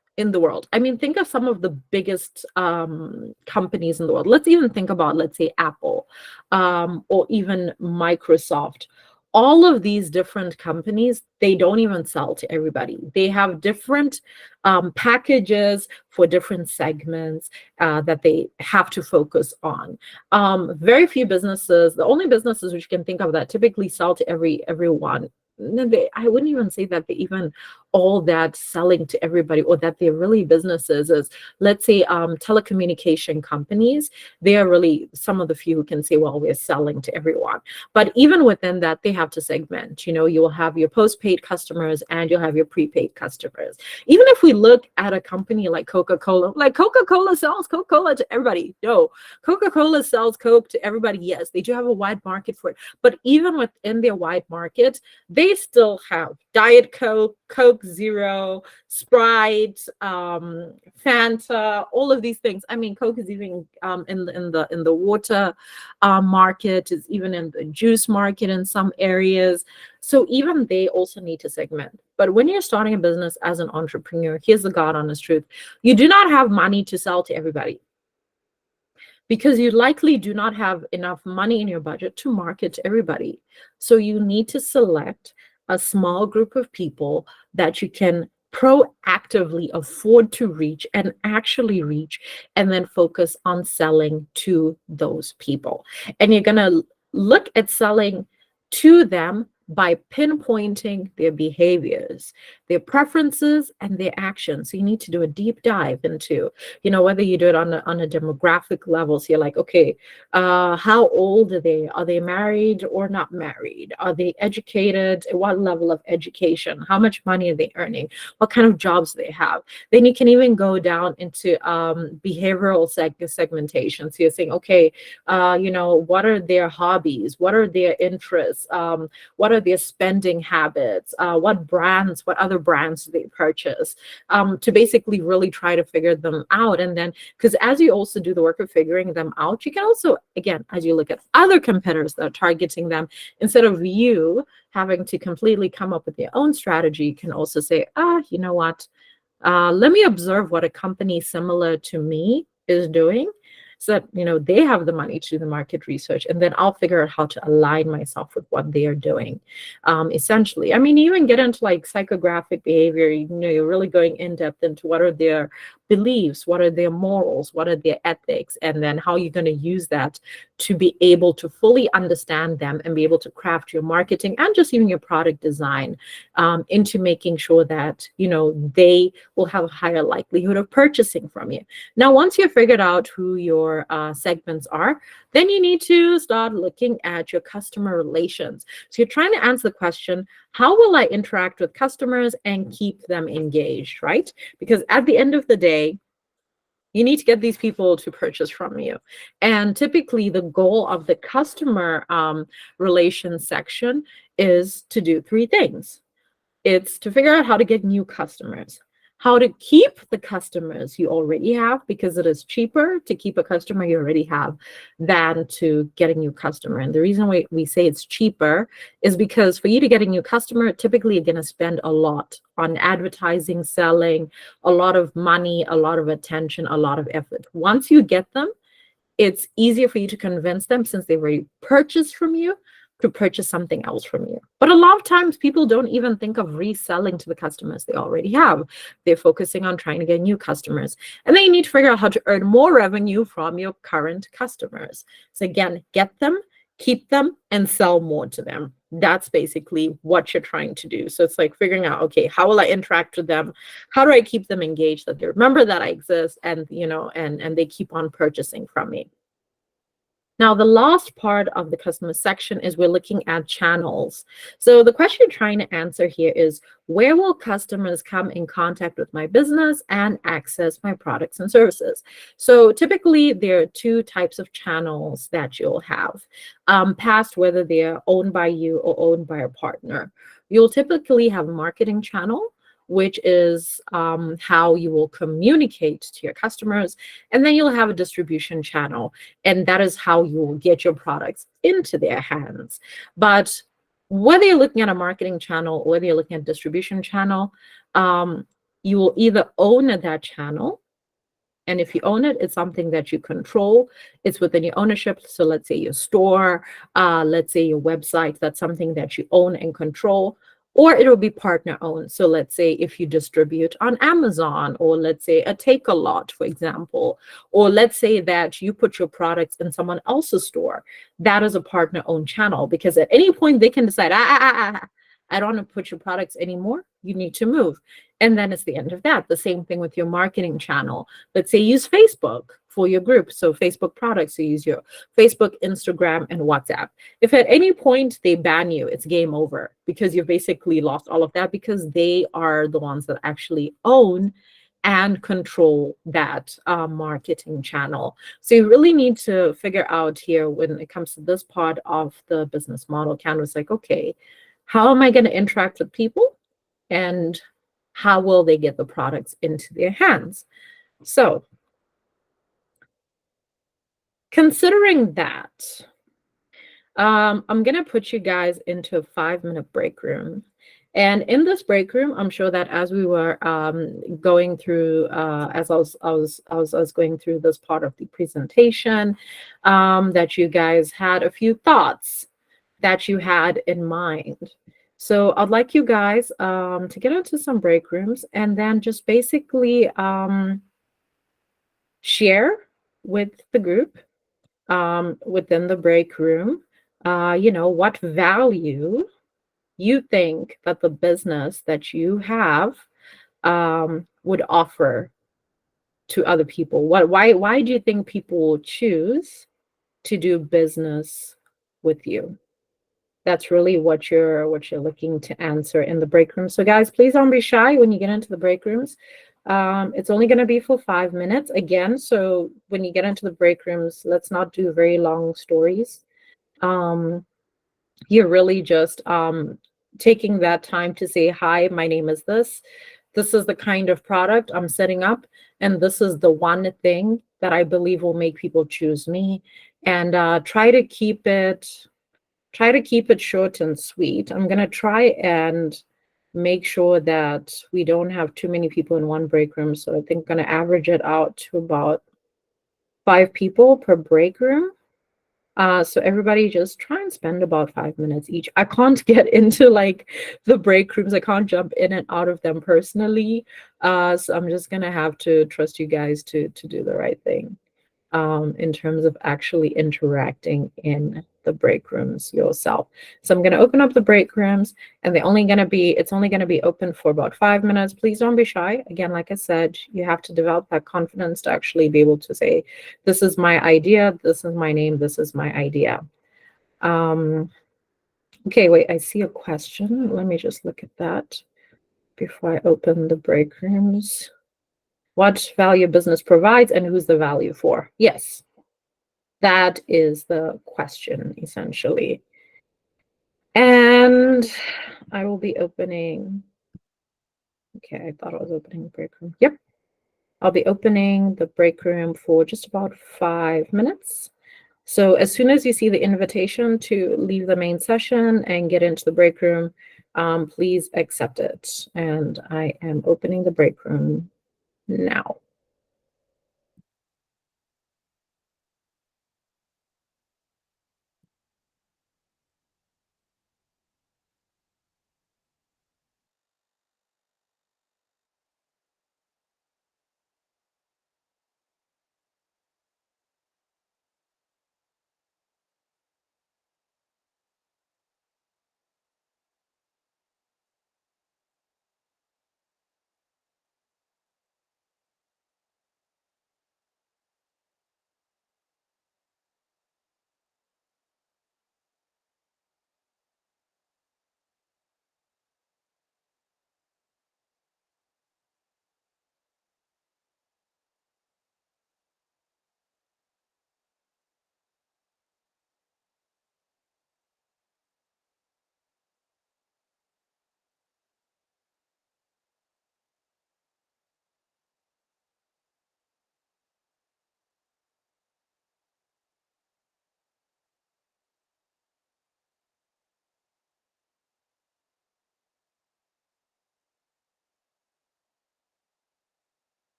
I mean, think of some of the biggest companies in the world. Let's even think about, let's say, Apple or even Microsoft. All of these different companies, they don't even sell to everybody. They have different packages for different segments that they have to focus on. Very few businesses, the only businesses which you can think of that typically sell to everyone, I wouldn't even say that they even all that selling to everybody, or that they're really businesses, is, let's say, telecommunication companies. They are really some of the few who can say, well, we're selling to everyone. But even within that, they have to segment. You know, you'll have your postpaid customers and you'll have your prepaid customers. Even if we look at a company like Coca-Cola, like Coca-Cola sells Coca-Cola to everybody. No, Coca-Cola sells Coke to everybody. Yes, they do have a wide market for it. But even within their wide market, they still have Diet Coke, Coke Zero, Sprite, Fanta, all of these things. I mean, Coke is even in the water market, is even in the juice market in some areas. So even they also need to segment. But when you're starting a business as an entrepreneur, here's the God honest truth: you do not have money to sell to everybody, because you likely do not have enough money in your budget to market to everybody. So you need to select a small group of people that you can proactively afford to reach and actually reach, and then focus on selling to those people. And you're going to look at selling to them by pinpointing their behaviors, their preferences, and their actions. So you need to do a deep dive into, you know, whether you do it on a demographic level. So you're like, okay, how old are they? Are they married or not married? Are they educated? At what level of education? How much money are they earning? What kind of jobs they have? Then you can even go down into behavioral segmentation. So you're saying, okay, you know, what are their hobbies? What are their interests? What are their spending habits? What brands, what other brands do they purchase? To basically really try to figure them out. And then, because as you also do the work of figuring them out, you can also, again, as you look at other competitors that are targeting them, instead of you having to completely come up with your own strategy, you can also say, you know what? Let me observe what a company similar to me is doing, so that, you know, they have the money to do the market research, and then I'll figure out how to align myself with what they are doing. Essentially, I mean, you even get into like psychographic behavior. You know, you're really going in depth into what are their beliefs, what are their morals, what are their ethics, and then how you're going to use that to be able to fully understand them and be able to craft your marketing and just even your product design into making sure that, you know, they will have a higher likelihood of purchasing from you. Now, once you've figured out who your segments are, then you need to start looking at your customer relations. So you're trying to answer the question, how will I interact with customers and keep them engaged, right? Because at the end of the day, you need to get these people to purchase from you. And typically the goal of the customer relations section is to do three things. It's to figure out how to get new customers, how to keep the customers you already have, because it is cheaper to keep a customer you already have than to get a new customer. And the reason we say it's cheaper is because for you to get a new customer, typically you're going to spend a lot on advertising, selling, a lot of money, a lot of attention, a lot of effort. Once you get them, it's easier for you to convince them, since they've already purchased from you, to purchase something else from you. But a lot of times people don't even think of reselling to the customers they already have. They're focusing on trying to get new customers. And then you need to figure out how to earn more revenue from your current customers. So again, get them, keep them, and sell more to them. That's basically what you're trying to do. So it's like figuring out, okay, how will I interact with them? How do I keep them engaged, that they remember that I exist, and, you know, and they keep on purchasing from me. Now, the last part of the customer section is we're looking at channels. So the question you're trying to answer here is, where will customers come in contact with my business and access my products and services? So typically there are two types of channels that you'll have, past whether they're owned by you or owned by a partner. You'll typically have a marketing channel, which is how you will communicate to your customers. And then you'll have a distribution channel, and that is how you will get your products into their hands. But whether you're looking at a marketing channel or whether you're looking at a distribution channel, you will either own that channel. And if you own it, it's something that you control. It's within your ownership. So let's say your store, let's say your website, that's something that you own and control. Or it will be partner owned. So let's say if you distribute on Amazon, or let's say a Take-A-Lot, for example, or let's say that you put your products in someone else's store, that is a partner owned channel, because at any point they can decide, I I don't want to put your products anymore. You need to move. And then it's the end of that. The same thing with your marketing channel. Let's say use Facebook for your group. So Facebook products, you use your Facebook, Instagram, and WhatsApp. If at any point they ban you, it's game over because you've basically lost all of that because they are the ones that actually own and control that marketing channel. So you really need to figure out here when it comes to this part of the business model canvas, like, okay, how am I going to interact with people and how will they get the products into their hands? So considering that, I'm going to put you guys into a 5-minute break room. And in this break room, I'm sure that as we were going through, as I was going through this part of the presentation, that you guys had a few thoughts that you had in mind. So I'd like you guys to get into some break rooms and then just basically share with the group within the break room, what value you think that the business that you have would offer to other people. Why do you think people will choose to do business with you? That's really what you're looking to answer in the break room. So guys, please don't be shy when you get into the break rooms. It's only going to be for 5 minutes again. So when you get into the break rooms, let's not do very long stories. You're really just taking that time to say, hi, my name is this. This is the kind of product I'm setting up. And this is the one thing that I believe will make people choose me. And try to keep it short and sweet. I'm going to try and make sure that we don't have too many people in one break room. So I think I'm going to average it out to about 5 people per break room. So everybody just try and spend about 5 minutes each. I can't get into like the break rooms. I can't jump in and out of them personally. So I'm just going to have to trust you guys to do the right thing in terms of actually interacting in the break rooms yourself. So I'm going to open up the break rooms and it's only going to be open for about 5 minutes. Please don't be shy. Again, like I said, you have to develop that confidence to actually be able to say, this is my idea, this is my name, this is my idea. Okay, wait, I see a question. Let me just look at that before I open the break rooms. What value business provides and who's the value for? Yes. That is the question, essentially. And I will be opening. Okay, I thought I was opening the break room. Yep. I'll be opening the break room for just about 5 minutes. So as soon as you see the invitation to leave the main session and get into the break room, please accept it. And I am opening the break room now.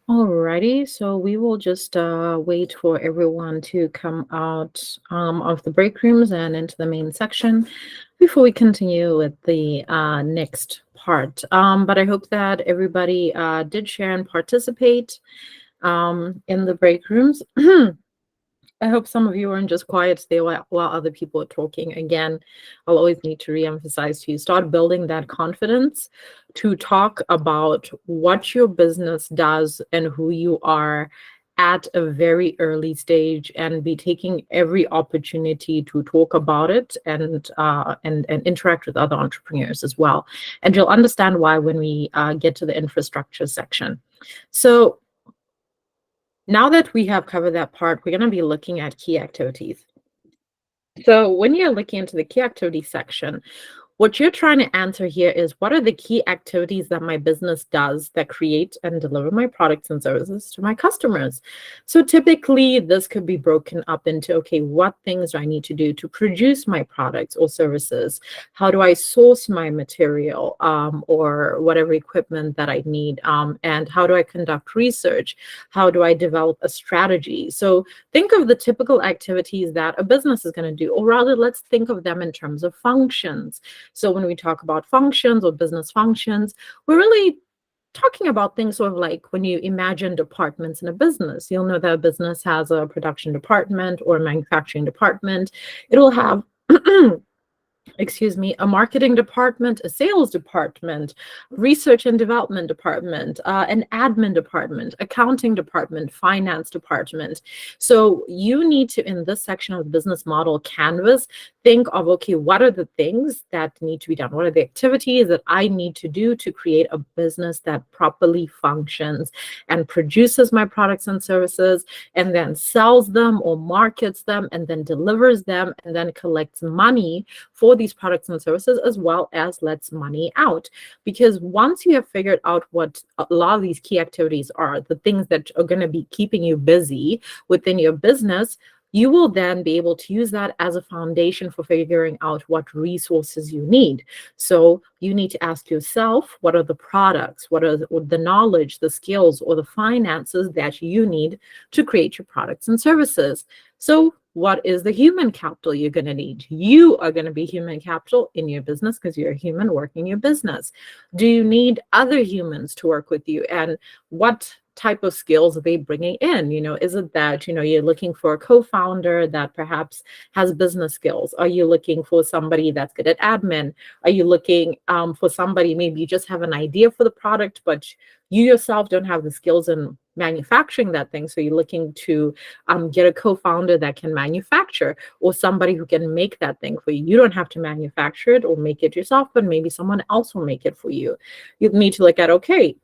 Alrighty, so we will just wait for everyone to come out of the break rooms and into the main section before we continue with the next part. But I hope that everybody did share and participate in the break rooms. I hope some of you weren't just quiet there while other people are talking. Again, I'll always need to reemphasize to you, start building that confidence to talk about what your business does and who you are at a very early stage, and be taking every opportunity to talk about it and interact with other entrepreneurs as well. And you'll understand why when we get to the infrastructure section. So now that we have covered that part, we're going to be looking at key activities. So when you're looking into the key activity section, what you're trying to answer here is, what are the key activities that my business does that create and deliver my products and services to my customers? So typically this could be broken up into, okay, what things do I need to do to produce my products or services? How do I source my material or whatever equipment that I need? And how do I conduct research? How do I develop a strategy? So think of the typical activities that a business is going to do, or rather, let's think of them in terms of functions. So when we talk about functions or business functions, we're really talking about things sort of like when you imagine departments in a business. You'll know that a business has a production department or a manufacturing department. It will have excuse me, a marketing department, a sales department, research and development department, an admin department, accounting department, finance department. So you need to, in this section of the business model canvas, think of, okay, what are the things that need to be done? What are the activities that I need to do to create a business that properly functions and produces my products and services, and then sells them or markets them, and then delivers them, and then collects money for these products and services, as well as lets money out. Because once you have figured out what a lot of these key activities are, the things that are going to be keeping you busy within your business, you will then be able to use that as a foundation for figuring out what resources you need. So you need to ask yourself, what are the products, what are the knowledge, the skills, or the finances that you need to create your products and services? So what is the human capital you're going to need? You are going to be human capital in your business because you're a human working your business. Do you need other humans to work with you? And what type of skills are they bringing in? Is it that, you're looking for a co-founder that perhaps has business skills? Are you looking for somebody that's good at admin? Are you looking for somebody, maybe you just have an idea for the product, but you yourself don't have the skills in manufacturing that thing? So you're looking to get a co-founder that can manufacture, or somebody who can make that thing for you. You don't have to manufacture it or make it yourself, but maybe someone else will make it for you. You need to look at, okay,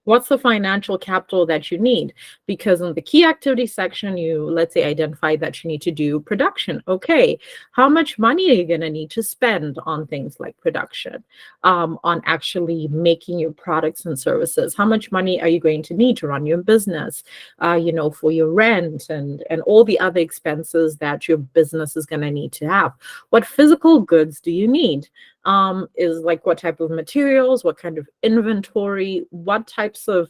what's the financial capital that you need? Because in the key activity section, you, let's say, identify that you need to do production. Okay, how much money are you going to need to spend on things like production, on actually making your products and services? How much money are you going to need to run your business, for your rent and all the other expenses that your business is going to need to have? What physical goods do you need? Is like what type of materials, what kind of inventory, what types of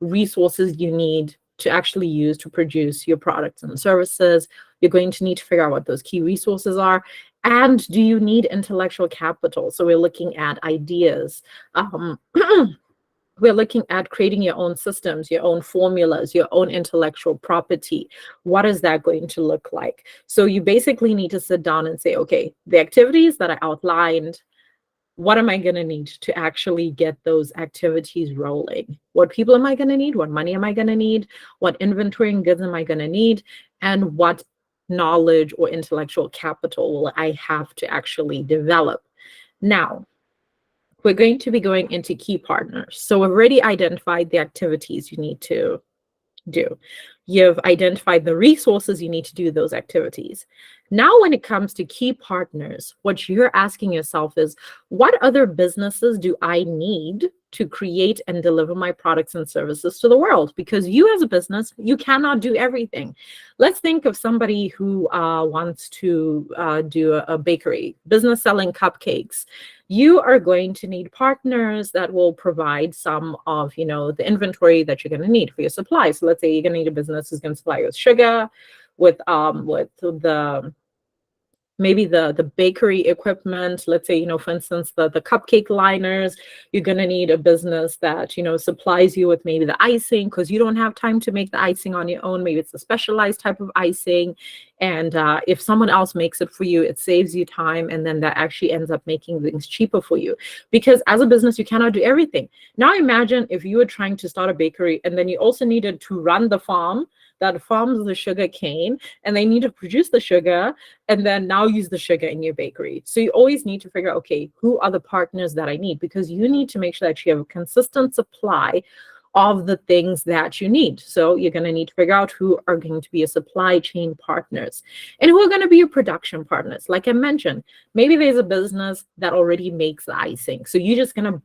resources you need to actually use to produce your products and services. You're going to need to figure out what those key resources are. And do you need intellectual capital? So we're looking at ideas. We're looking at creating your own systems, your own formulas, your own intellectual property. What is that going to look like? So you basically need to sit down and say, okay, the activities that I outlined, what am I going to need to actually get those activities rolling? What people am I going to need? What money am I going to need? What inventory and goods am I going to need? And what knowledge or intellectual capital will I have to actually develop? Now, we're going to be going into key partners. So we've already identified the activities you need to do. You've identified the resources you need to do those activities. Now, when it comes to key partners, what you're asking yourself is, what other businesses do I need to create and deliver my products and services to the world, because you as a business, you cannot do everything. Let's think of somebody who wants to do a bakery business selling cupcakes. You are going to need partners that will provide some of, the inventory that you're going to need for your supply. So let's say you're going to need a business who's going to supply you with sugar, with the maybe the bakery equipment. Let's say, for instance, the cupcake liners. You're going to need a business that, supplies you with maybe the icing, because you don't have time to make the icing on your own. Maybe it's a specialized type of icing. And if someone else makes it for you, it saves you time. And then that actually ends up making things cheaper for you. Because as a business, you cannot do everything. Now imagine if you were trying to start a bakery and then you also needed to run the farm that farms the sugar cane, and they need to produce the sugar and then now use the sugar in your bakery. So you always need to figure out, okay, who are the partners that I need? Because you need to make sure that you have a consistent supply of the things that you need. So you're going to need to figure out who are going to be your supply chain partners and who are going to be your production partners. Like I mentioned, maybe there's a business that already makes the icing. So you're just going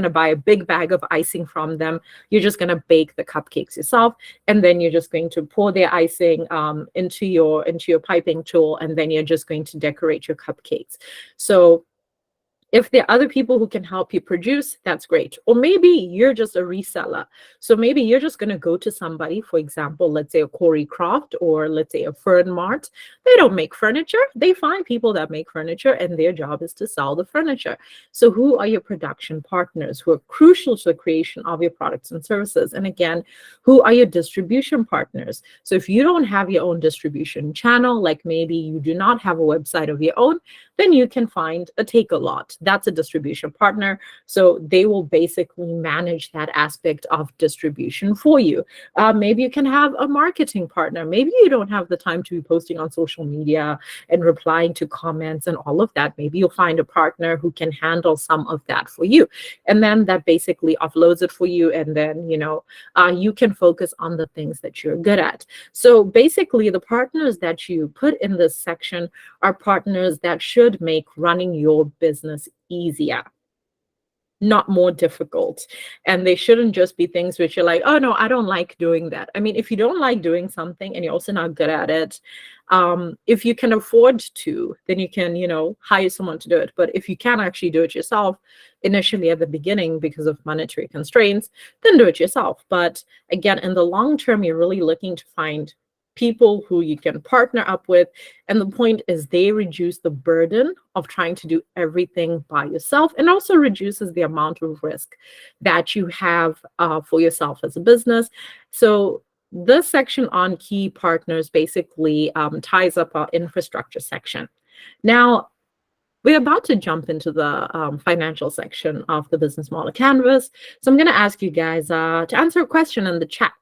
to buy a big bag of icing from them. You're just going to bake the cupcakes yourself, and then you're just going to pour their icing into your piping tool, and then you're just going to decorate your cupcakes. So if there are other people who can help you produce, that's great. Or maybe you're just a reseller. So maybe you're just going to go to somebody, for example, let's say a Corey Croft, or let's say a Fern Mart. They don't make furniture. They find people that make furniture, and their job is to sell the furniture. So who are your production partners who are crucial to the creation of your products and services? And again, who are your distribution partners? So if you don't have your own distribution channel, like maybe you do not have a website of your own, then you can find a Take-A-Lot. That's a distribution partner. So they will basically manage that aspect of distribution for you. Maybe you can have a marketing partner. Maybe you don't have the time to be posting on social media and replying to comments and all of that. Maybe you'll find a partner who can handle some of that for you. And then that basically offloads it for you. And then, you can focus on the things that you're good at. So basically, the partners that you put in this section are partners that should make running your business easier, not more difficult. And they shouldn't just be things which you're like, oh no, I don't like doing that. I mean, if you don't like doing something and you're also not good at it, if you can afford to, then you can, hire someone to do it. But if you can't actually do it yourself initially at the beginning because of monetary constraints, then do it yourself. But again, in the long term, you're really looking to find people who you can partner up with. And the point is they reduce the burden of trying to do everything by yourself, and also reduces the amount of risk that you have for yourself as a business. So this section on key partners basically ties up our infrastructure section. Now, we're about to jump into the financial section of the business model canvas. So I'm going to ask you guys to answer a question in the chat.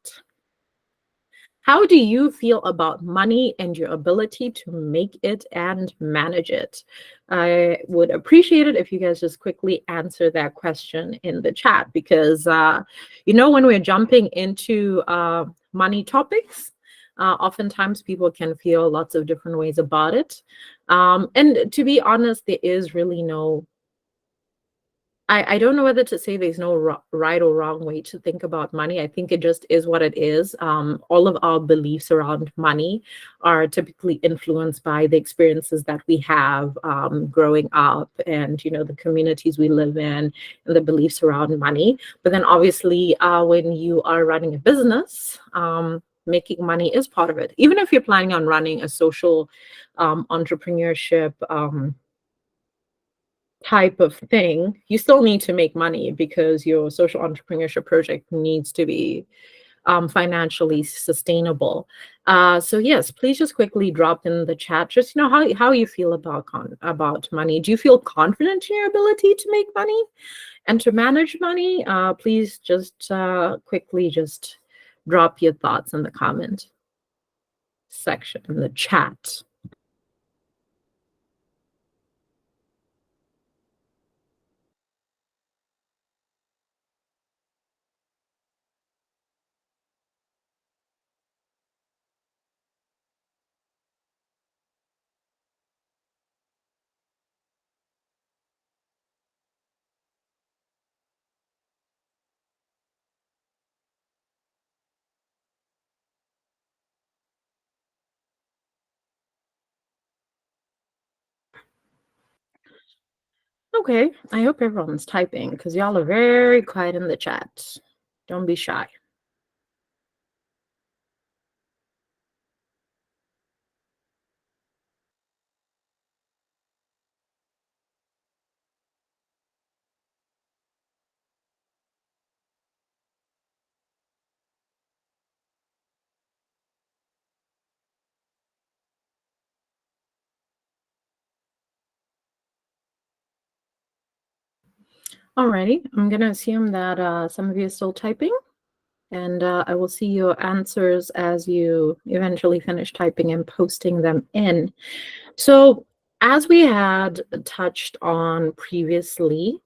How do you feel about money and your ability to make it and manage it? I would appreciate it if you guys just quickly answer that question in the chat, because, when we're jumping into money topics, oftentimes people can feel lots of different ways about it. And to be honest, there is really no I don't know whether to say there's no right or wrong way to think about money. I think it just is what it is. All of our beliefs around money are typically influenced by the experiences that we have growing up, and the communities we live in, and the beliefs around money. But then obviously when you are running a business, making money is part of it. Even if you're planning on running a social entrepreneurship type of thing, you still need to make money, because your social entrepreneurship project needs to be financially sustainable. So yes, please just quickly drop in the chat, just how you feel about money. Do you feel confident in your ability to make money and to manage money? Please just quickly just drop your thoughts in the comment section in the chat. Okay, I hope everyone's typing because y'all are very quiet in the chat. Don't be shy. Alrighty, I'm gonna assume that some of you are still typing, and I will see your answers as you eventually finish typing and posting them in. So, as we had touched on previously,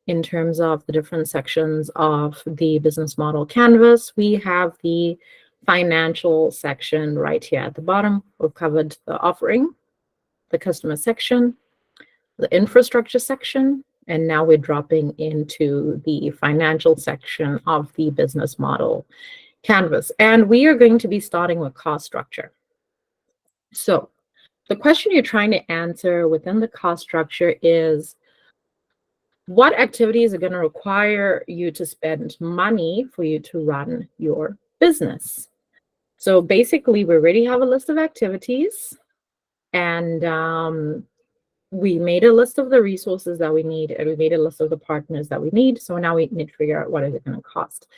in terms of the different sections of the business model canvas, we have the financial section right here at the bottom. We've covered the offering, the customer section, the infrastructure section, and now we're dropping into the financial section of the business model canvas. And we are going to be starting with cost structure. So the question you're trying to answer within the cost structure is, what activities are going to require you to spend money for you to run your business? So basically, we already have a list of activities, and we made a list of the resources that we need, and we made a list of the partners that we need. So now we need to figure out what is it going to cost.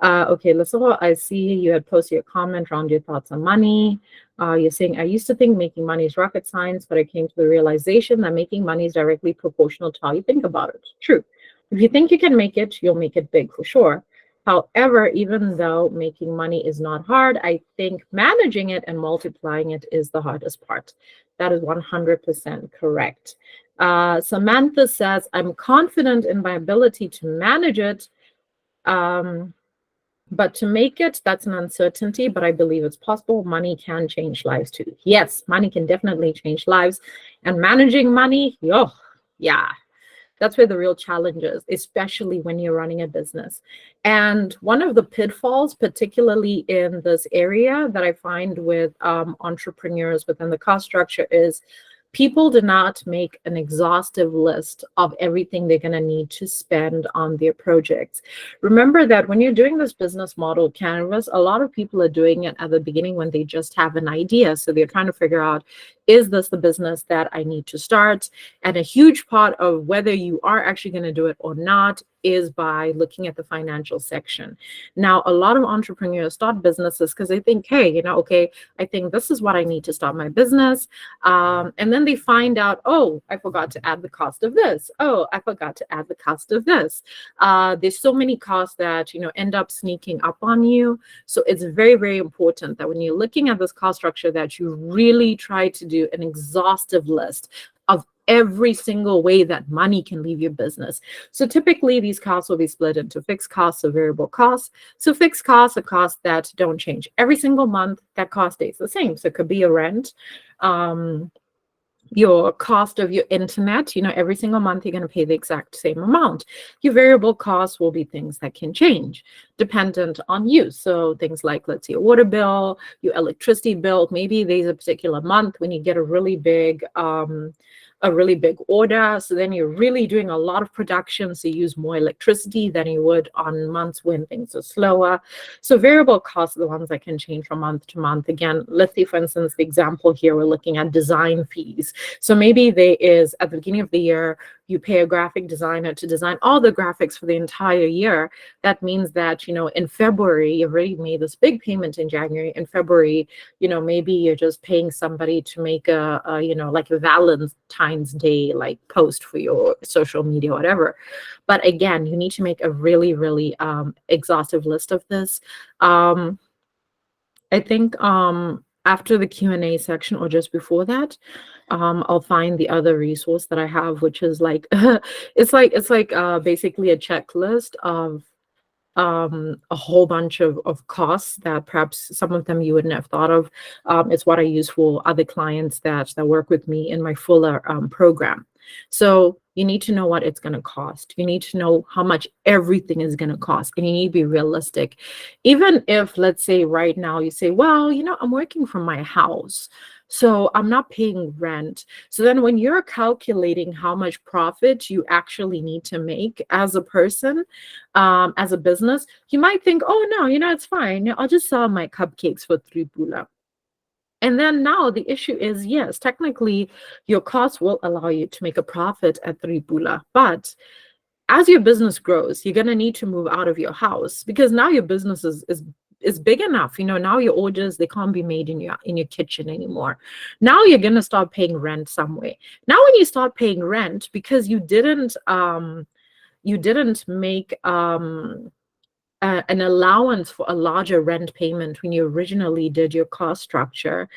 Okay, Lissawa, I see you had posted your comment around your thoughts on money. You're saying, I used to think making money is rocket science, but I came to the realization that making money is directly proportional to how you think about it. True. If you think you can make it, you'll make it big for sure. However, even though making money is not hard, I think managing it and multiplying it is the hardest part. That is 100% correct. Samantha says, I'm confident in my ability to manage it, but to make it, that's an uncertainty, but I believe it's possible. Money can change lives too. Yes, money can definitely change lives. And managing money, yeah. That's where the real challenge is, especially when you're running a business. And one of the pitfalls, particularly in this area that I find with entrepreneurs within the cost structure, is people do not make an exhaustive list of everything they're going to need to spend on their projects. Remember that when you're doing this business model canvas, a lot of people are doing it at the beginning when they just have an idea. So they're trying to figure out, is this the business that I need to start? And a huge part of whether you are actually going to do it or not is by looking at the financial section. Now, a lot of entrepreneurs start businesses because they think, hey, okay, I think this is what I need to start my business. And then they find out, oh, I forgot to add the cost of this. Oh, I forgot to add the cost of this. There's so many costs that, end up sneaking up on you. So it's very, very important that when you're looking at this cost structure, that you really try to do an exhaustive list of every single way that money can leave your business. So typically these costs will be split into fixed costs or variable costs. So fixed costs are costs that don't change. Every single month, that cost stays the same. So it could be a rent, your cost of your internet, every single month you're going to pay the exact same amount. Your variable costs will be things that can change dependent on you. So things like, let's say, your water bill, your electricity bill. Maybe there's a particular month when you get a really big order. So then you're really doing a lot of production. So you use more electricity than you would on months when things are slower. So variable costs are the ones that can change from month to month. Again, let's say, for instance, the example here, we're looking at design fees. So maybe there is, at the beginning of the year, you pay a graphic designer to design all the graphics for the entire year. That means that, in February, you've already made this big payment in January. In February, maybe you're just paying somebody to make like a Valentine's Day like post for your social media, whatever. But again, you need to make a really, really exhaustive list of this. I think after the Q&A section or just before that, I'll find the other resource that I have, which is like it's like basically a checklist of a whole bunch of costs that perhaps some of them you wouldn't have thought of. It's what I use for other clients that work with me in my fuller program. So you need to know what it's going to cost. You need to know how much everything is going to cost, and you need to be realistic. Even if, let's say, right now you say, well, I'm working from my house. So I'm not paying rent. So then when you're calculating how much profit you actually need to make as a person, as a business, you might think, oh no, it's fine. I'll just sell my cupcakes for 3 pula. And then now the issue is, yes, technically your cost will allow you to make a profit at 3 pula, but as your business grows, you're going to need to move out of your house, because now your business is big enough. Now your orders, they can't be made in your kitchen anymore. Now you're going to start paying rent somewhere. Now when you start paying rent, because you didn't make an allowance for a larger rent payment when you originally did your cost structure.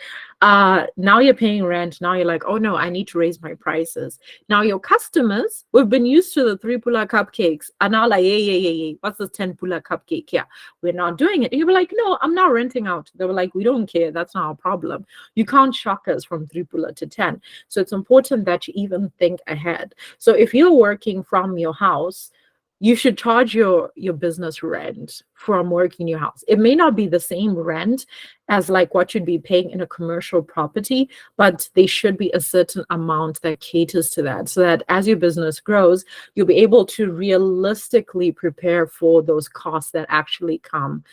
Now you're paying rent. Now you're like, oh no, I need to raise my prices. Now your customers who've been used to the 3 pula cupcakes are now like, yeah. What's this 10 pula cupcake? Yeah, we're not doing it. And you were like, no, I'm not renting out. They were like, we don't care. That's not our problem. You can't shock us from 3 pula to 10. So it's important that you even think ahead. So if you're working from your house, you should charge your business rent from working in your house. It may not be the same rent as like what you'd be paying in a commercial property, but there should be a certain amount that caters to that, so that as your business grows, you'll be able to realistically prepare for those costs that actually come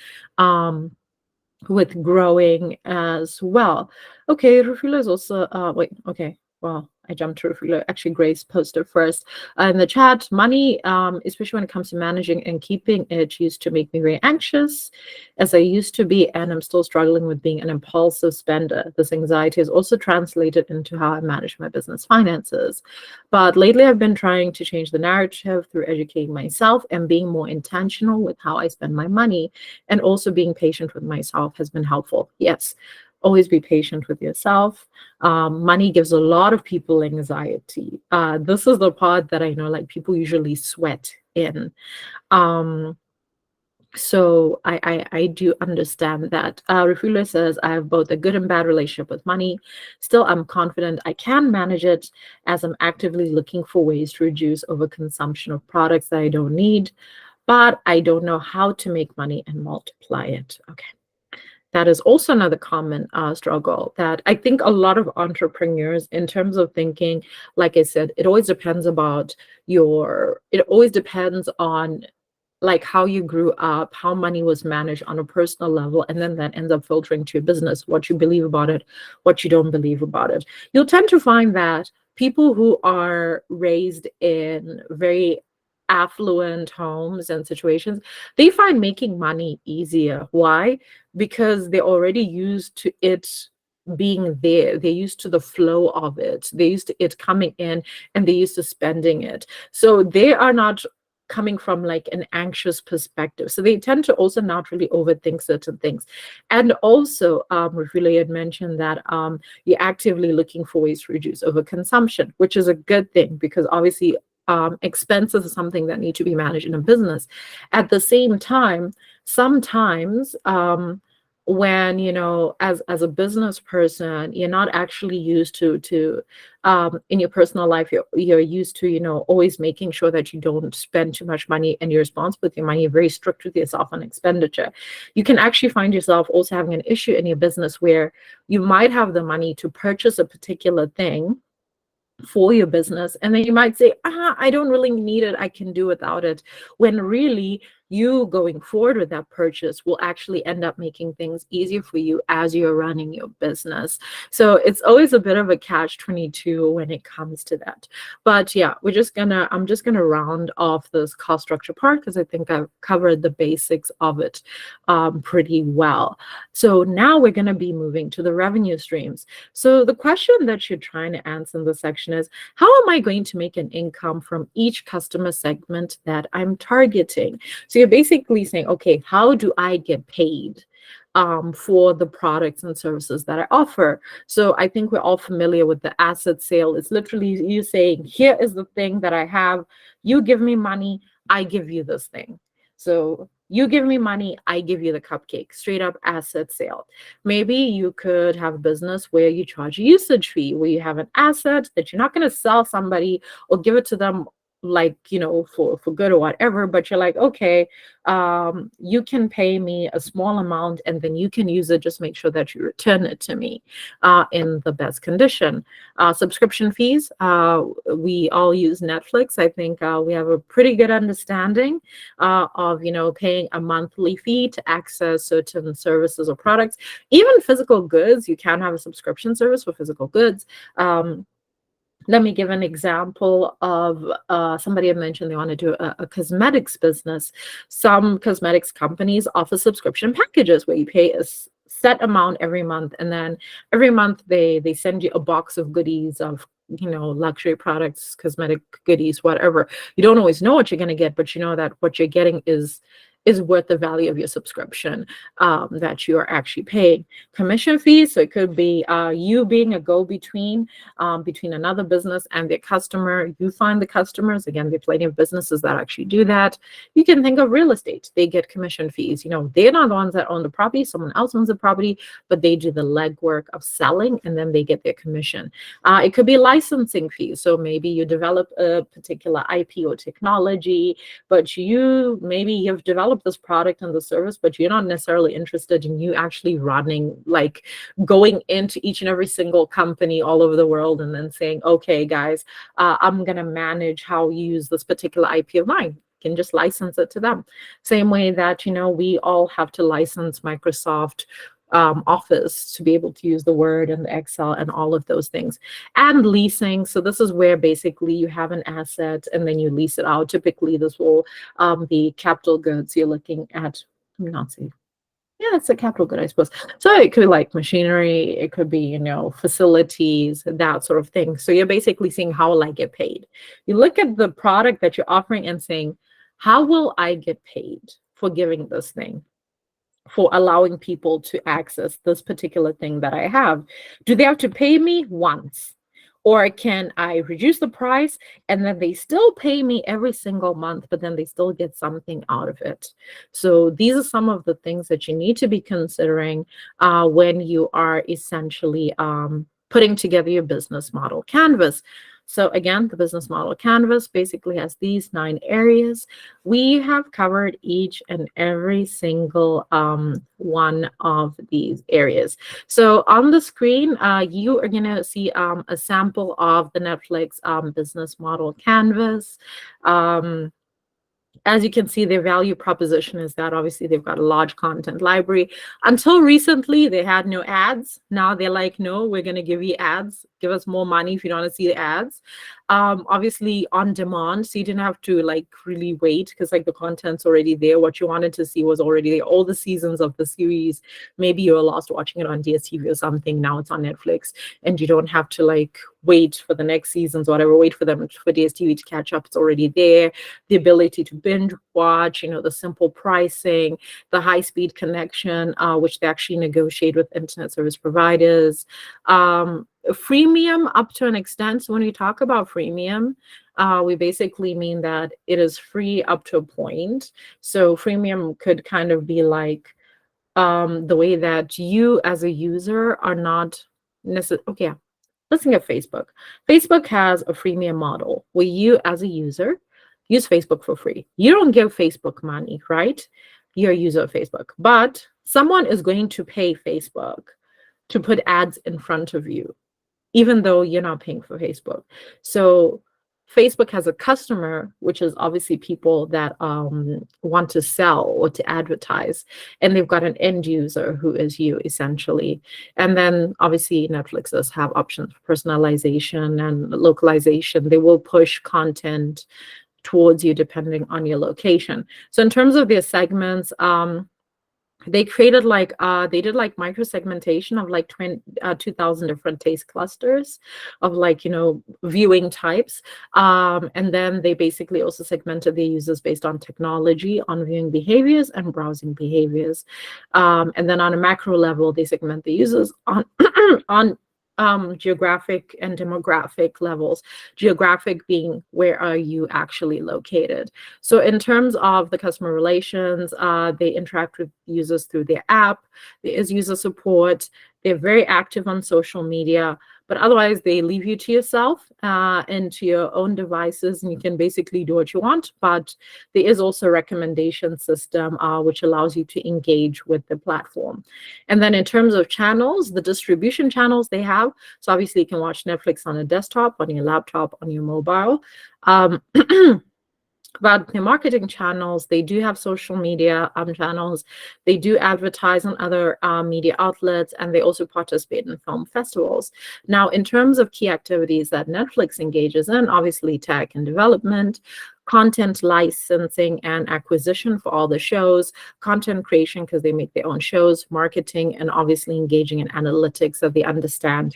with growing as well. Okay, Rufila is also, wait, okay. Well, I jumped to Rufila. Actually, Grace posted first in the chat. Money, especially when it comes to managing and keeping it, used to make me very anxious, as I used to be, and I'm still struggling with being an impulsive spender. This anxiety is also translated into how I manage my business finances. But lately, I've been trying to change the narrative through educating myself and being more intentional with how I spend my money, and also being patient with myself has been helpful. Yes. Always be patient with yourself. Money gives a lot of people anxiety. This is the part that I know, like, people usually sweat in. So I do understand that. Rafula says, I have both a good and bad relationship with money. Still, I'm confident I can manage it, as I'm actively looking for ways to reduce overconsumption of products that I don't need, but I don't know how to make money and multiply it. Okay. That is also another common struggle that I think a lot of entrepreneurs, in terms of thinking, like I said, it always depends on like how you grew up, how money was managed on a personal level, and then that ends up filtering to your business, what you believe about it, what you don't believe about it. You'll tend to find that people who are raised in very affluent homes and situations, they find making money easier. Why? Because they're already used to it being there. They're used to the flow of it. They're used to it coming in, and they're used to spending it. So they are not coming from like an anxious perspective. So they tend to also not really overthink certain things. And also, Rafila had mentioned that you're actively looking for ways to reduce overconsumption, which is a good thing, because obviously expenses are something that need to be managed in a business. At the same time, sometimes when as a business person, you're not actually used to in your personal life, you're used to always making sure that you don't spend too much money, and you're responsible with your money. You're very strict with yourself on expenditure. You can actually find yourself also having an issue in your business where you might have the money to purchase a particular thing for your business, and then you might say, I don't really need it, I can do without it, when really you going forward with that purchase will actually end up making things easier for you as you're running your business. So it's always a bit of a catch-22 when it comes to that. But yeah, I'm just gonna round off this cost structure part, because I think I've covered the basics of it pretty well. So now we're gonna be moving to the revenue streams. So the question that you're trying to answer in this section is, how am I going to make an income from each customer segment that I'm targeting? So you're basically saying, okay, how do I get paid for the products and services that I offer? So I think we're all familiar with the asset sale. It's literally you saying, here is the thing that I have. You give me money, I give you this thing. So you give me money, I give you the cupcake. Straight up asset sale. Maybe you could have a business where you charge a usage fee, where you have an asset that you're not going to sell somebody or give it to them like, for good or whatever, but you're like, okay, you can pay me a small amount and then you can use it. Just make sure that you return it to me in the best condition. Subscription fees, we all use Netflix. I think we have a pretty good understanding of, paying a monthly fee to access certain services or products. Even physical goods, you can have a subscription service for physical goods. Let me give an example of somebody had mentioned they want to do a cosmetics business. Some cosmetics companies offer subscription packages where you pay a set amount every month, and then every month they send you a box of goodies of luxury products, cosmetic goodies, whatever. You don't always know what you're going to get, but you know that what you're getting is worth the value of your subscription that you are actually paying. Commission fees, so it could be you being a go-between between another business and their customer. You find the customers. Again, there are plenty of businesses that actually do that. You can think of real estate. They get commission fees. They're not the ones that own the property. Someone else owns the property, but they do the legwork of selling, and then they get their commission. It could be licensing fees. So maybe you develop a particular IP or technology, but maybe you've developed this product and the service, but you're not necessarily interested in you actually running, like going into each and every single company all over the world and then saying, okay, guys, I'm going to manage how you use this particular IP of mine. You can just license it to them. Same way that, we all have to license Microsoft Office to be able to use the Word and the Excel and all of those things. And leasing, so this is where basically you have an asset and then you lease it out. Typically this will be capital goods. You're looking at, it's a capital good, I suppose. So it could be like machinery, it could be, facilities, that sort of thing. So you're basically seeing how will I get paid. You look at the product that you're offering and saying, how will I get paid for giving this thing, for allowing people to access this particular thing that I have? Do they have to pay me once? Or can I reduce the price and then they still pay me every single month, but then they still get something out of it? So these are some of the things that you need to be considering when you are essentially putting together your business model canvas. So again, the business model canvas basically has these 9 areas. We have covered each and every single one of these areas. So on the screen, you are going to see a sample of the Netflix business model canvas. As you can see, their value proposition is that obviously they've got a large content library. Until recently, they had no ads. Now they're like, no, we're going to give you ads. Give us more money if you don't want to see the ads. Obviously on demand, so you didn't have to really wait because the content's already there. What you wanted to see was already there. All the seasons of the series, maybe you were lost watching it on DSTV or something. Now it's on Netflix and you don't have to wait for the next seasons, whatever, wait for DSTV to catch up. It's already there. The ability to binge watch, the simple pricing, the high-speed connection, which they actually negotiate with internet service providers. Freemium up to an extent. So when we talk about freemium, we basically mean that it is free up to a point. So freemium could kind of be like the way that you as a user are not necessarily, okay, let's think of Facebook. Facebook has a freemium model where you as a user use Facebook for free. You don't give Facebook money, right? You're a user of Facebook, but someone is going to pay Facebook to put ads in front of you, even though you're not paying for Facebook. So Facebook has a customer, which is obviously people that want to sell or to advertise, and they've got an end user who is you essentially. And then obviously Netflix does have options for personalization and localization. They will push content towards you depending on your location. So in terms of their segments, they created they did micro segmentation of 2,000 different taste clusters of viewing types, and then they basically also segmented their users based on technology, on viewing behaviors and browsing behaviors, and then on a macro level they segment the users on on geographic and demographic levels. Geographic being where are you actually located. So in terms of the customer relations, they interact with users through their app. There is user support. They're very active on social media, But otherwise, they leave you to yourself and to your own devices, and you can basically do what you want. But there is also a recommendation system which allows you to engage with the platform. And then in terms of channels, the distribution channels they have, so obviously you can watch Netflix on a desktop, on your laptop, on your mobile. But the marketing channels, they do have social media channels. They do advertise on other media outlets, and they also participate in film festivals. Now, in terms of key activities that Netflix engages in, obviously tech and development, content licensing and acquisition for all the shows, content creation because they make their own shows, marketing, and obviously engaging in analytics so they understand,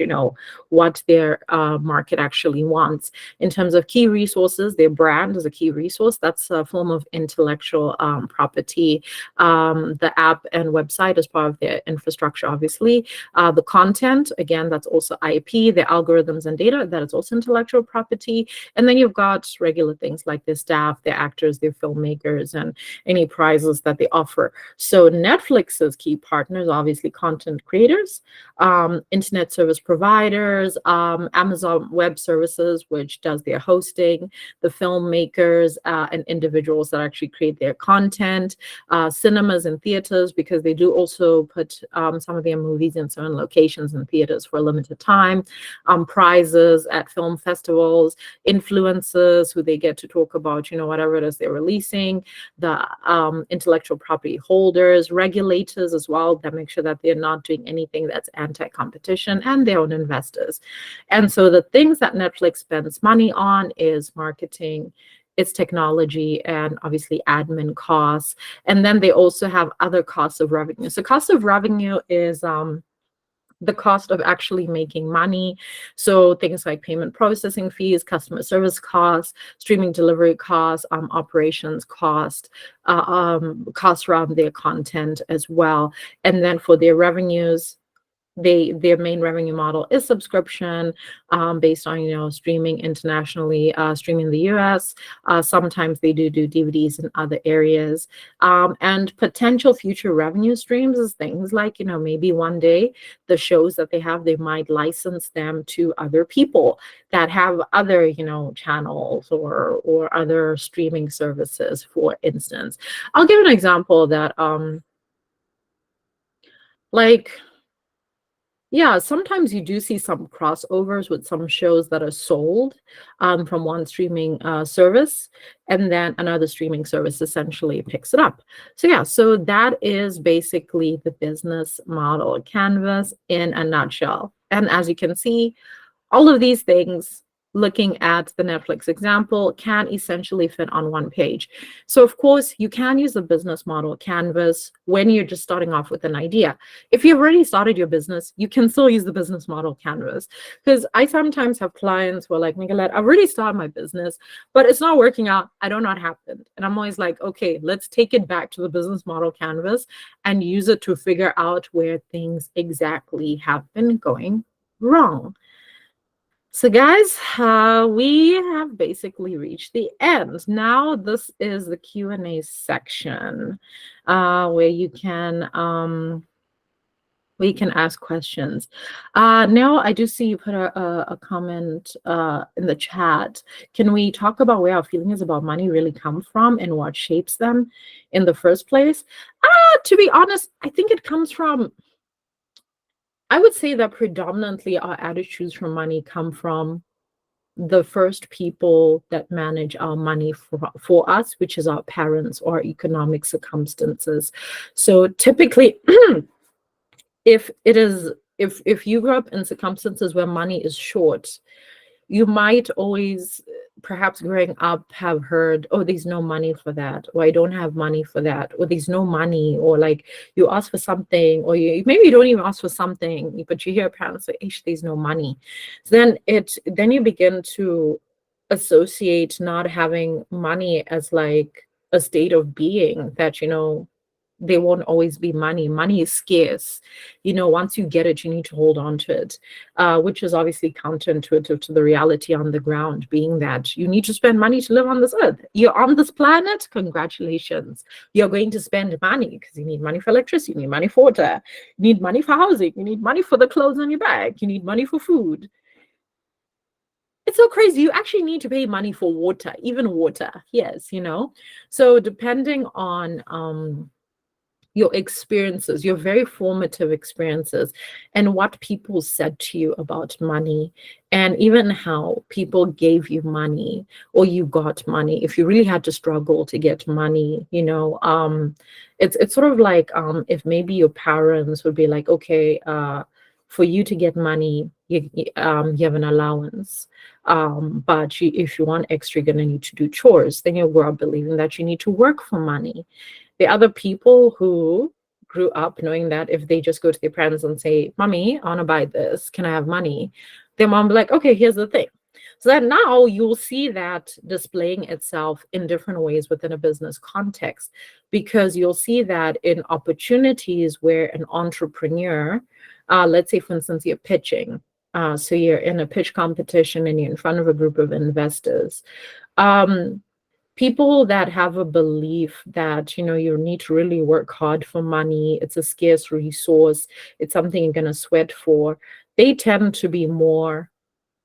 what their market actually wants. In terms of key resources, their brand is a key resource. That's a form of intellectual property. The app and website is part of their infrastructure, obviously. The content, again, that's also IP, their algorithms and data, that is also intellectual property. And then you've got regular things like their staff, their actors, their filmmakers, and any prizes that they offer. So Netflix's key partners, obviously content creators, internet service providers, Amazon Web Services, which does their hosting, the filmmakers and individuals that actually create their content, cinemas and theaters, because they do also put some of their movies in certain locations and theaters for a limited time, prizes at film festivals, influencers who they get to talk about, whatever it is they're releasing, the intellectual property holders, regulators as well, that make sure that they're not doing anything that's anti-competition, and their own investors. And so the things that Netflix spends money on is marketing, it's technology, and obviously admin costs. And then they also have other costs of revenue. So cost of revenue is the cost of actually making money. So things like payment processing fees, customer service costs, streaming delivery costs, operations costs around their content as well. And then for their revenues, their main revenue model is subscription based on streaming internationally, streaming in the US. Sometimes they do DVDs in other areas, and potential future revenue streams is things like maybe one day the shows that they have, they might license them to other people that have other channels or other streaming services. For instance, I'll give an example that yeah, sometimes you do see some crossovers with some shows that are sold from one streaming service, and then another streaming service essentially picks it up. So yeah, so that is basically the business model canvas in a nutshell. And as you can see, all of these things, looking at the Netflix example, can essentially fit on one page. So of course, you can use the business model canvas when you're just starting off with an idea. If you've already started your business, you can still use the business model canvas. Because I sometimes have clients who are like, Nicolette, I've already started my business, but it's not working out. I don't know what happened. And I'm always like, okay, let's take it back to the business model canvas and use it to figure out where things exactly have been going wrong. So guys, we have basically reached the end. Now this is the Q&A section where you can ask questions. Now I do see you put a comment in the chat. Can we talk about where our feelings about money really come from and what shapes them in the first place? To be honest, I think it comes from, I would say that predominantly our attitudes from money come from the first people that manage our money for us, which is our parents or economic circumstances. So typically, if you grew up in circumstances where money is short, you might always, perhaps growing up, have heard, oh, there's no money for that, or I don't have money for that, or there's no money, or like you ask for something, or maybe you don't even ask for something, but you hear parents say, ish, there's no money. So then you begin to associate not having money as like a state of being that, there won't always be money. Money is scarce. Once you get it, you need to hold on to it, which is obviously counterintuitive to the reality on the ground, being that you need to spend money to live on this earth. You're on this planet, congratulations. You're going to spend money because you need money for electricity, you need money for water, you need money for housing, you need money for the clothes on your back, you need money for food. it's so crazy. You actually need to pay money for water, even water. Yes, So depending on your experiences, your very formative experiences, and what people said to you about money, and even how people gave you money or you got money. If you really had to struggle to get money, it's sort of like if maybe your parents would be like, okay, for you to get money, you have an allowance. But if you want extra, you're gonna need to do chores. Then you'll grow up believing that you need to work for money. The other people who grew up knowing that if they just go to their parents and say, Mommy, I want to buy this, can I have money? Their mom will be like, okay, here's the thing. So that now you'll see that displaying itself in different ways within a business context, because you'll see that in opportunities where an entrepreneur, let's say, for instance, you're pitching. So you're in a pitch competition and you're in front of a group of investors. People that have a belief that, you need to really work hard for money, it's a scarce resource, it's something you're going to sweat for, they tend to be more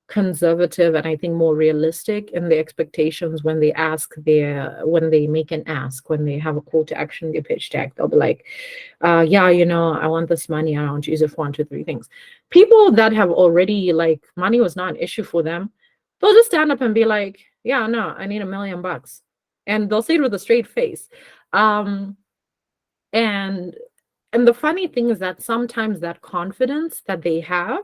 conservative and I think more realistic in the expectations when they make an ask, when they have a call to action, their pitch deck. They'll be like, yeah, I want this money, I want to use it for 1, 2, 3 things. People that have already, like, money was not an issue for them, they'll just stand up and be like, yeah, no, I need $1 million. And they'll say it with a straight face. And the funny thing is that sometimes that confidence that they have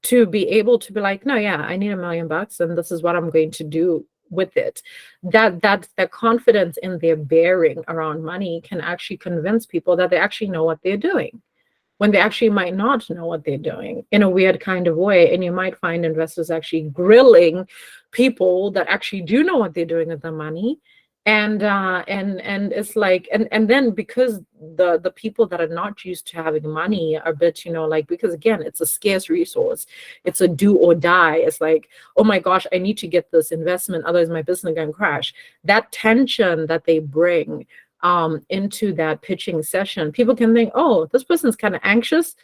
to be able to be like, no, yeah, I need $1 million and this is what I'm going to do with it. That confidence in their bearing around money can actually convince people that they actually know what they're doing, when they actually might not know what they're doing in a weird kind of way. And you might find investors actually grilling people that actually do know what they're doing with the money. And it's like, and then because the people that are not used to having money are a bit, because again, it's a scarce resource, it's a do or die. It's like, oh my gosh, I need to get this investment, otherwise my business can crash. That tension that they bring into that pitching session, people can think, oh, this person's kind of anxious.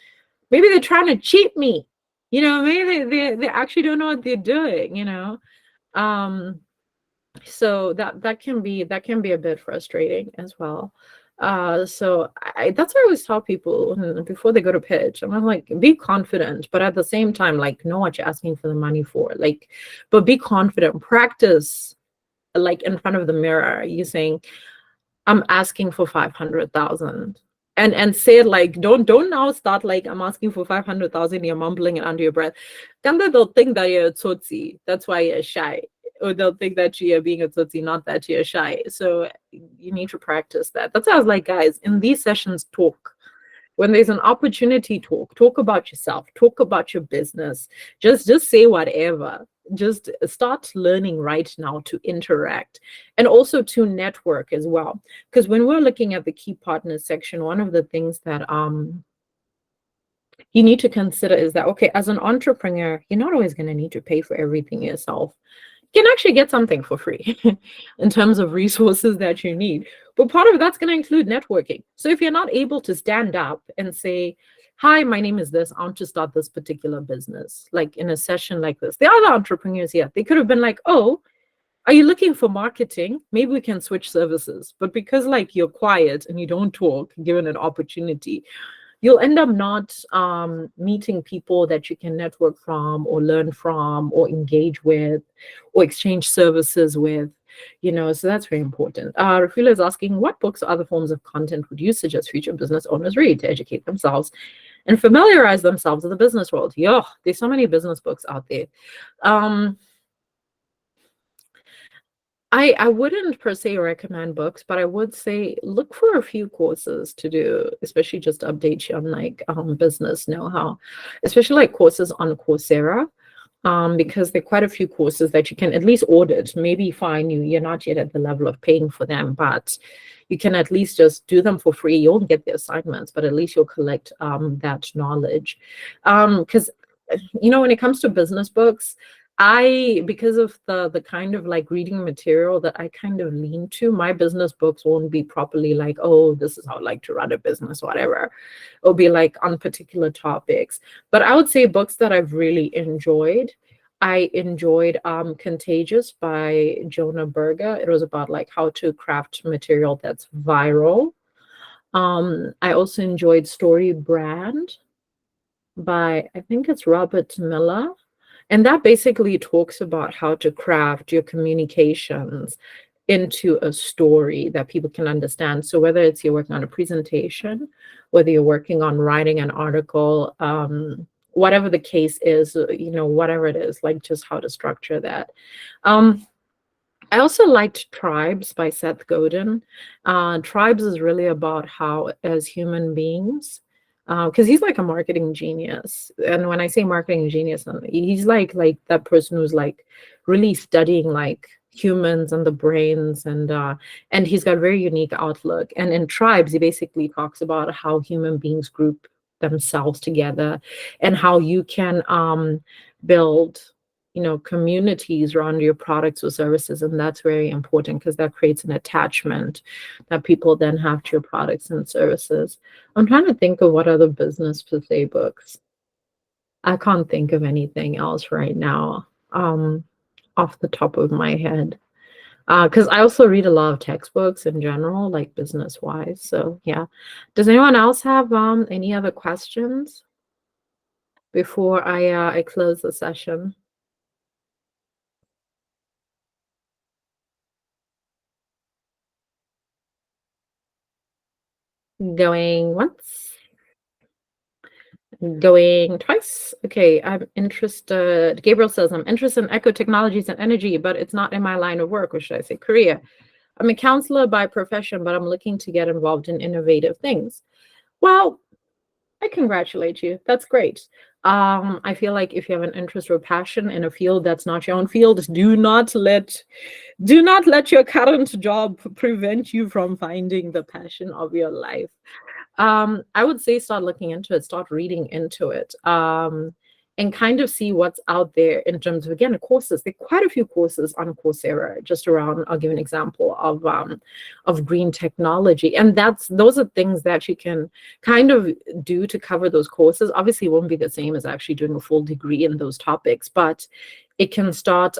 Maybe they're trying to cheat me. Maybe they actually don't know what they're doing. So that can be a bit frustrating as well. So that's what I always tell people before they go to pitch. I'm like, be confident, but at the same time, like, know what you're asking for the money for. Like, but be confident. Practice, like, in front of the mirror. You saying, I'm asking for 500,000. And say it like, don't now start like, I'm asking for 500,000, you're mumbling it under your breath. Then they'll think that you're a tsotsi. That's why you're shy. Or they'll think that you're being a tsotsi, not that you're shy. So you need to practice that. That's why I was like, guys, in these sessions, talk. When there's an opportunity, talk about yourself, talk about your business. Just say whatever. Just start learning right now to interact and also to network as well. Because when we're looking at the key partners section, one of the things that you need to consider is that, okay, as an entrepreneur, you're not always going to need to pay for everything yourself. You can actually get something for free in terms of resources that you need. But part of that's going to include networking. So if you're not able to stand up and say, hi, my name is this, I want to start this particular business, like in a session like this. The other entrepreneurs here, they could have been like, oh, are you looking for marketing? Maybe we can switch services. But because like you're quiet and you don't talk, given an opportunity, you'll end up not meeting people that you can network from or learn from or engage with or exchange services with, so that's very important. Rafila is asking, what books or other forms of content would you suggest future business owners read to educate themselves and familiarize themselves with the business world? There's so many business books out there. I wouldn't per se recommend books, but I would say look for a few courses to do, especially just to update you on like business know-how, especially like courses on Coursera, because there are quite a few courses that you can at least audit. Maybe fine, you're not yet at the level of paying for them, but you can at least just do them for free. You won't get the assignments, but at least you'll collect that knowledge. Because when it comes to business books, because of the kind of like reading material that I kind of lean to, my business books won't be properly like, oh, this is how I like to run a business, whatever. It'll be like on particular topics. But I would say books that I've really enjoyed I enjoyed Contagious by Jonah Berger. It was about like how to craft material that's viral. I also enjoyed Story Brand by, I think it's Robert Miller. And that basically talks about how to craft your communications into a story that people can understand. So whether it's you're working on a presentation, whether you're working on writing an article, whatever the case is, whatever it is, like just how to structure that. I also liked Tribes by Seth Godin. Tribes is really about how, as human beings, because he's like a marketing genius. And when I say marketing genius, he's like that person who's like really studying like humans and the brains, and he's got a very unique outlook. And in Tribes, he basically talks about how human beings group themselves together and how you can build communities around your products or services. And that's very important because that creates an attachment that people then have to your products and services. I'm trying to think of what other business per se books. I can't think of anything else right now off the top of my head. Because I also read a lot of textbooks in general, like business wise. So yeah. Does anyone else have any other questions before I close the session? Going once, going twice. Okay, I'm interested. Gabriel says, I'm interested in eco technologies and energy, but it's not in my line of work, or should I say career. I'm a counselor by profession, but I'm looking to get involved in innovative things. Well, I congratulate you. That's great. I feel like if you have an interest or passion in a field that's not your own field, do not let your current job prevent you from finding the passion of your life. I would say start looking into it, start reading into it, and kind of see what's out there in terms of, again, courses. There are quite a few courses on Coursera just around, I'll give an example of green technology. And those are things that you can kind of do to cover those courses. Obviously, it won't be the same as actually doing a full degree in those topics, but it can start,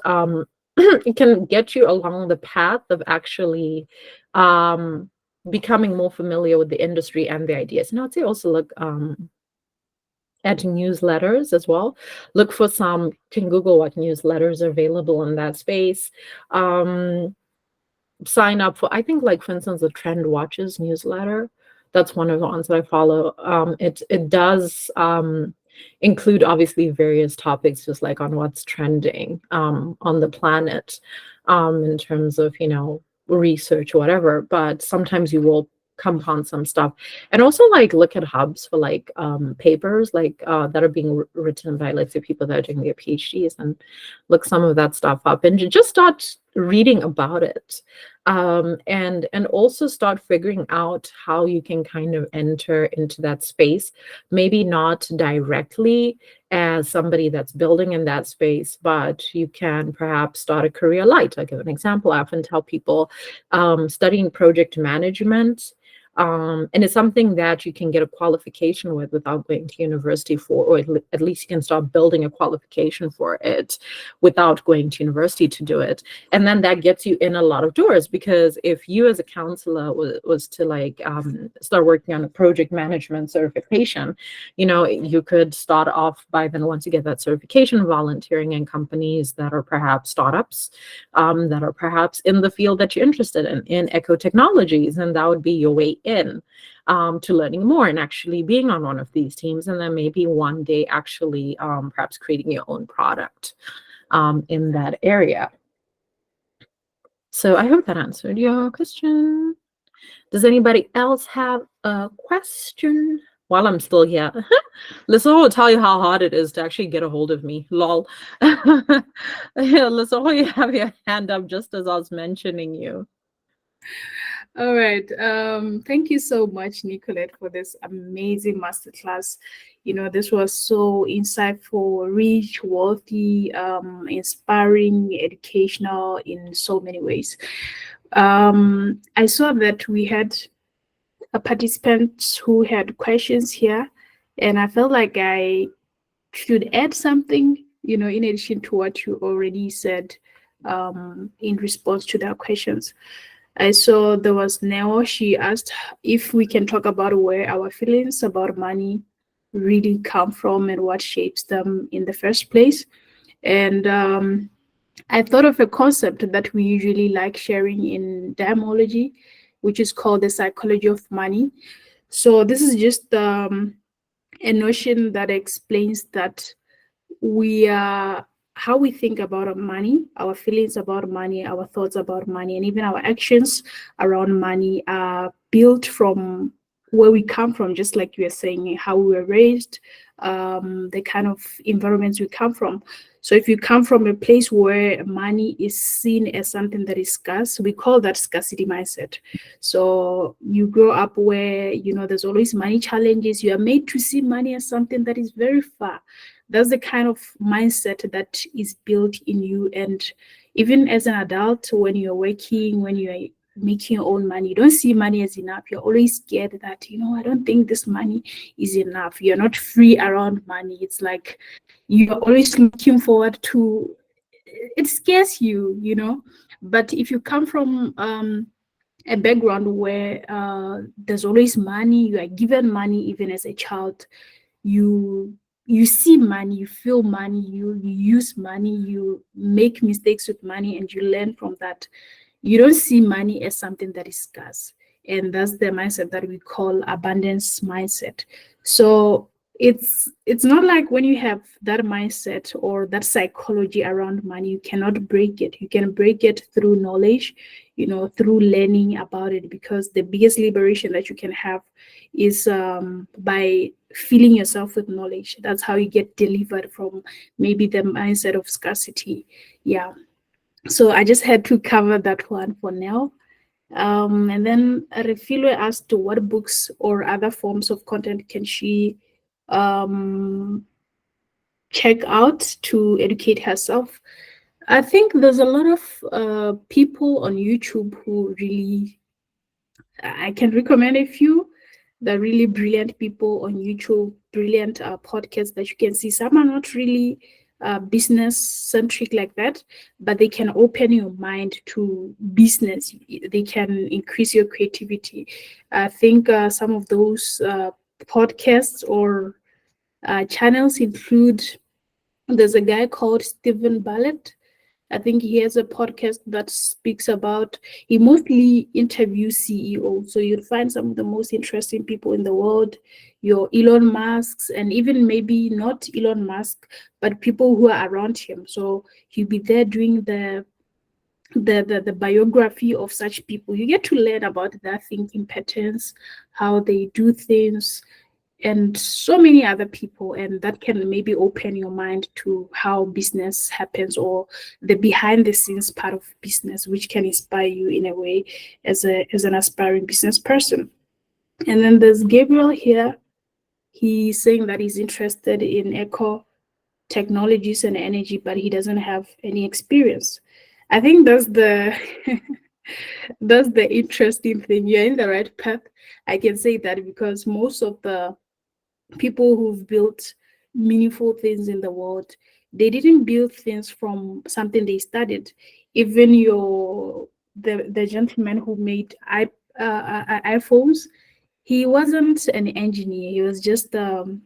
it can get you along the path of actually becoming more familiar with the industry and the ideas. And I'd say also look at newsletters as well. Look for some, can Google what newsletters are available in that space. Sign up for, I think, like, for instance, the Trend Watches newsletter. That's one of the ones that I follow. It does include obviously various topics, just like on what's trending on the planet in terms of, research or whatever, but sometimes you will come upon some stuff. And also like look at hubs for like papers like that are being written by, let's say, people that are doing their PhDs, and look some of that stuff up and just start reading about it. And also start figuring out how you can kind of enter into that space, maybe not directly as somebody that's building in that space, but you can perhaps start a career light. I'll give an example. I often tell people studying project management, and it's something that you can get a qualification with without going to university for, or at least you can start building a qualification for it without going to university to do it. And then that gets you in a lot of doors, because if you as a counselor was to like start working on a project management certification, you could start off by then, once you get that certification, volunteering in companies that are perhaps startups, that are perhaps in the field that you're interested in eco technologies, and that would be your way in to learning more and actually being on one of these teams, and then maybe one day actually perhaps creating your own product in that area. So I hope that answered your question. Does anybody else have a question while I'm still here? Listen, will tell you how hard it is to actually get a hold of me. Lol. Listen, you have your hand up just as I was mentioning you. All right. Thank you so much, Nicolette, for this amazing masterclass. This was so insightful, rich, worthy, inspiring, educational in so many ways. I saw that we had a participant who had questions here, and I felt like I should add something in addition to what you already said in response to their questions. I saw there was Neo. She asked if we can talk about where our feelings about money really come from and what shapes them in the first place. And I thought of a concept that we usually like sharing in Dimeology, which is called the psychology of money. So this is just a notion that explains that we are how we think about our money, our feelings about money, our thoughts about money, and even our actions around money are built from where we come from, just like you were saying, how we were raised, the kind of environments we come from. So if you come from a place where money is seen as something that is scarce, we call that scarcity mindset. So you grow up where, there's always money challenges. You are made to see money as something that is very far. That's the kind of mindset that is built in you. And even as an adult, when you're working, when you're making your own money, you don't see money as enough. You're always scared that, I don't think this money is enough. You're not free around money. It's like you're always looking forward to it. Scares you. But if you come from a background where there's always money, you are given money even as a child, you see money, you feel money, you use money, you make mistakes with money, and you learn from that. You don't see money as something that is scarce. And that's the mindset that we call abundance mindset. So it's not like when you have that mindset or that psychology around money, you cannot break it. You can break it through knowledge, through learning about it, because the biggest liberation that you can have is by filling yourself with knowledge. That's how you get delivered from maybe the mindset of scarcity. Yeah. So I just had to cover that one for now. And then Refilo asked what books or other forms of content can she check out to educate herself. I think there's a lot of people on YouTube who really, I can recommend a few. The really brilliant people on YouTube, brilliant podcasts that you can see. Some are not really business centric like that, but they can open your mind to business. They can increase your creativity. I think some of those podcasts or channels include, there's a guy called Stephen Ballet. I think he has a podcast that speaks about, he mostly interviews CEOs. So you'll find some of the most interesting people in the world, your Elon Musks, and even maybe not Elon Musk, but people who are around him. So he'll be there doing the biography of such people. You get to learn about their thinking patterns, how they do things, and so many other people, and that can maybe open your mind to how business happens or the behind the scenes part of business, which can inspire you in a way as an aspiring business person. And then there's Gabriel here. He's saying that he's interested in eco technologies and energy, but he doesn't have any experience. I think that's the that's the interesting thing. You're in the right path. I can say that because most of the people who've built meaningful things in the world, they didn't build things from something they studied. Even the gentleman who made iPhones, he wasn't an engineer. He was just an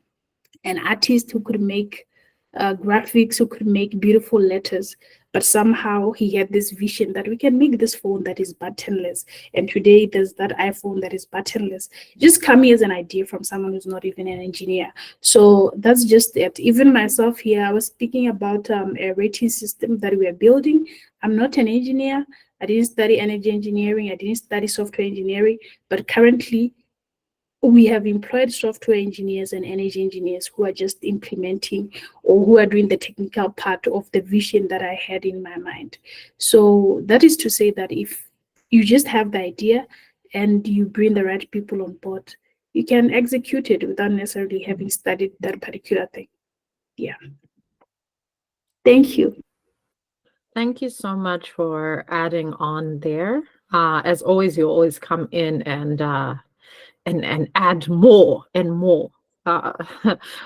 artist who could make graphics, who could make beautiful letters. But somehow he had this vision that we can make this phone that is buttonless. And today there's that iPhone that is buttonless. Just coming as an idea from someone who's not even an engineer. So that's just it. Even myself here, I was speaking about a rating system that we are building. I'm not an engineer. I didn't study energy engineering. I didn't study software engineering. But currently, we have employed software engineers and energy engineers who are just implementing or who are doing the technical part of the vision that I had in my mind. So that is to say that if you just have the idea and you bring the right people on board, you can execute it without necessarily having studied that particular thing. Yeah. Thank you. Thank you so much for adding on there. As always, you always come in and add more and more. uh,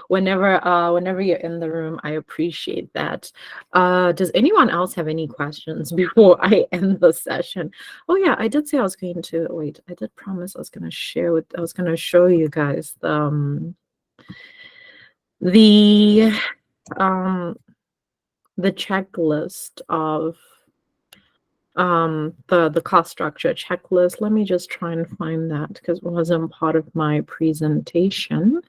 whenever you're in the room. I appreciate that. Does anyone else have any questions before I end the session? Oh yeah, I did say I was going to wait. I did promise I was going to show you guys the checklist of the cost structure checklist. Let me just try and find that because it wasn't part of my presentation.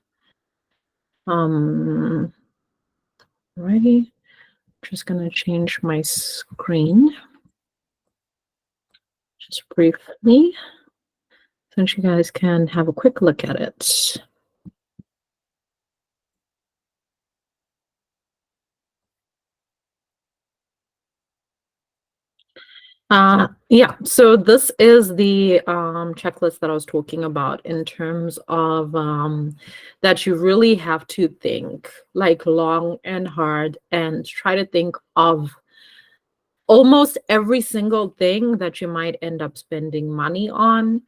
Ready? Just gonna change my screen just briefly so you guys can have a quick look at it. Yeah, so this is the checklist that I was talking about in terms of that you really have to think like long and hard and try to think of almost every single thing that you might end up spending money on,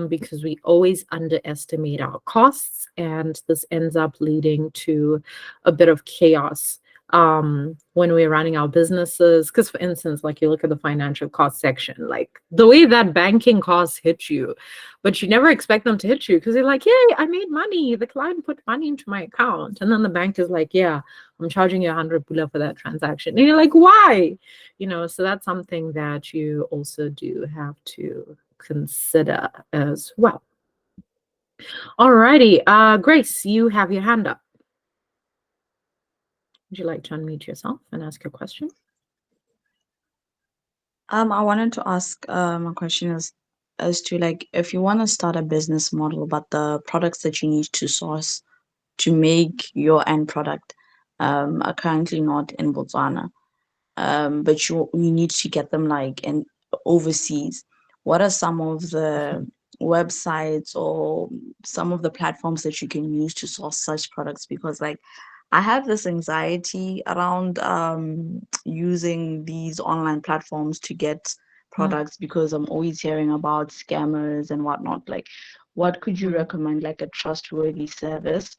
because we always underestimate our costs, and this ends up leading to a bit of chaos when we're running our businesses. Because for instance, like you look at the financial cost section, like the way that banking costs hit you, but you never expect them to hit you because you're like, yay, I made money. The client put money into my account. And then the bank is like, yeah, I'm charging you 100 pula for that transaction. And you're like, why? So that's something that you also do have to consider as well. Alrighty, Grace, you have your hand up. Would you like to unmute yourself and ask your question? I wanted to ask a question as to like if you want to start a business model, but the products that you need to source to make your end product are currently not in Botswana, but you need to get them like in overseas. What are some of the websites or some of the platforms that you can use to source such products? Because like I have this anxiety around using these online platforms to get products because I'm always hearing about scammers and whatnot. Like, what could you recommend, like a trustworthy service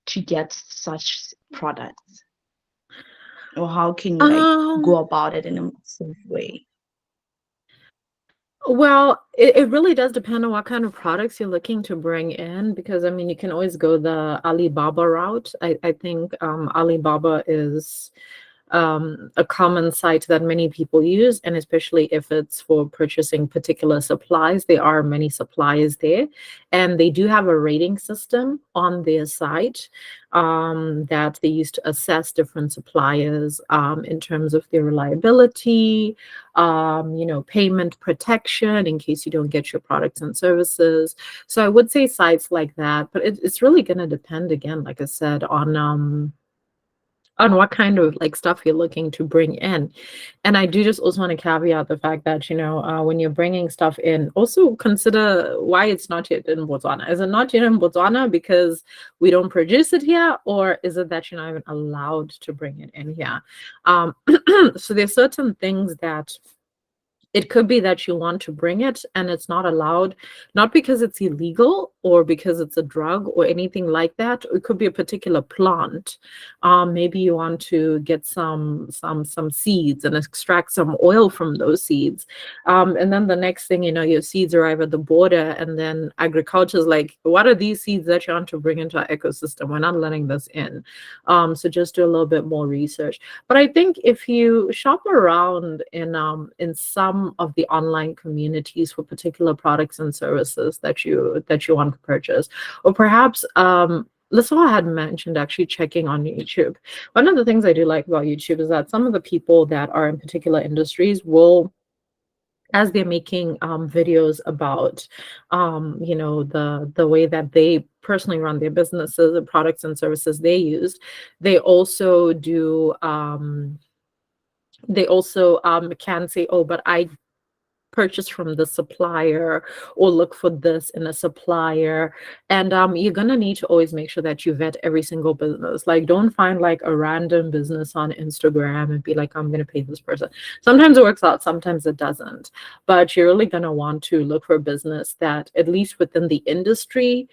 to get such products? Or how can you like go about it in a safe way? Well, it really does depend on what kind of products you're looking to bring in, because I mean, you can always go the Alibaba route. I think Alibaba is a common site that many people use, and especially if it's for purchasing particular supplies. There are many suppliers there, and they do have a rating system on their site that they use to assess different suppliers in terms of their reliability, payment protection in case you don't get your products and services. So I would say sites like that, but it's really going to depend, again, like I said, on what kind of like stuff you're looking to bring in. And I do just also want to caveat the fact that, when you're bringing stuff in, also consider why it's not yet in Botswana. Is it not yet in Botswana because we don't produce it here, or is it that you're not even allowed to bring it in here? So there's certain things that it could be that you want to bring it and it's not allowed, not because it's illegal or because it's a drug or anything like that. It could be a particular plant. Maybe you want to get some seeds and extract some oil from those seeds. And then the next thing, your seeds arrive at the border, and then agriculture is like, what are these seeds that you want to bring into our ecosystem? We're not letting this in. So just do a little bit more research. But I think if you shop around in some of the online communities for particular products and services that you want to purchase, or perhaps Lissawa had mentioned actually checking on YouTube. One of the things I do like about YouTube is that some of the people that are in particular industries will, as they're making videos about the way that they personally run their businesses, the products and services they use, they also do can say, oh, but I purchase from the supplier, or look for this in a supplier. And you're gonna need to always make sure that you vet every single business. Like, don't find like a random business on Instagram and be like, I'm gonna pay this person. Sometimes it works out, sometimes it doesn't, but you're really gonna want to look for a business that, at least within the industry,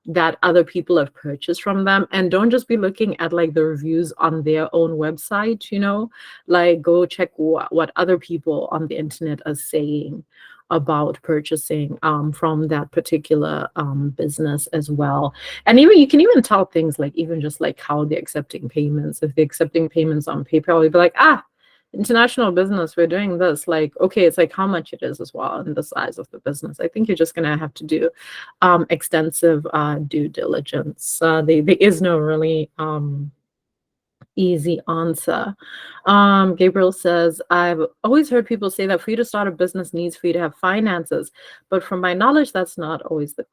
that other people have purchased from them, and don't just be looking at like the reviews on their own website, you know, like go check what other people on the internet are saying about purchasing from that particular business as well. And even you can even tell things like even just like how they're accepting payments. If they're accepting payments on PayPal, you'd be like, international business, we're doing this. Like, okay, it's like how much it is as well and the size of the business. I think you're just gonna have to do extensive due diligence. There is no really easy answer. Gabriel says, I've always heard people say that for you to start a business needs for you to have finances, but from my knowledge, that's not always the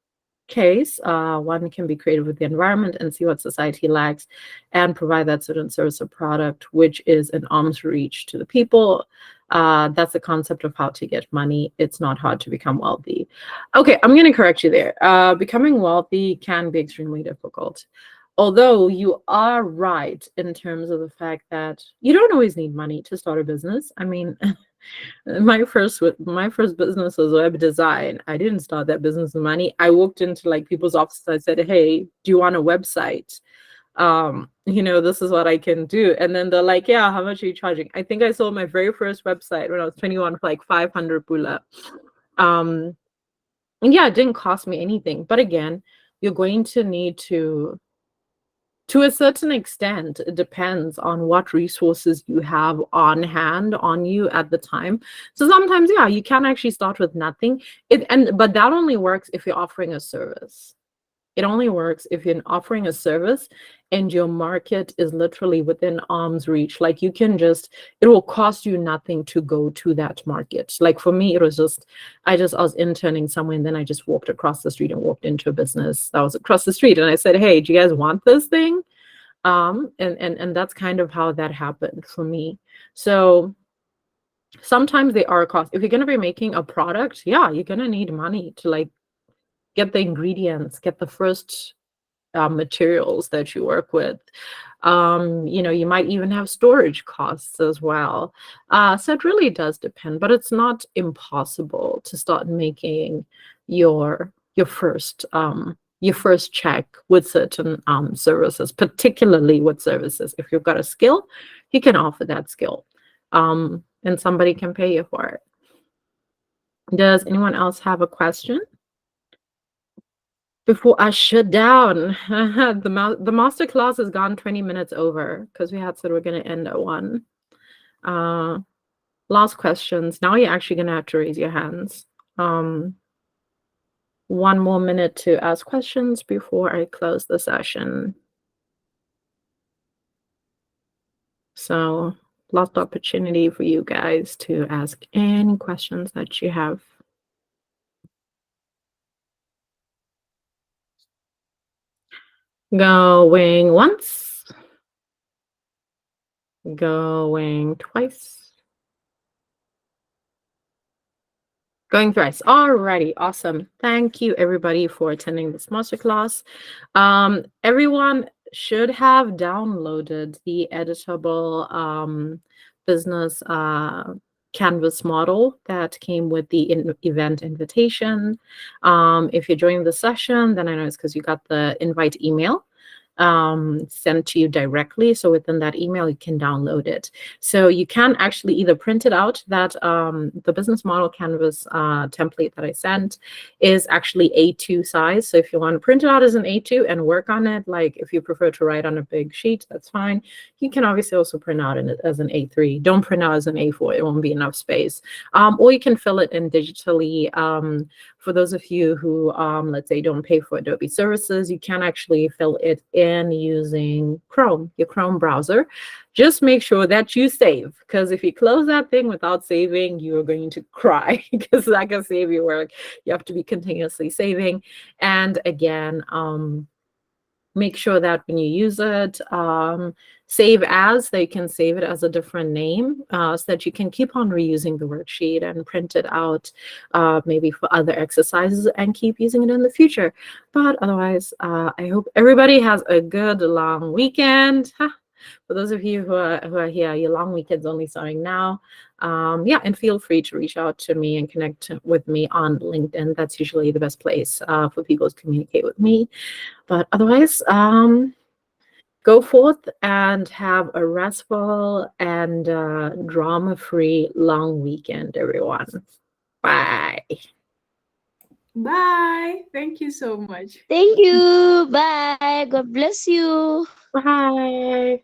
case. One can be creative with the environment and see what society lacks and provide that certain service or product, which is an arm's reach to the people. That's the concept of how to get money. It's not hard to become wealthy. Okay, I'm going to correct you there. Becoming wealthy can be extremely difficult. Although you are right in terms of the fact that you don't always need money to start a business. I mean, my first business was web design. I didn't start that business with money. I walked into like people's offices. I said, hey, do you want a website? You know, this is what I can do. And then they're like, yeah, how much are you charging? I think I sold my very first website when I was 21 for like 500 pula. And yeah, it didn't cost me anything. But again, you're going to need to a certain extent, it depends on what resources you have on hand on you at the time. So sometimes, yeah, you can actually start with nothing. But that only works if you're offering a service. It only works if you're offering a service and your market is literally within arm's reach. Like you can it will cost you nothing to go to that market. Like for me, it was I was interning somewhere and then I just walked across the street and walked into a business that was across the street. And I said, hey, do you guys want this thing? And that's kind of how that happened for me. So sometimes they are cost. If you're going to be making a product, yeah, you're going to need money to like get the ingredients, get the first materials that you work with. You know, you might even have storage costs as well. So it really does depend, but it's not impossible to start making your first check with certain services, particularly with services. If you've got a skill, you can offer that skill, and somebody can pay you for it. Does anyone else have a question? Before I shut down, the master class has gone 20 minutes over because we had said we're going to end at 1. Last questions. Now you're actually going to have to raise your hands. 1 more minute to ask questions before I close the session. So last opportunity for you guys to ask any questions that you have. Going once. Going twice. Going thrice. Alrighty, awesome. Thank you everybody for attending this masterclass. Everyone should have downloaded the editable business Canvas model that came with the event invitation. If you're joining the session, then I know it's because you got the invite email sent to you directly. So within that email, you can download it. So you can actually either print it out. That the business model Canvas template that I sent is actually A2 size. So if you want to print it out as an A2 and work on it, like if you prefer to write on a big sheet, that's fine. You can obviously also print out as an A3. Don't print out as an A4. It won't be enough space. Or you can fill it in digitally. For those of you who, let's say, don't pay for Adobe services, you can actually fill it in using Chrome, your Chrome browser. Just make sure that you save, because if you close that thing without saving, you are going to cry because that can save your work. You have to be continuously saving. And again, make sure that when you use it, save as, they can save it as a different name so that you can keep on reusing the worksheet and print it out maybe for other exercises and keep using it in the future. But otherwise, I hope everybody has a good long weekend. For those of you who are here, your long weekend's only starting now. Yeah, and feel free to reach out to me and connect with me on LinkedIn. That's usually the best place for people to communicate with me. But otherwise, go forth and have a restful and drama-free long weekend, everyone. Bye. Bye. Thank you so much. Thank you. Bye. God bless you. Bye.